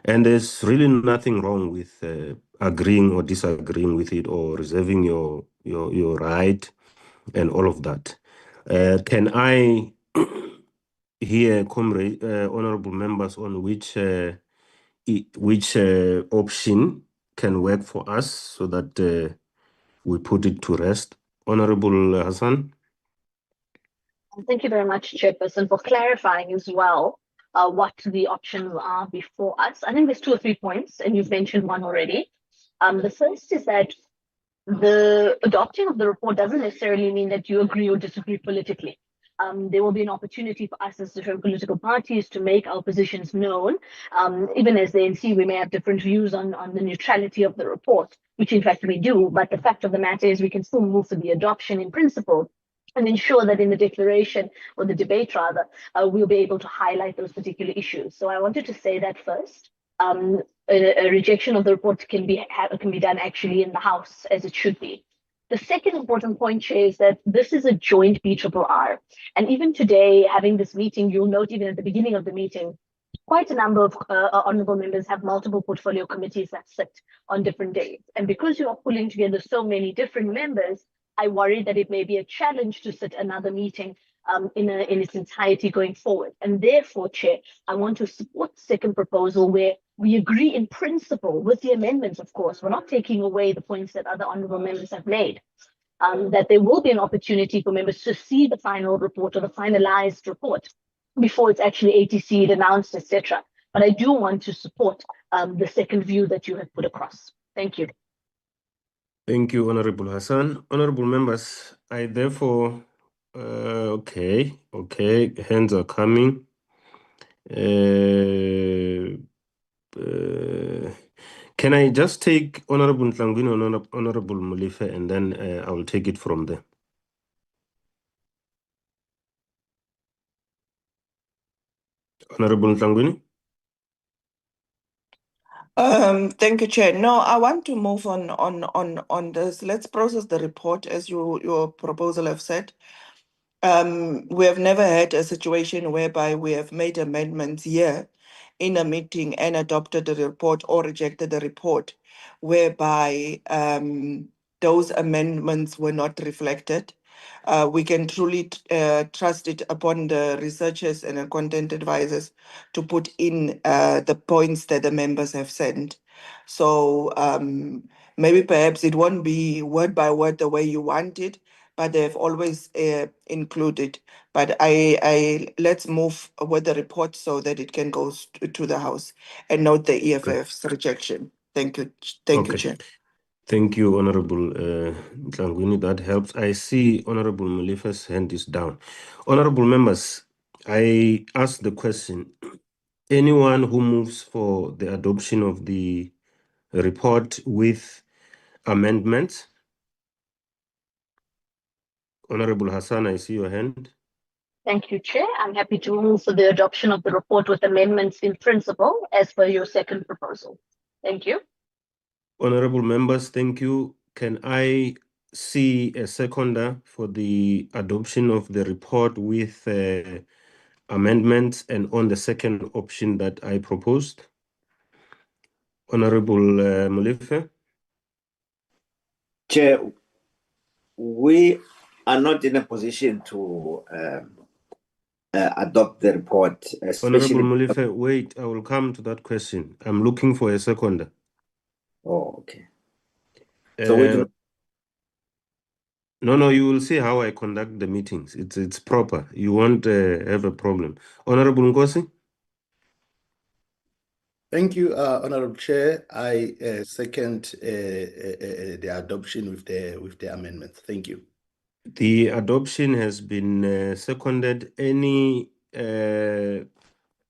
And there's really nothing wrong with agreeing or disagreeing with it, or reserving your right and all of that. Can I hear, comrade, honorable members, on which option can work for us so that we put it to rest? Honorable Hassan? Thank you very much, Chairperson, for clarifying as well what the options are before us. I think there's 2 or 3 points, and you've mentioned one already. The first is that the adopting of the report doesn't necessarily mean that you agree or disagree politically. There will be an opportunity for us as different political parties to make our positions known. Even as the NC, we may have different views on the neutrality of the report, which in fact we do, but the fact of the matter is we can still move for the adoption in principle and ensure that in the declaration, or the debate rather, we'll be able to highlight those particular issues. So I wanted to say that first. A rejection of the report can be done actually in the House, as it should be. The second important point, Chair, is that this is a joint BRRR. And even today, having this meeting, you'll note even at the beginning of the meeting, quite a number of honorable members have multiple portfolio committees that sit on different days. And because you are pulling together so many different members, I worry that it may be a challenge to sit another meeting in its entirety going forward. And therefore, Chair, I want to support the second proposal where we agree in principle with the amendments, of course. We're not taking away the points that other honorable members have made, that there will be an opportunity for members to see the final report or the finalized report before it's actually ATC'd, announced, etc. But I do want to support the second view that you have put across. Thank you. Thank you, Honorable Hassan. Honorable members, I therefore, okay, hands are coming. Can I just take Honorable Ntlangwini and Honorable Molife, and then I will take it from there. Honorable Ntlangwini? Thank you, Chair. No, I want to move on this. Let's process the report as your proposal have said. We have never had a situation whereby we have made amendments here in a meeting and adopted the report or rejected the report, whereby those amendments were not reflected. We can truly trust it upon the researchers and the content advisors to put in the points that the members have sent. So maybe perhaps it won't be word by word the way you want it, but they've always included. But I let's move with the report so that it can go to the House and note the EFF's rejection. Thank you. Thank you, Okay. Chair. Thank you, Honorable Tlangwini. That helps. I see Honorable Malifa's hand is down. Honorable members, I ask the question. Anyone who moves for the adoption of the report with amendments? Honorable Hassan, I see your hand. Thank you, Chair. I'm happy to move for the adoption of the report with amendments in principle as per your second proposal. Thank you. Honorable members, thank you. Can I see a seconder for the adoption of the report with amendments and on the second option that I proposed? Honorable Molefe? Chair, we are not in a position to adopt the report, especially. Honorable Molefe, wait, I will come to that question. I'm looking for a seconder. Oh, okay. So we do. No, you will see how I conduct the meetings. It's proper. You won't have a problem. Honorable Ngosi? Thank you, Honorable Chair. I second the adoption with the amendment. Thank you. The adoption has been seconded. Any one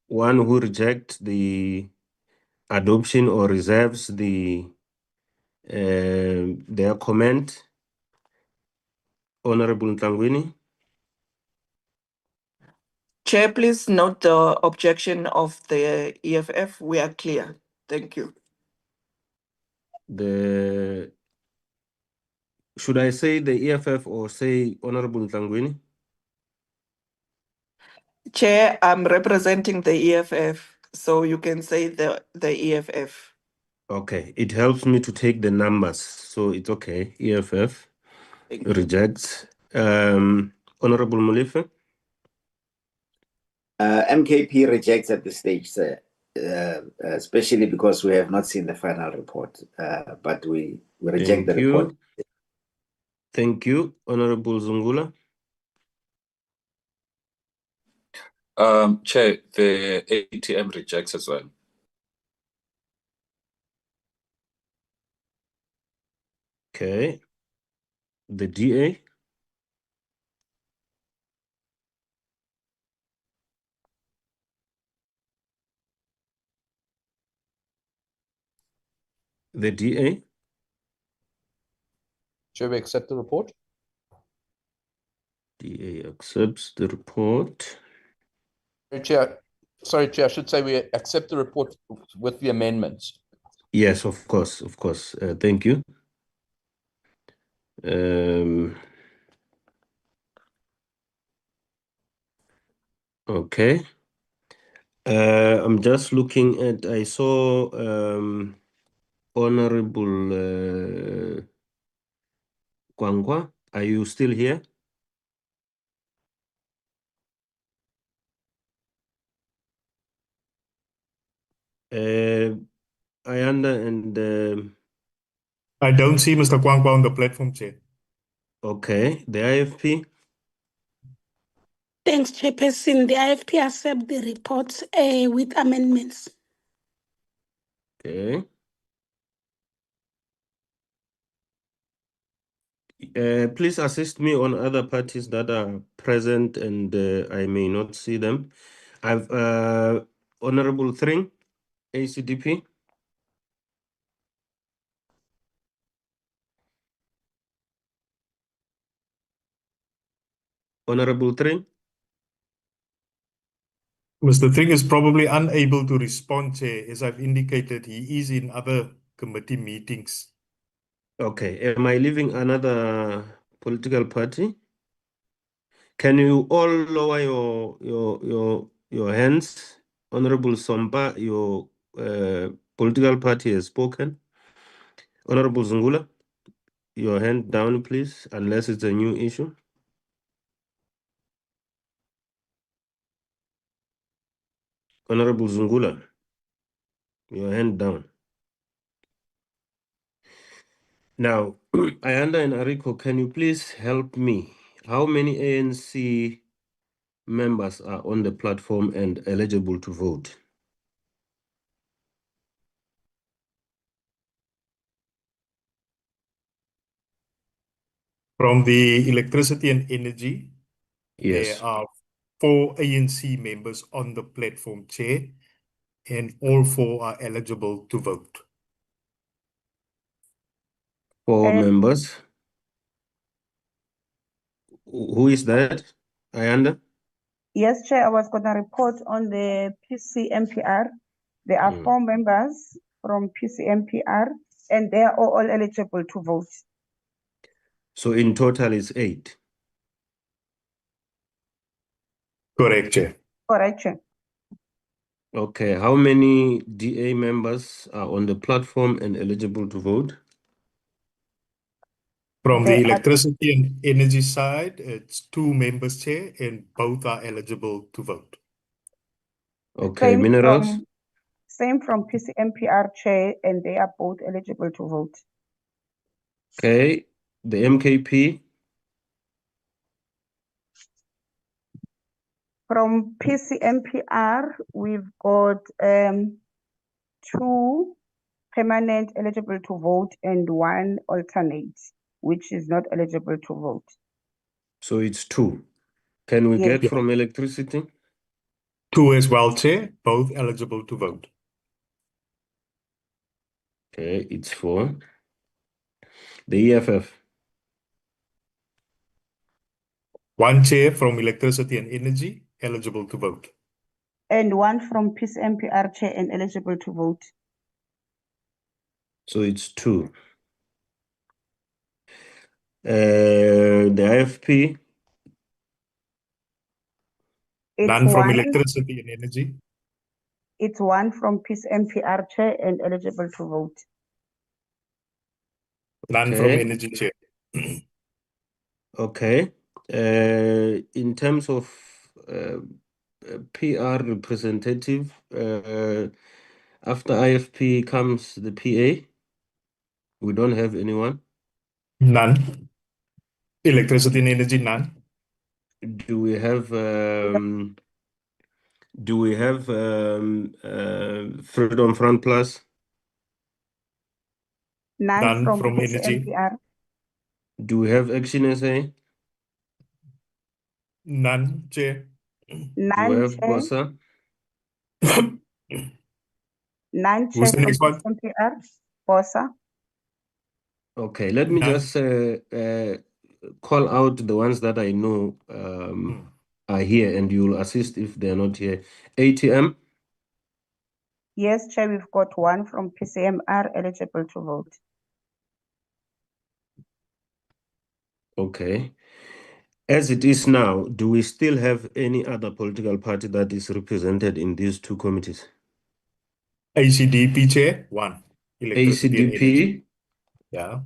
who rejects the adoption or reserves their comment? Honorable Ntangwini? Chair, please note the objection of the EFF. We are clear. Thank you. Should I say the EFF or say Honorable Ntangwini? Chair, I'm representing the EFF, so you can say the EFF. Okay, it helps me to take the numbers, so it's okay. EFF rejects. Honorable Molefe? MKP rejects at this stage, sir, especially because we have not seen the final report, but we reject the report. Thank you. Honorable Zungula? Chair, the ATM rejects as well. Okay. The DA? The DA? Shall we accept the report? DA accepts the report. Sorry, Chair, I should say we accept the report with the amendments. Yes, of course, of course. Thank you. Okay. I'm just looking at, I saw Honorable Kwangwa. Are you still here? Ayanda and... I don't see Mr. Kwangwa on the platform, Chair. Okay, the IFP? Thanks, Chairperson. The IFP accept the report with amendments. Okay. Please assist me on other parties that are present and I may not see them. I've Honorable Thring, ACDP. Honorable Thring. Mr. Thring is probably unable to respond, Chair. As I've indicated, he is in other committee meetings. Okay, am I leaving another political party? Can you all lower your hands? Honorable Somba, your political party has spoken. Honorable Zungula, your hand down, please, unless it's a new issue. Honorable Zungula, your hand down. Now, Ayanda and Ariko, can you please help me? How many ANC members are on the platform and eligible to vote? From the Electricity and Energy, there Yes, are 4 ANC members on the platform, Chair, and all 4 are eligible to vote. 4 members. Who is that? Ayanda? Yes, Chair, I was going to report on the PCMPR. There are 4 members from PCMPR, and they are all eligible to vote. So in total it's 8. Correct, Chair. Correct, Chair. Okay, how many DA members are on the platform and eligible to vote? From the There are Electricity and Energy side, it's 2 members, Chair, and both are eligible to vote. Okay, minerals? same from PCMPR, Chair, and they are both eligible to vote. Okay, the MKP? From PCMPR, we've got 2 permanent eligible to vote and 1 alternate, which is not eligible to vote. So it's 2. Can we Yes. get from electricity? 2 as well, Chair, both eligible to vote. Okay, it's 4. The EFF? 1 Chair from Electricity and Energy, eligible to vote. And 1 from PCMPR, Chair, and eligible to vote. So it's 2. The IFP? None from Electricity and Energy. It's 1 from PCMPR, Chair, and eligible to vote. None from Energy, Chair. Okay. In terms of PR representative, after IFP comes the PA. We don't have anyone. None. Electricity and Energy, none. Do we have Freedom Front Plus? None from Energy. PCMPR. Do we have Action SA? None, Chair. None, Do we have Chair. BOSA? None, Chair, Who's the from next one? PCMPR. BOSA. Okay, let me just call out the ones that I know are here, and you'll assist if they're not here. ATM? Yes, Chair, we've got 1 from PCMR eligible to vote. Okay. As it is now, do we still have any other political party that is represented in these 2 committees? ACDP, Chair, 1. Electricity and Energy. ACDP? Yeah.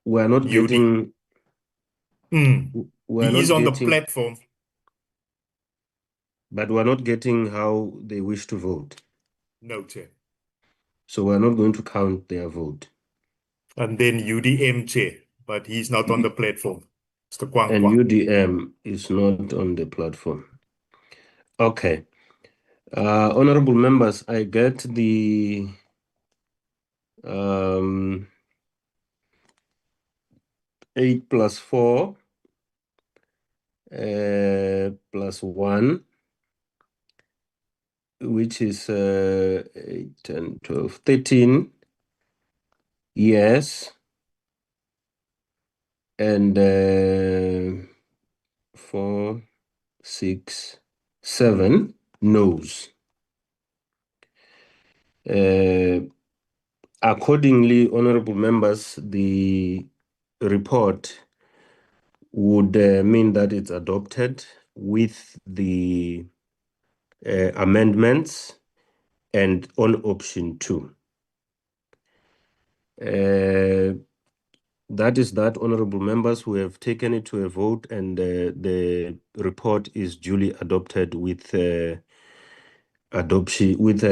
We're not getting... We're He not is on the getting, platform. but we're not getting how they wish to vote. No, Chair. So we're not going to count their vote. And then UDM, Chair, but he's not on the platform. Mr. Kwang And Kwang. UDM is not on the platform. Okay. Honorable members, I get the 8 plus 4 plus 1, which is 8, 10, 12, 13. Yes. And 4, 6, 7. noes. Accordingly, honorable members, the report would mean that it's adopted with the amendments and on option 2. That is that, honorable members, who have taken it to a vote, and the report is duly adopted with adoption, with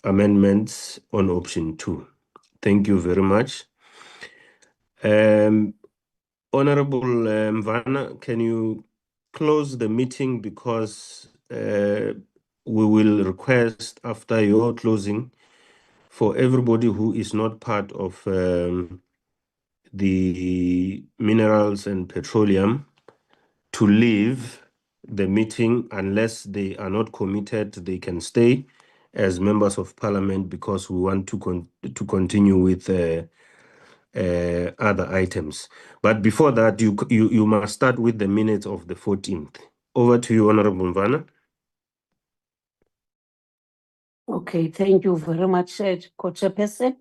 amendments on option 2. Thank you very much. Honorable Mvana, can you close the meeting, because we will request after your closing for everybody who is not part of the minerals and petroleum to leave the meeting. Unless they are not committed, they can stay as members of parliament, because we want to continue with other items. But before that, you must start with the minutes of the 14th. Over to you, Honorable Mvana. Okay, thank you very much, Co-Chairperson.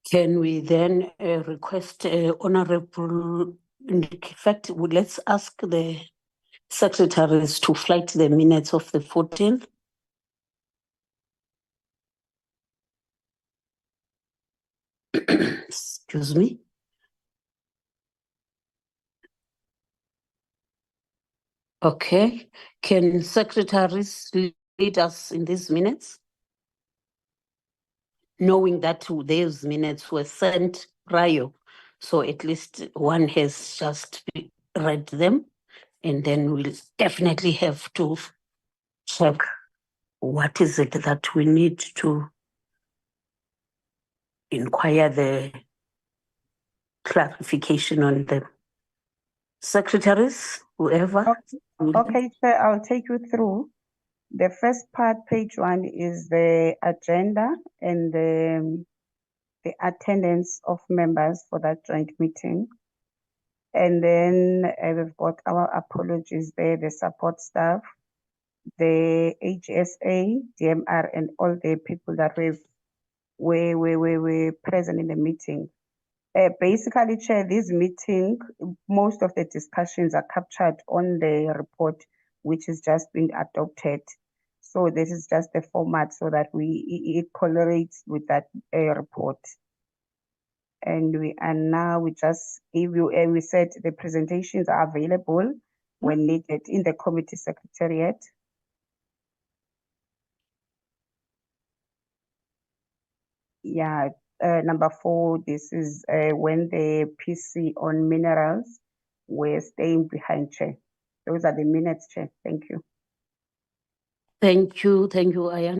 Can we then request Honorable, in fact, let's ask the secretaries to flight the minutes of the 14th. Excuse me. Okay, can secretaries lead us in these minutes? Knowing that those minutes were sent prior, so at least one has just read them, and then we'll definitely have to check what is it that we need to inquire the clarification on them. Secretaries, whoever. Okay, Chair, I'll take you through. The first part, page 1, is the agenda and the attendance of members for that joint meeting. And then we've got our apologies there, the support staff, the HSA, DMR, and all the people that were present in the meeting. Basically, Chair, this meeting, most of the discussions are captured on the report, which has just been adopted. So this is just the format so that it correlates with that report. And we just give you, and we said the presentations are available when needed in the committee secretariat. Yeah, number 4, this is when the PC on minerals were staying behind, Chair. Those are the minutes, Chair. Thank you. Thank you, Ayan.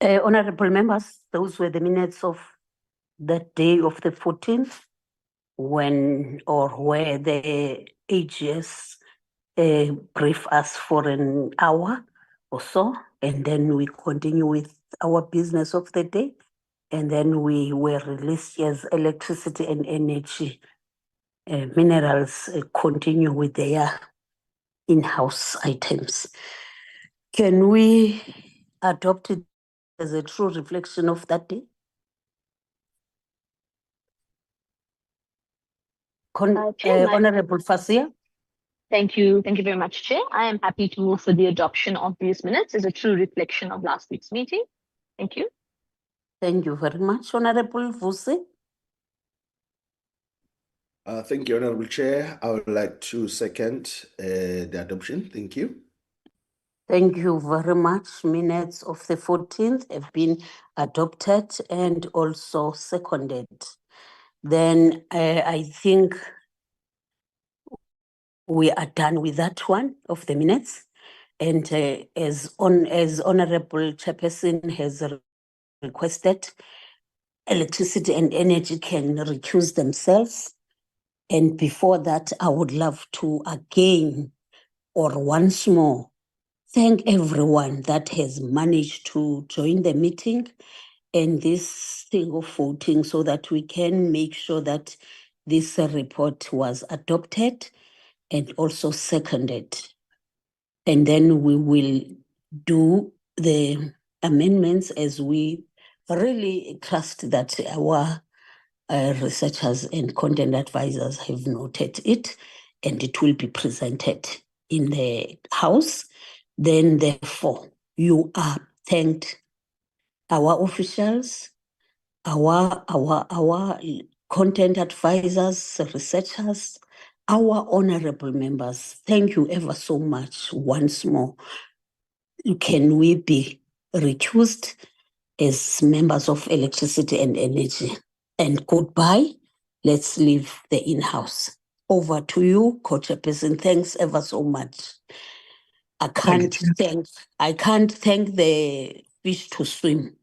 Honorable members, those were the minutes of that day of the 14th, when or where the AGS brief us for an hour or so, and then we continue with our business of the day, and then we were released as electricity and energy minerals continue with their in-house items. Can we adopt it as a true reflection of that day? Honorable Fasia. Thank you. Thank you very much, Chair. I am happy to move for the adoption of these minutes as a true reflection of last week's meeting. Thank you. Thank you very much, Honorable Vusi. Thank you, Honorable Chair. I would like to second the adoption. Thank you. Thank you very much. Minutes of the 14th have been adopted and also seconded. Then I think we are done with that one of the minutes. And as Honorable Chairperson has requested, electricity and energy can recuse themselves. And before that, I would love to again or once more thank everyone that has managed to join the meeting and this thing of voting, so that we can make sure that this report was adopted and also seconded. And then we will do the amendments as we really trust that our researchers and content advisors have noted it, and it will be presented in the House. Then therefore, you are thanked, our officials, our content advisors, researchers, our honorable members. Thank you ever so much once more. Can we be recused as members of electricity and energy? And goodbye. Let's leave the in-house. Over to you, Co-Chairperson. Thanks ever so much. I can't thank the fish to swim,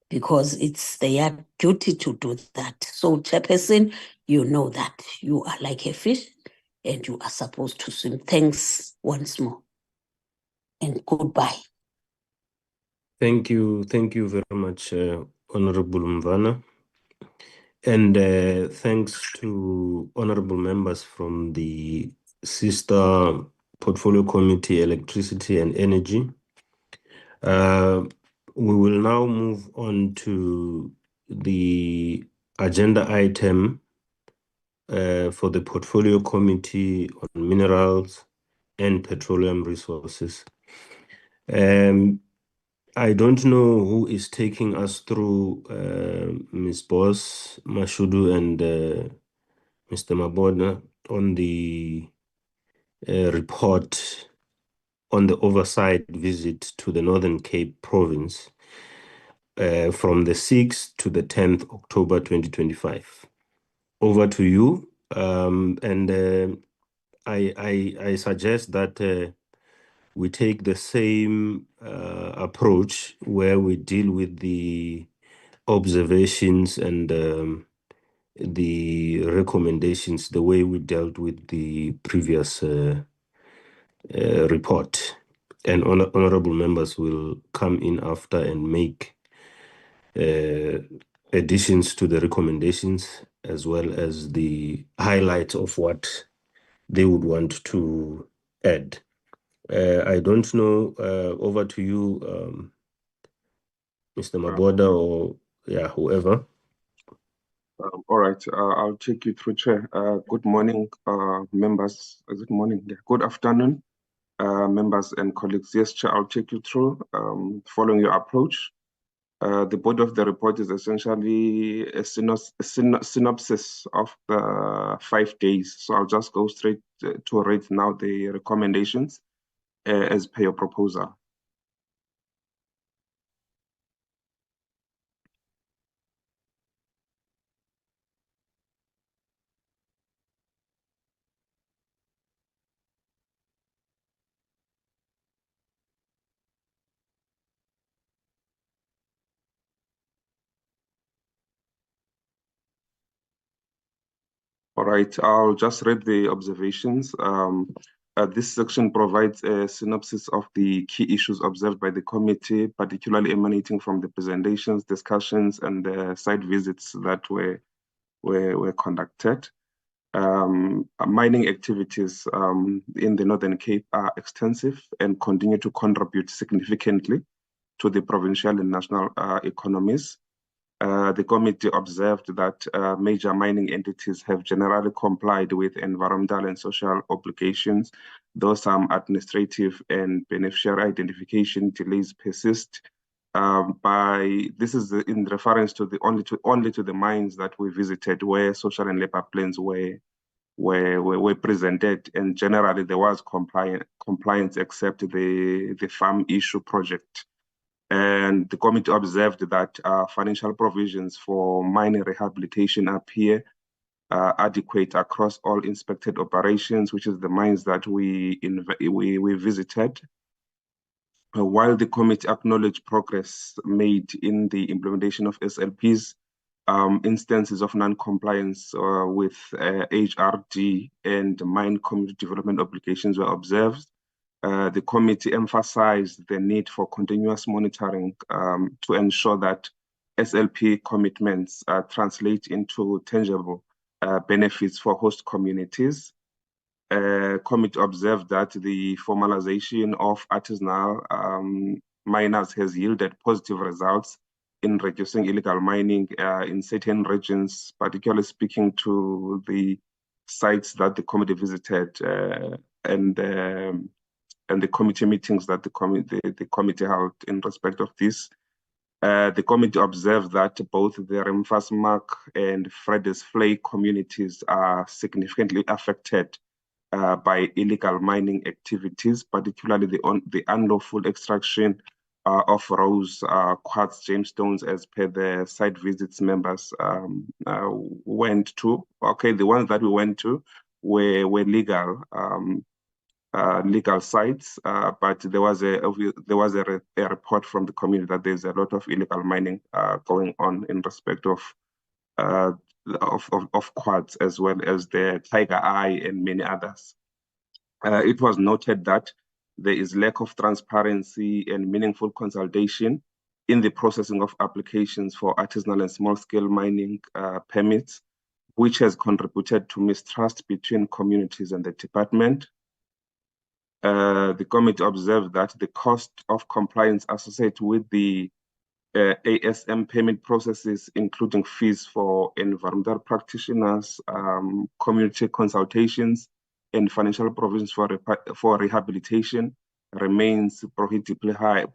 because it's their duty to do that. So, Chairperson, you know that you are like a fish and you are supposed to swim. Thanks once more. And goodbye. Thank you very much, Honorable Mvana. And thanks to honorable members from the sister portfolio committee, Electricity and Energy. We will now move on to the agenda item for the portfolio committee on minerals and petroleum resources. I don't know who is taking us through, Ms. Boss, Mashudu, and Mr. Mabona on the report on the oversight visit to the Northern Cape province from the 6th to the 10th October 2025. Over to you. I suggest that we take the same approach where we deal with the observations and the recommendations the way we dealt with the previous report. And honorable members will come in after and make additions to the recommendations, as well as the highlights of what they would want to add. I don't know, over to you, Mr. Maboda, or whoever. All right, I'll take you through, Chair. Good morning, members. Is it morning? Yeah. Good afternoon, members and colleagues. Yes, Chair, I'll take you through following your approach. The body of the report is essentially a synopsis of the 5 days. So I'll just go straight to read now the recommendations as per your proposal. All right, I'll just read the observations. This section provides a synopsis of the key issues observed by the committee, particularly emanating from the presentations, discussions, and the site visits that were conducted. Mining activities in the Northern Cape are extensive and continue to contribute significantly to the provincial and national economies. The committee observed that major mining entities have generally complied with environmental and social obligations, though some administrative and beneficiary identification delays persist. This is in reference to the only to the mines that we visited, where social and labor plans were presented, and generally there was compliance except the farm issue project. And the committee observed that financial provisions for mining rehabilitation appear adequate across all inspected operations, which is the mines that we visited. While the committee acknowledged progress made in the implementation of SLPs, instances of non-compliance with HRD and mine community development obligations were observed. The committee emphasized the need for continuous monitoring to ensure that SLP commitments translate into tangible benefits for host communities. Committee observed that the formalization of artisanal miners has yielded positive results in reducing illegal mining in certain regions, particularly speaking to the sites that the committee visited and the committee meetings that the committee held in respect of this. The committee observed that both the Remfasmark and Fredesvlei communities are significantly affected by illegal mining activities, particularly the unlawful extraction of rose, quartz, gemstones, as per the site visits members went to. Okay, the ones that we went to were legal. Legal sites, but there was a report from the community that there's a lot of illegal mining going on in respect of quartz, as well as the Tiger Eye and many others. It was noted that there is lack of transparency and meaningful consultation in the processing of applications for artisanal and small-scale mining permits, which has contributed to mistrust between communities and the department. The committee observed that the cost of compliance associated with the ASM payment processes, including fees for environmental practitioners, community consultations, and financial provisions for rehabilitation, remains prohibitively high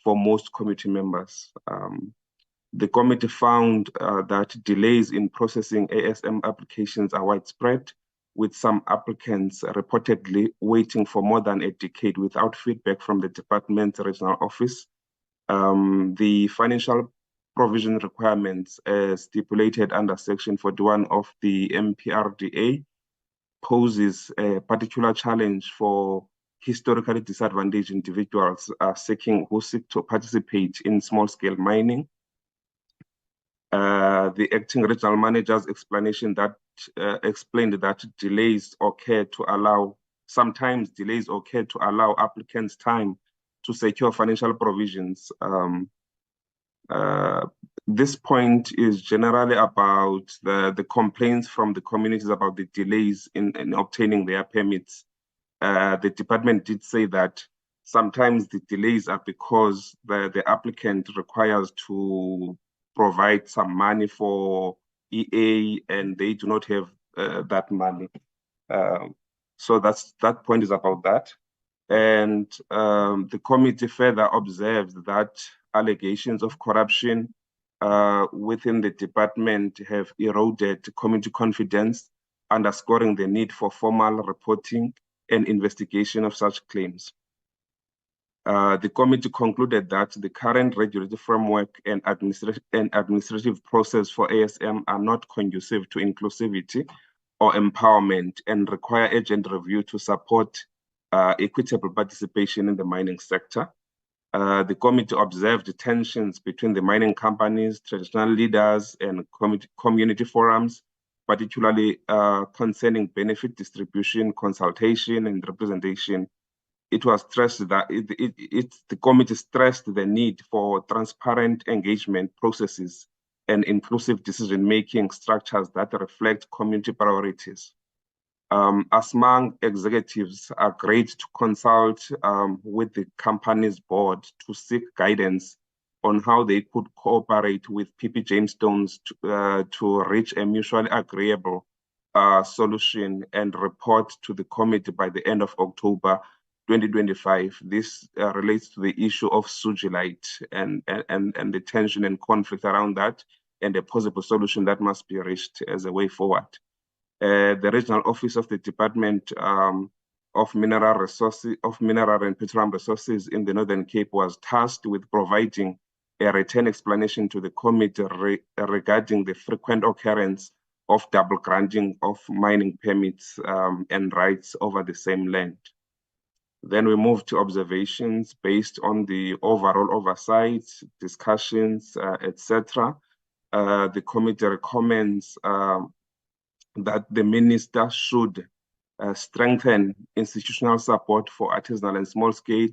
for most committee members. The committee found that delays in processing ASM applications are widespread, with some applicants reportedly waiting for more than a decade without feedback from the department's regional office. The financial provision requirements stipulated under Section 41 of the MPRDA poses a particular challenge for historically disadvantaged individuals who seek to participate in small-scale mining. The acting regional manager's explanation that explained that sometimes delays occur to allow applicants time to secure financial provisions. This point is generally about the complaints from the communities about the delays in obtaining their permits. The department did say that sometimes the delays are because the applicant requires to provide some money for EA and they do not have that money. So that point is about that. And the committee further observed that allegations of corruption within the department have eroded community confidence, underscoring the need for formal reporting and investigation of such claims. The committee concluded that the current regulatory framework and administrative process for ASM are not conducive to inclusivity or empowerment and require urgent review to support equitable participation in the mining sector. The committee observed tensions between the mining companies, traditional leaders, and community forums, particularly concerning benefit distribution, consultation, and representation. It was stressed that the committee stressed the need for transparent engagement processes and inclusive decision-making structures that reflect community priorities. ASMANG executives agreed to consult with the company's board to seek guidance on how they could cooperate with PP Jamestones to reach a mutually agreeable solution and report to the committee by the end of October 2025. This relates to the issue of Sugilite and the tension and conflict around that, and a possible solution that must be reached as a way forward. The regional office of the Department of Mineral and Petroleum Resources in the Northern Cape was tasked with providing a written explanation to the committee regarding the frequent occurrence of double granting of mining permits and rights over the same land. Then we move to observations based on the overall oversight, discussions, etc. The committee recommends that the minister should strengthen institutional support for artisanal and small-scale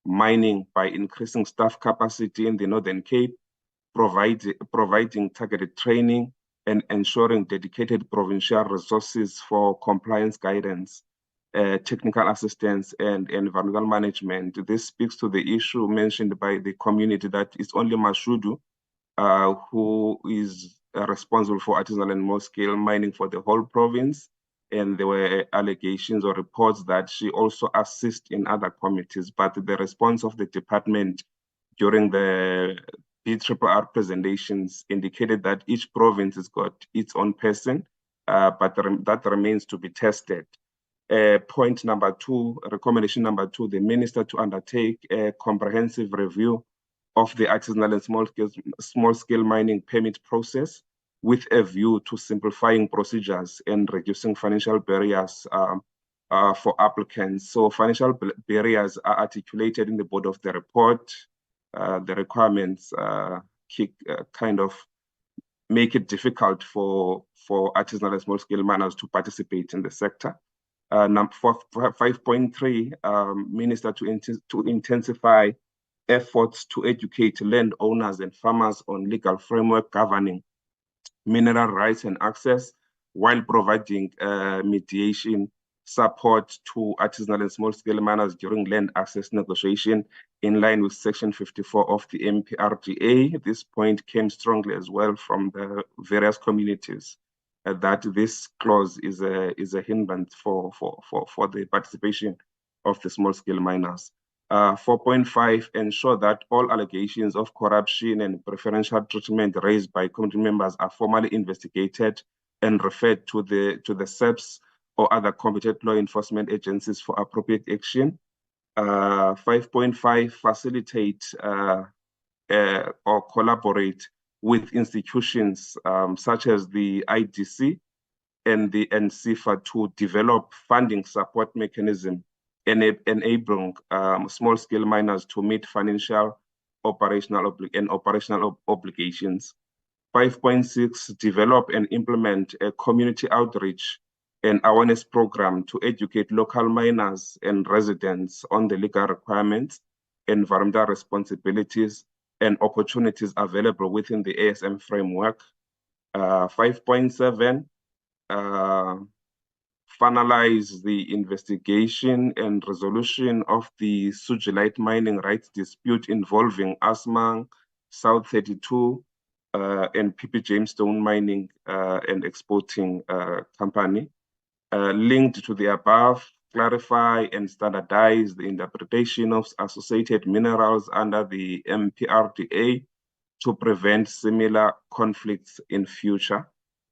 mining by increasing staff capacity in the Northern Cape, providing targeted training and ensuring dedicated provincial resources for compliance guidance, technical assistance, and environmental management. This speaks to the issue mentioned by the community that it's only Mashudu who is responsible for artisanal and small-scale mining for the whole province. And there were allegations or reports that she also assists in other committees, but the response of the department during the PRRR presentations indicated that each province has got its own person, but that remains to be tested. Point number 2, recommendation number 2, the minister to undertake a comprehensive review of the artisanal and small-scale mining permit process with a view to simplifying procedures and reducing financial barriers for applicants. So financial barriers are articulated in the body of the report. The requirements kind of make it difficult for artisanal and small-scale miners to participate in the sector. 5.3, Minister to intensify efforts to educate landowners and farmers on legal framework governing mineral rights and access, while providing mediation support to artisanal and small-scale miners during land access negotiation in line with Section 54 of the MPRDA. This point came strongly as well from the various communities that this clause is a hindrance for the participation of the small-scale miners. 4.5, ensure that all allegations of corruption and preferential treatment raised by community members are formally investigated and referred to the SEPs or other competent law enforcement agencies for appropriate action. 5.5, facilitate or collaborate with institutions such as the IDC and the NCFA to develop funding support mechanism enabling small-scale miners to meet financial, operational obligations. 5.6, develop and implement a community outreach and awareness program to educate local miners and residents on the legal requirements, environmental responsibilities, and opportunities available within the ASM framework. 5.7, finalize the investigation and resolution of the Sugilite mining rights dispute involving Asmang, South 32, and PP Jamestown Mining and Exporting Company. Linked to the above, clarify and standardize the interpretation of associated minerals under the MPRDA to prevent similar conflicts in future.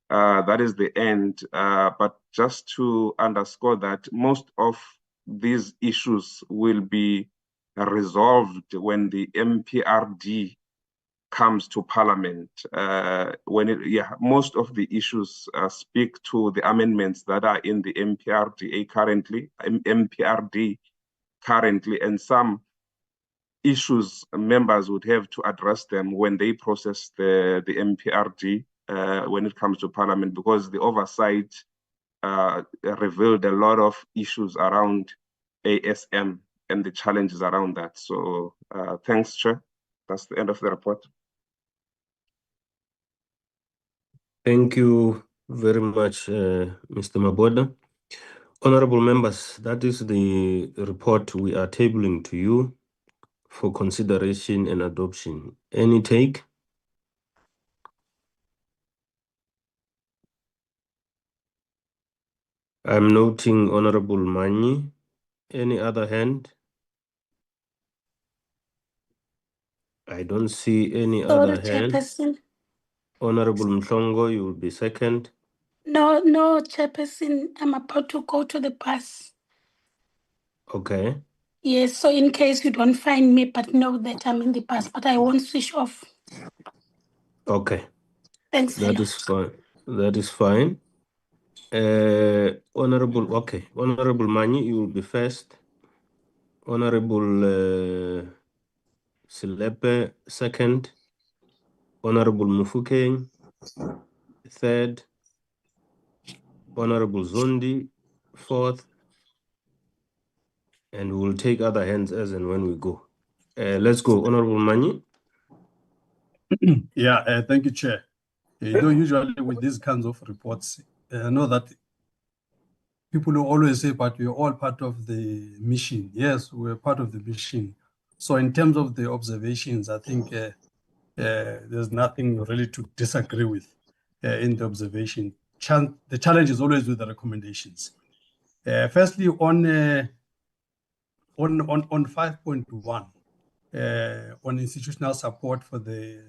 That is the end. But just to underscore that most of these issues will be resolved when the MPRD comes to Parliament. Most of the issues speak to the amendments that are in the MPRD currently, and some issues members would have to address them when they process the MPRD when it comes to Parliament, because the oversight revealed a lot of issues around ASM and the challenges around that. So thanks, Chair. That's the end of the report. Thank you very much, Mr. Maboda. Honorable members, that is the report we are tabling to you for consideration and adoption. Any take? I'm noting Honorable Mani. Any other hand? I don't see any other hand. Chairperson. Honorable Mhlongo, you will be second. No, Chairperson, I'm about to go to the bus. Okay. Yes, so in case you don't find me, but know that I'm in the bus, but I won't switch off. Okay. Thanks. That is fine. That is fine. Honorable Mani, you will be first. Honorable Silepe, second. Honorable Mufukeng, third. Honorable Zondi, fourth. And we will take other hands as and when we go. Let's go. Honorable Mani. Yeah, thank you, Chair. Usually with these kinds of reports, I know that people will always say, but we're all part of the mission. Yes, we're part of the mission. So in terms of the observations, I think there's nothing really to disagree with in the observation. The challenge is always with the recommendations. Firstly, on 5.1, on institutional support for the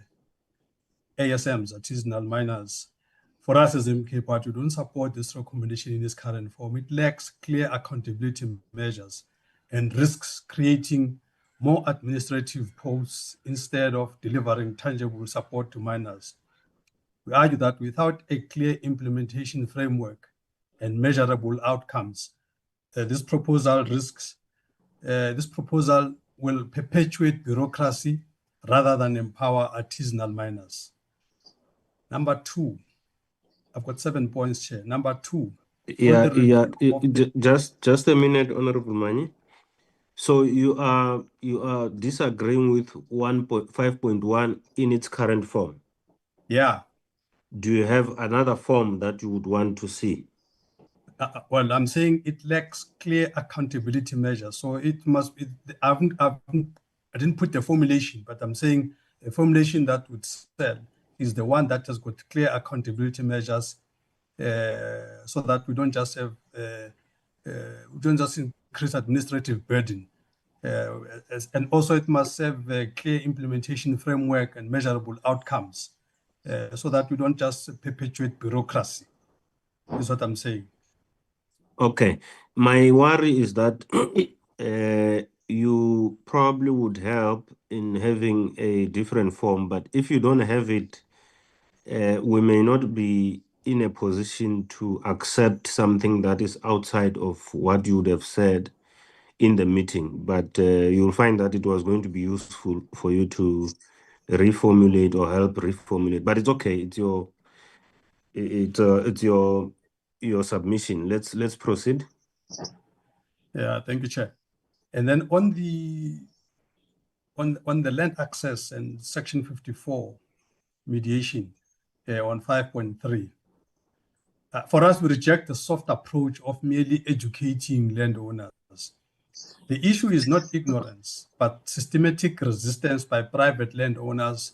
ASMs, artisanal miners, for us as MK Party, we don't support this recommendation in its current form. It lacks clear accountability measures and risks creating more administrative posts instead of delivering tangible support to miners. We argue that without a clear implementation framework and measurable outcomes, this proposal will perpetuate bureaucracy rather than empower artisanal miners. Number two, I've got 7 points, Chair. Number two. Yeah, just a minute, Honorable Mani. So you are disagreeing with 5.1 in its current form? Yeah. Do you have another form that you would want to see? Well, I'm saying it lacks clear accountability measures. So it must be, I didn't put the formulation, but I'm saying a formulation that would sell is the one that has got clear accountability measures, so that we don't just have, we don't just increase administrative burden. And also it must have a clear implementation framework and measurable outcomes, so that we don't just perpetuate bureaucracy, is what I'm saying. Okay. My worry is that you probably would help in having a different form, but if you don't have it, we may not be in a position to accept something that is outside of what you would have said in the meeting. But you'll find that it was going to be useful for you to reformulate or help reformulate. But it's okay. It's your submission. Let's proceed. Yeah, thank you, Chair. And then on the land access and Section 54 mediation on 5.3, for us, we reject the soft approach of merely educating landowners. The issue is not ignorance, but systematic resistance by private landowners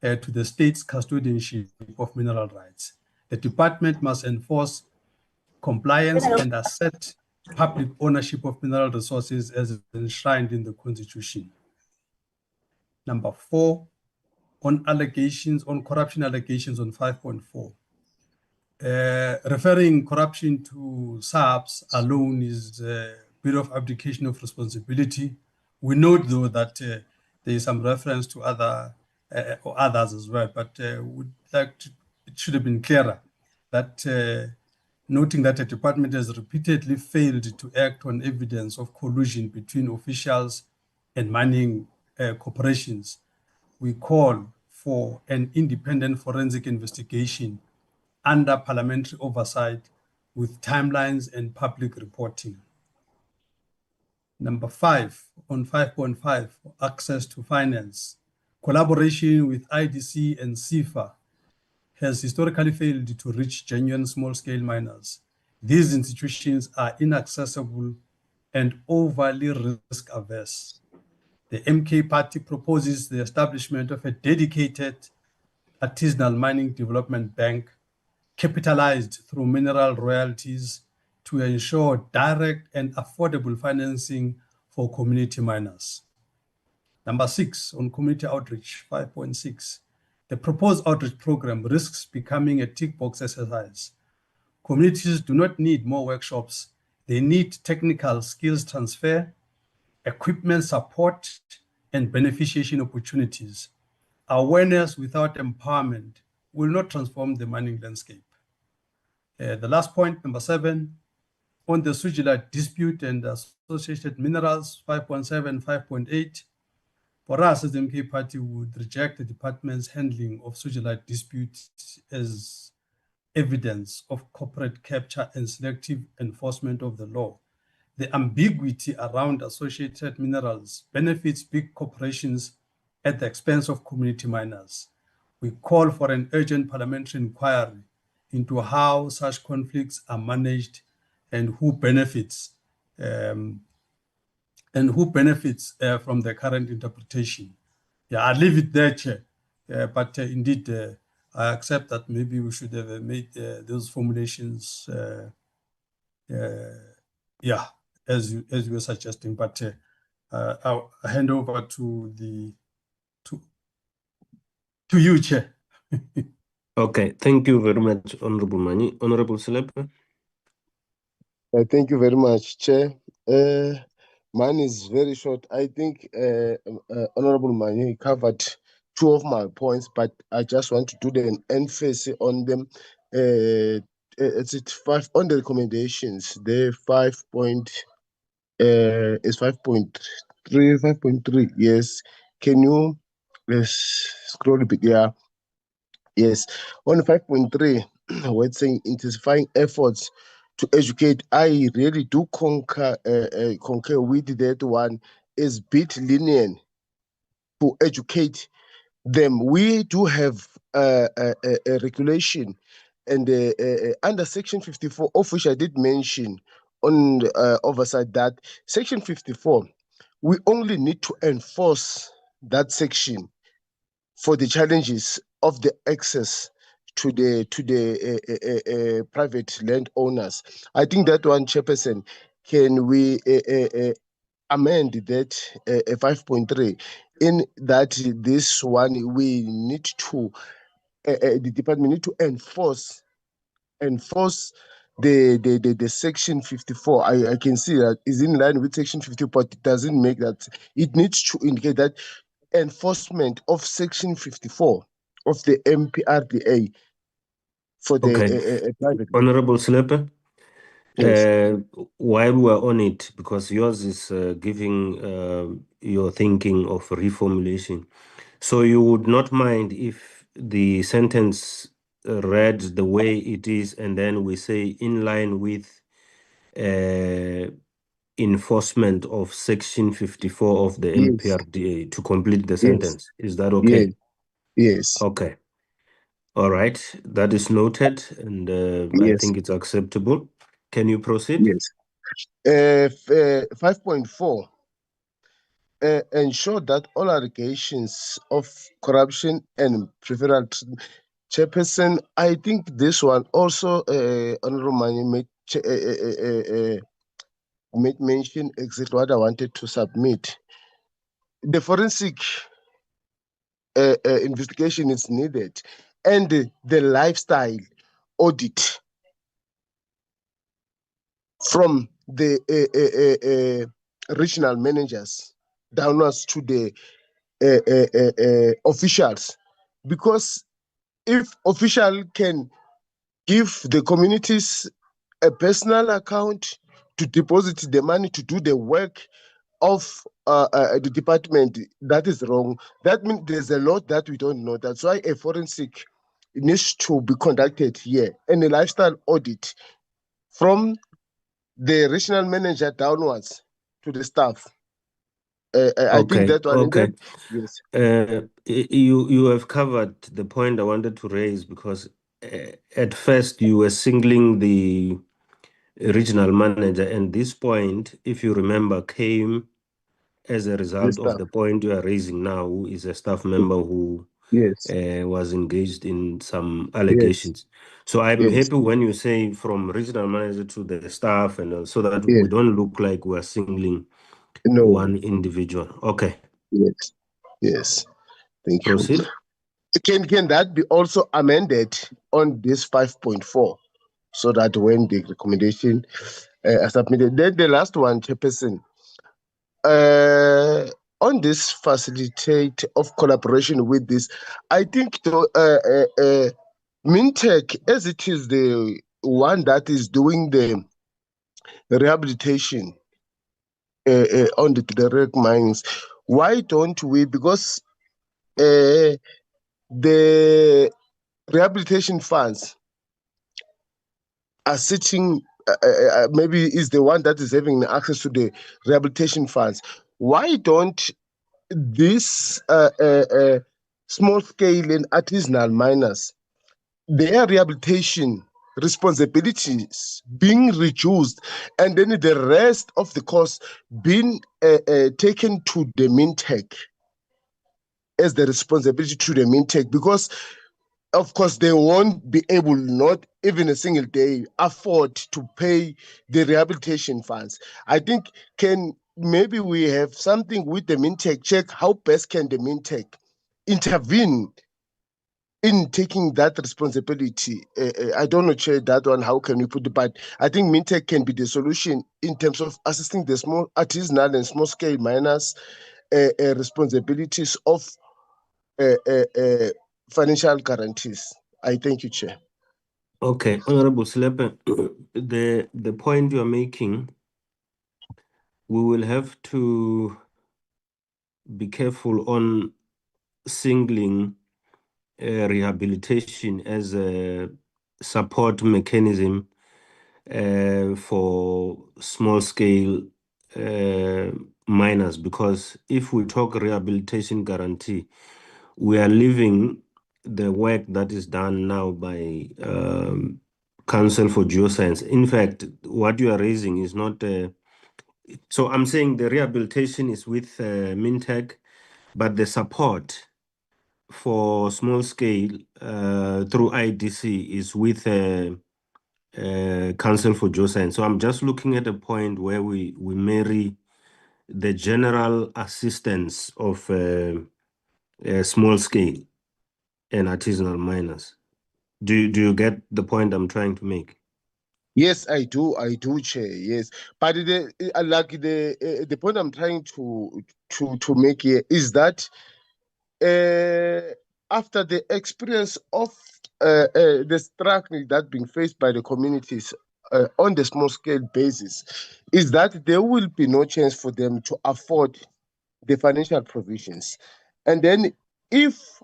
to the state's custodianship of mineral rights. The department must enforce compliance and assert public ownership of mineral resources as enshrined in the Constitution. Number 4, on corruption allegations on 5.4. Referring corruption to SAPS alone is a bit of abdication of responsibility. We note, though, that there is some reference to others as well, but it should have been clearer that noting that the department has repeatedly failed to act on evidence of collusion between officials and mining corporations, we call for an independent forensic investigation under parliamentary oversight with timelines and public reporting. Number 5, on 5.5, access to finance. Collaboration with IDC and CIFA has historically failed to reach genuine small-scale miners. These institutions are inaccessible and overly risk-averse. The MK Party proposes the establishment of a dedicated artisanal mining development bank capitalized through mineral royalties to ensure direct and affordable financing for community miners. Number 6, on community outreach, 5.6. The proposed outreach program risks becoming a tick box exercise. Communities do not need more workshops. They need technical skills transfer, equipment support, and beneficiation opportunities. Awareness without empowerment will not transform the mining landscape. The last point, number 7, on the Sujilite dispute and associated minerals, 5.7, 5.8. For us as the MK Party, would reject the department's handling of Sujilite disputes as evidence of corporate capture and selective enforcement of the law. The ambiguity around associated minerals benefits big corporations at the expense of community miners. we call for an urgent parliamentary inquiry into how such conflicts are managed and who benefits from the current interpretation. Yeah, I'll leave it there, Chair. But indeed, I accept that maybe we should have made those formulations, yeah, as you were suggesting. But I'll hand over to you, Chair. Okay, thank you very much, Honorable Mani. Honorable Selepe. Thank you very much, Chair. Mine is very short. I think Honorable Mani covered two of my points, but I just want to do an emphasis on them. It's 5 on the recommendations. The 5 point is 5.3, 5.3. Yes. Can you scroll a bit? Yeah. Yes. On 5.3, we're saying intensifying efforts to educate. I really do concur with that one. Is bit lenient to educate them. We do have a regulation, and under Section 54, of which I did mention on the, oversight, that Section 54, we only need to enforce that section for the challenges of the access to the private landowners. I think that one, Chairperson, can we amend that 5.3 in that this one we need to the department need to enforce the section 54. I can see that is in line with section 50, but it doesn't make that. It needs to indicate that enforcement of section 54 of the MPRDA for the private. Honorable Selepe. Yes. While we're on it, because yours is giving your thinking of reformulation, so you would not mind if the sentence read the way it is, and then we say in line with enforcement of Section 54 of the MPRDA to complete the sentence. Is that okay? Yes. Okay. All right. That is noted, and I think it's acceptable. Can you proceed? Yes. 5.4. Ensure that all allegations of corruption and preferential treatment. Chairperson, I think this one also, Honorable Mani made mention exactly what I wanted to submit. The forensic investigation is needed, and the lifestyle audit from the regional managers downwards to the officials, because if official can give the communities a personal account to deposit the money to do the work of the department, that is wrong. That means there's a lot that we don't know. That's why a forensic needs to be conducted here, and a lifestyle audit from the regional manager downwards to the staff. I think that one. Okay. Yes. You have covered the point I wanted to raise, because at first you were singling the regional manager, and this point, if you remember, came as a result of the point you are raising now, who is a staff member who was engaged in some allegations. So I'm happy when you say from regional manager to the staff, and so that we don't look like we're singling one individual. Okay. Yes. Thank Proceed. you. Can that be also amended on this 5.4, so that when the recommendation are submitted? Then the last one, Chairperson, on this facilitate of collaboration with this, I think the Mintech, as it is the one that is doing the rehabilitation on the direct mines, why don't we? Because the rehabilitation funds are sitting, maybe is the one that is having access to the rehabilitation funds. Why don't this small scale and artisanal miners, their rehabilitation responsibilities being reduced, and then the rest of the cost being taken to the Mintech as the responsibility to the Mintech, because of course they won't be able, not even a single day, afford to pay the rehabilitation funds. I think maybe we have something with the Mintech, check how best can the Mintech intervene in taking that responsibility. I don't know, Chair, that one, how can we put it? But I think Mintech can be the solution in terms of assisting the small artisanal and small scale miners responsibilities of financial guarantees. I thank you, Chair. Okay, Honorable Slepe, the point you're making, we will have to be careful on singling rehabilitation as a support mechanism for small scale miners, because if we talk rehabilitation guarantee, we are leaving the work that is done now by Council for Geoscience. In fact, what you are raising is not so I'm saying the rehabilitation is with Mintech, but the support for small scale through IDC is with Council for Geoscience. So I'm just looking at a point where we marry the general assistance of small scale and artisanal miners. Do you get the point I'm trying to make? Yes, I do, Chair. Yes, but the point I'm trying to make here is that after the experience of the struggle that being faced by the communities on the small scale basis, is that there will be no chance for them to afford the financial provisions. And then if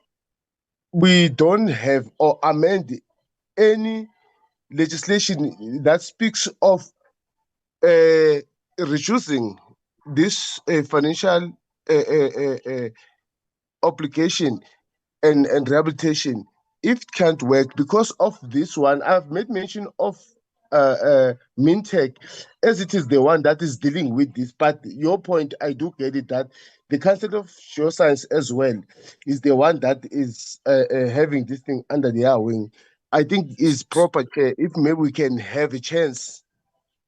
we don't have or amend any legislation that speaks of reducing this financial obligation and rehabilitation, if it can't work because of this one, I've made mention of Mintech, as it is the one that is dealing with this. But your point, I do get it, that the Council of Geoscience as well is the one that is having this thing under their wing. I think is proper, Chair, if maybe we can have a chance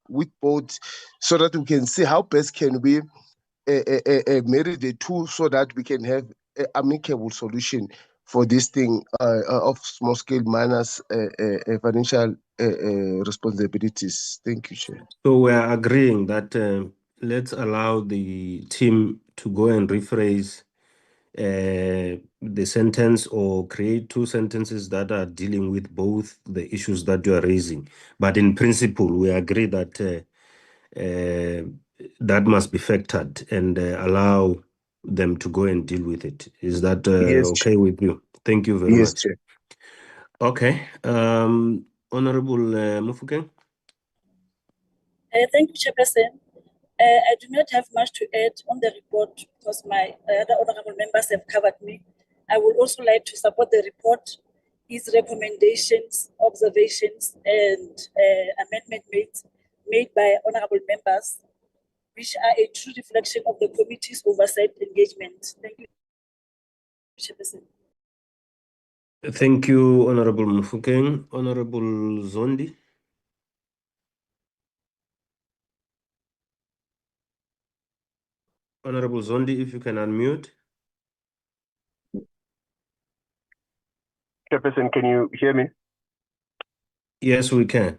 with both, so that we can see how best can we marry the two, so that we can have an amicable solution for this thing of small scale miners financial responsibilities. Thank you, Chair. So we are agreeing that let's allow the team to go and rephrase the sentence or create two sentences that are dealing with both the issues that you are raising. But in principle, we agree that that must be factored and allow them to go and deal with it. Is that Yes, okay with you? Thank you very Yes, much. Chair. Okay. Honorable Mufukeng? Thank you, Chairperson. I do not have much to add on the report because my other honorable members have covered me. I would also like to support the report, its recommendations, observations, and amendment made by honorable members, which are a true reflection of the committee's oversight engagement. Thank you, Chairperson. Thank you, Honorable Mufukeng. Honorable Zondi? Honorable Zondi, if you can unmute. Chairperson, can you hear me? Yes, we can.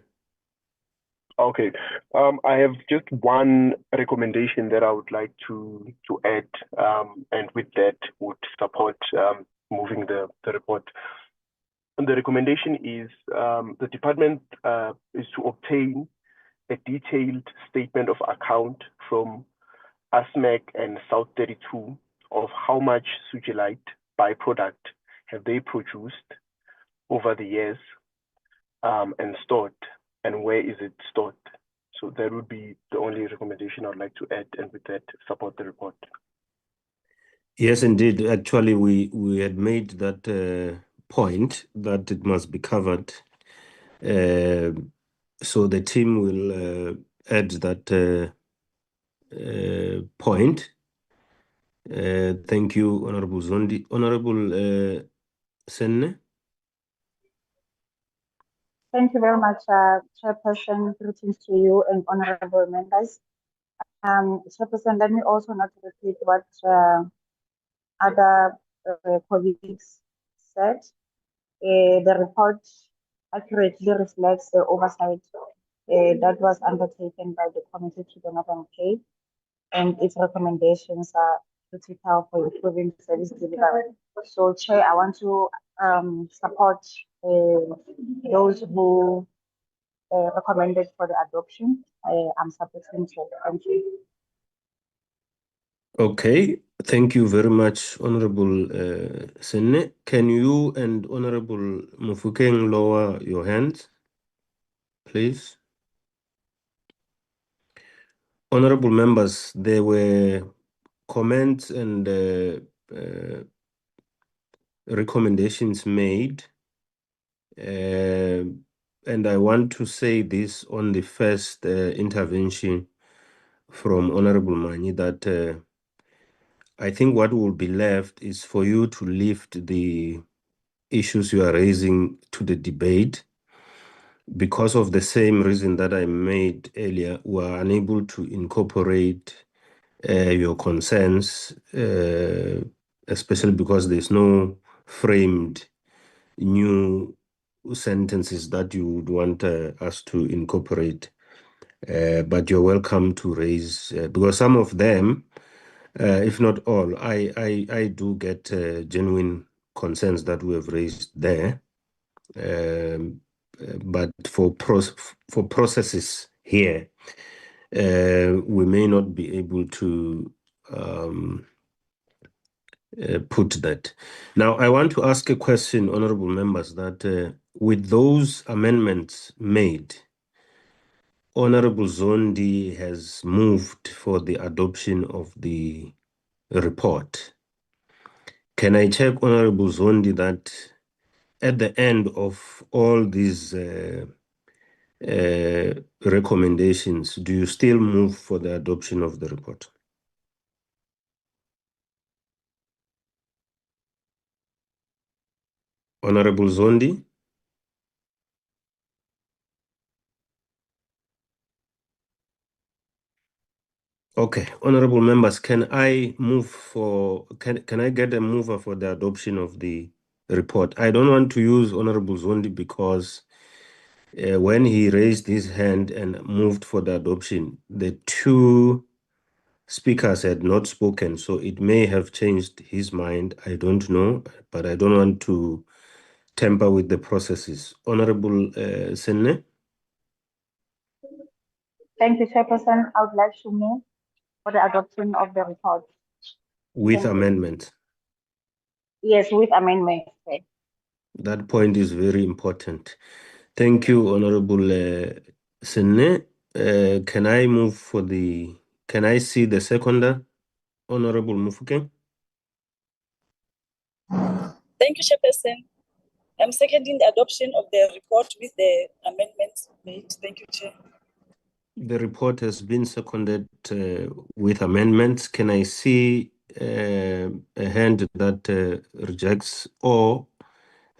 Okay. I have just one recommendation that I would like to add, and with that would support moving the report. And the recommendation is the department is to obtain a detailed statement of account from ASMEC and South 32 of how much Sugilite byproduct have they produced over the years and stored, and where is it stored. So that would be the only recommendation I'd like to add, and with that, support the report. Yes, indeed. Actually, we had made that point that it must be covered. So the team will add that point. Thank you, Honorable Zondi. Honorable Senne. Thank you very much, Chairperson. Greetings to you and honorable members. Chairperson, let me also not repeat what other colleagues said. The report accurately reflects the oversight that was undertaken by the Committee to the Northern Cape, and its recommendations are critical for improving service delivery. So, Chair, I want to support those who recommended for the adoption. I'm supporting, Chair. Thank you. Okay, thank you very much, Honorable Senne. Can you and Honorable Mufukeng lower your hands, please? Honorable members, there were comments and recommendations made. And I want to say this on the first intervention from Honorable Mani, that I think what will be left is for you to lift the issues you are raising to the debate. Because of the same reason that I made earlier, we are unable to incorporate your concerns, especially because there's no framed new sentences that you would want us to incorporate. But you're welcome to raise, because some of them, if not all, I do get genuine concerns that we have raised there. But for processes here, we may not be able to put that. Now, I want to ask a question, honorable members, that with those amendments made, Honorable Zondi has moved for the adoption of the report. Can I check, Honorable Zondi, that at the end of all these recommendations, do you still move for the adoption of the report? Honorable Zondi? Okay, honorable members, can I move for, can I get a mover for the adoption of the report? I don't want to use Honorable Zondi because when he raised his hand and moved for the adoption, the two speakers had not spoken, so it may have changed his mind. I don't know, but I don't want to tamper with the processes. Honorable Senne? Thank you, Chairperson. I would like to move for the adoption of the report. With amendment. Yes, with amendment. Okay. That point is very important. Thank you, Honorable Senne. Can I move for the, can I see the seconder, Honorable Mufuke? Thank you, Chairperson. I'm seconding the adoption of the report with the amendments made. Thank you, Chair. The report has been seconded with amendments. Can I see a hand that rejects or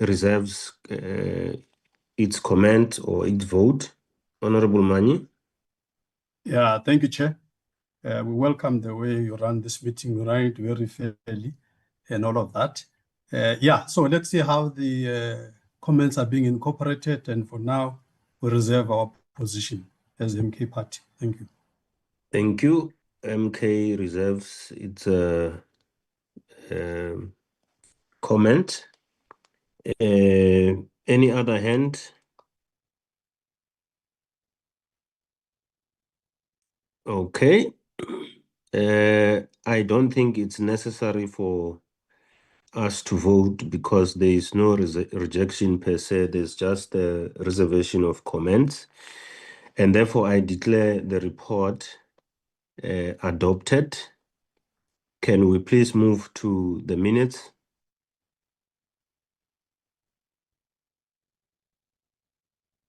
reserves its comment or its vote? Honorable Mani? Yeah, thank you, Chair. We welcome the way you run this meeting. You run it very fairly and all of that. Yeah, so let's see how the comments are being incorporated. And for now, we reserve our position as MK Party. Thank you. Thank you. MK reserves its comment. Any other hand? Okay. I don't think it's necessary for us to vote because there is no rejection per se. There's just a reservation of comments. And therefore, I declare the report adopted. Can we please move to the minutes?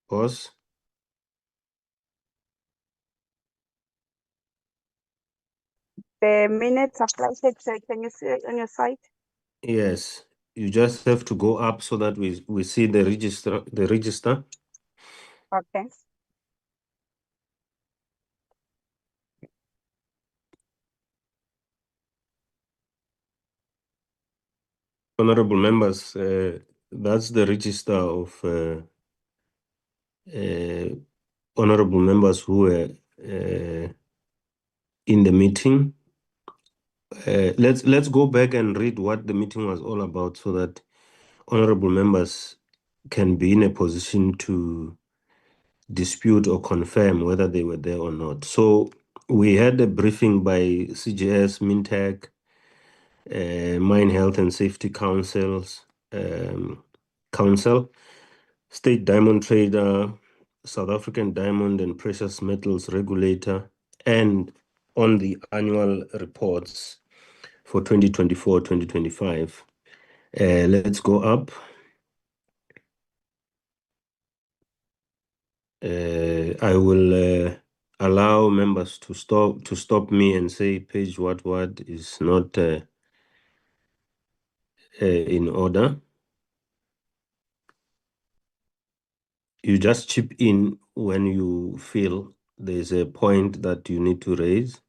Pause. The minutes are flashed. Can you see it on your side? Yes, you just have to go up so that we see the register. Okay. Honorable members, that's the register of honorable members who were in the meeting. Let's go back and read what the meeting was all about so that honorable members can be in a position to dispute or confirm whether they were there or not. So we had a briefing by CGS, Mintech, Mine Health and Safety Council, State Diamond Trader, South African Diamond and Precious Metals Regulator, and on the annual reports for 2024-2025. Let's go up. I will allow members to stop me and say page what is not in order. You just chip in when you feel there's a point that you need to raise,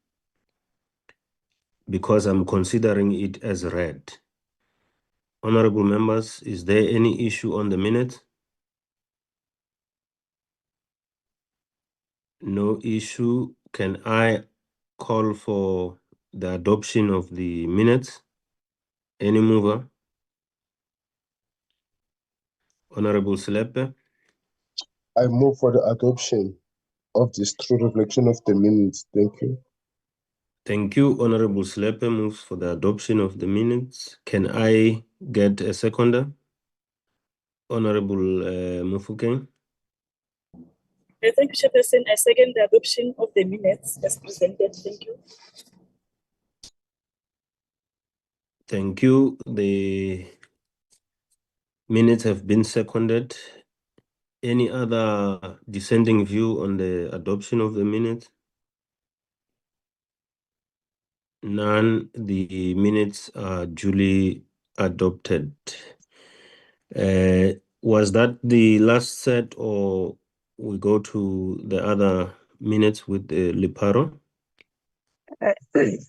because I'm considering it as read. Honorable members, is there any issue on the minute? No issue. Can I call for the adoption of the minutes? Any mover? Honorable Slepe? I move for the adoption of this true reflection of the minutes. Thank you. Thank you. Honorable Slepe moves for the adoption of the minutes. Can I get a seconder? Honorable Mufukeng? Thank you, Chairperson. I second the adoption of the minutes as presented. Thank you. Thank you. The minutes have been seconded. Any other dissenting view on the adoption of the minutes? None. The minutes are duly adopted. Was that the last set, or we go to the other minutes with the Liparo?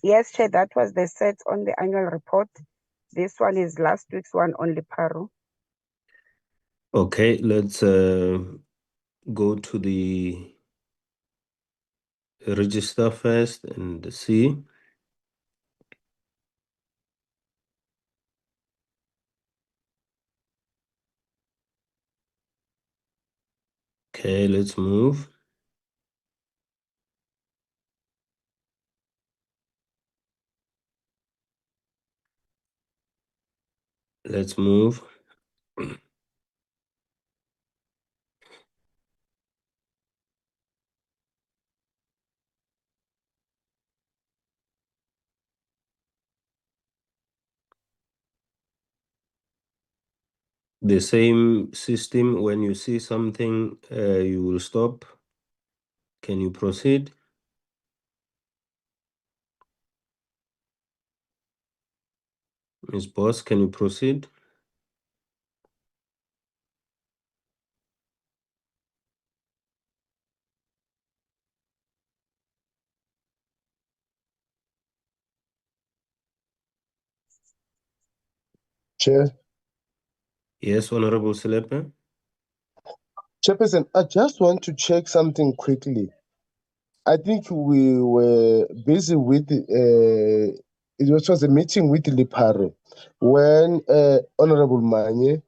Yes, Chair, that was the set on the annual report. This one is last week's one on Liparo. Okay, let's go to the register first and see. Okay, let's move. Let's move. The same system, when you see something, you will stop. Can you proceed? Ms. Boss, can you proceed? Chair. Yes, Honorable Selepe. Chairperson, I just want to check something quickly. I think we were busy with it was a meeting with Liparo when Honorable Manye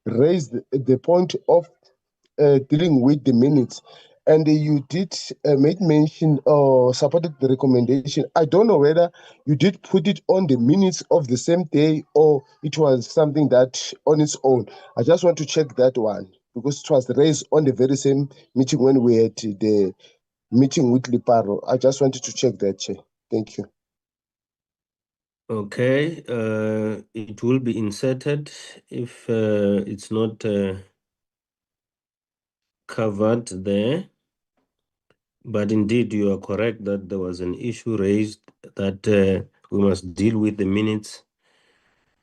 raised the point of dealing with the minutes, and you did make mention or supported the recommendation. I don't know whether you did put it on the minutes of the same day or it was something that on its own. I just want to check that one because it was raised on the very same meeting when we had the meeting with Liparo. I just wanted to check that, Chair. Thank you. Okay, it will be inserted if it's not covered there. But indeed, you are correct that there was an issue raised that we must deal with the minutes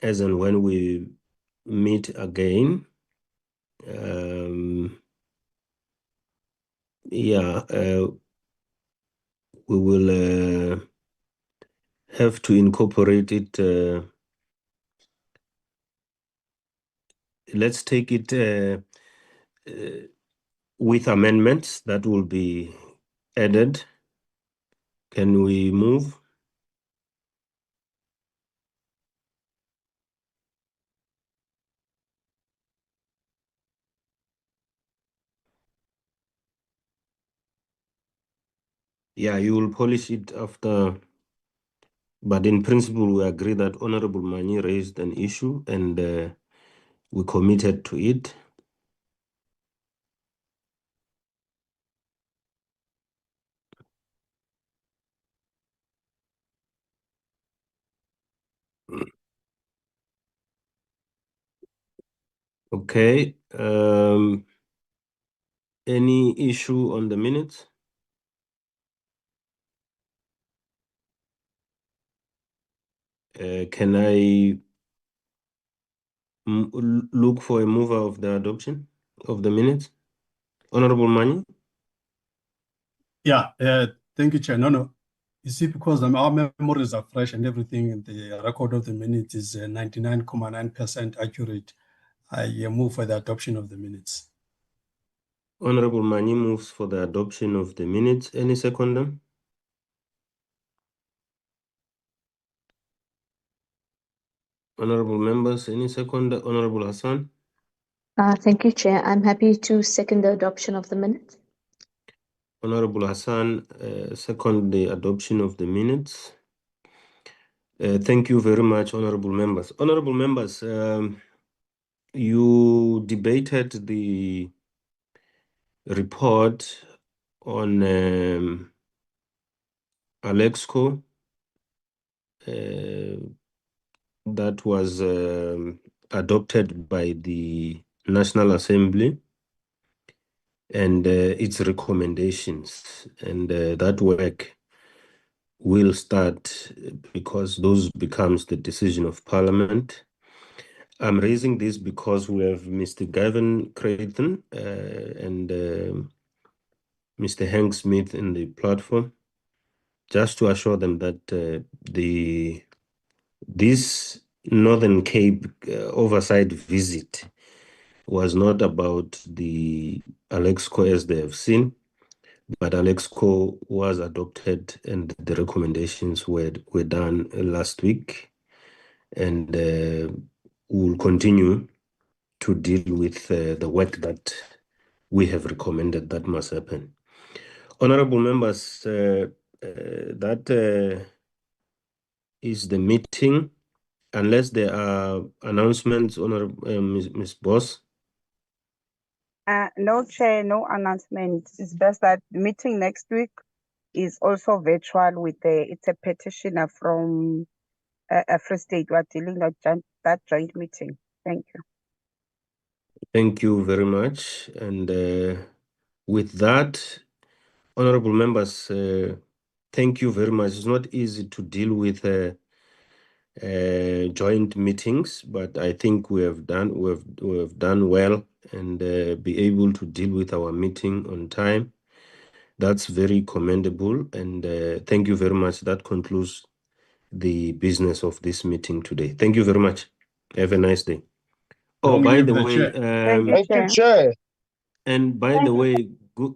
as and when we meet again. Yeah, we will have to incorporate it. Let's take it with amendments that will be added. Can we move? Yeah, you will polish it after. But in principle, we agree that Honorable Mani raised an issue and we committed to it. Okay. Any issue on the minutes? Can I look for a mover of the adoption of the minutes? Honorable Mani? Yeah, thank you, Chair. No. You see, because our memories are fresh and everything, and the record of the minutes is 99.9% accurate, I move for the adoption of the minutes. Honorable Mani moves for the adoption of the minutes. Any seconder? Honorable members, any seconder? Honorable Hassan? Thank you, Chair. I'm happy to second the adoption of the minutes. Honorable Hassan, second the adoption of the minutes. Thank you very much, honorable members. Honorable members, you debated the report on Alexco that was adopted by the National Assembly and its recommendations. And that work will start because those becomes the decision of Parliament. I'm raising this because we have Mr. Gavin Creighton and Mr. Hank Smith in the platform, just to assure them that this Northern Cape oversight visit was not about the Alexco as they have seen, but Alexco was adopted and the recommendations were done last week, and we'll continue to deal with the work that we have recommended that must happen. Honorable members, that is the meeting. Unless there are announcements, Honorable Ms. Boss. No, Chair, no announcement. It's best that the meeting next week is also virtual with it's a petitioner from a Free State. We're dealing with that joint meeting. Thank you. Thank you very much. And with that, honorable members, thank you very much. It's not easy to deal with joint meetings, but I think we have done well and be able to deal with our meeting on time. That's very commendable, and thank you very much. That concludes the business of this meeting today. Thank you very much. Have a nice day. Oh, by the way, Thank you, Chair. And by the way,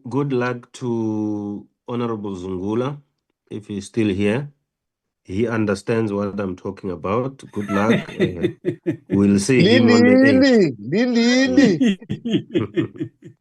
good luck to Honorable Zungula, if he's still here. He understands what I'm talking about. Good luck. We'll see him on the 8th. Lili.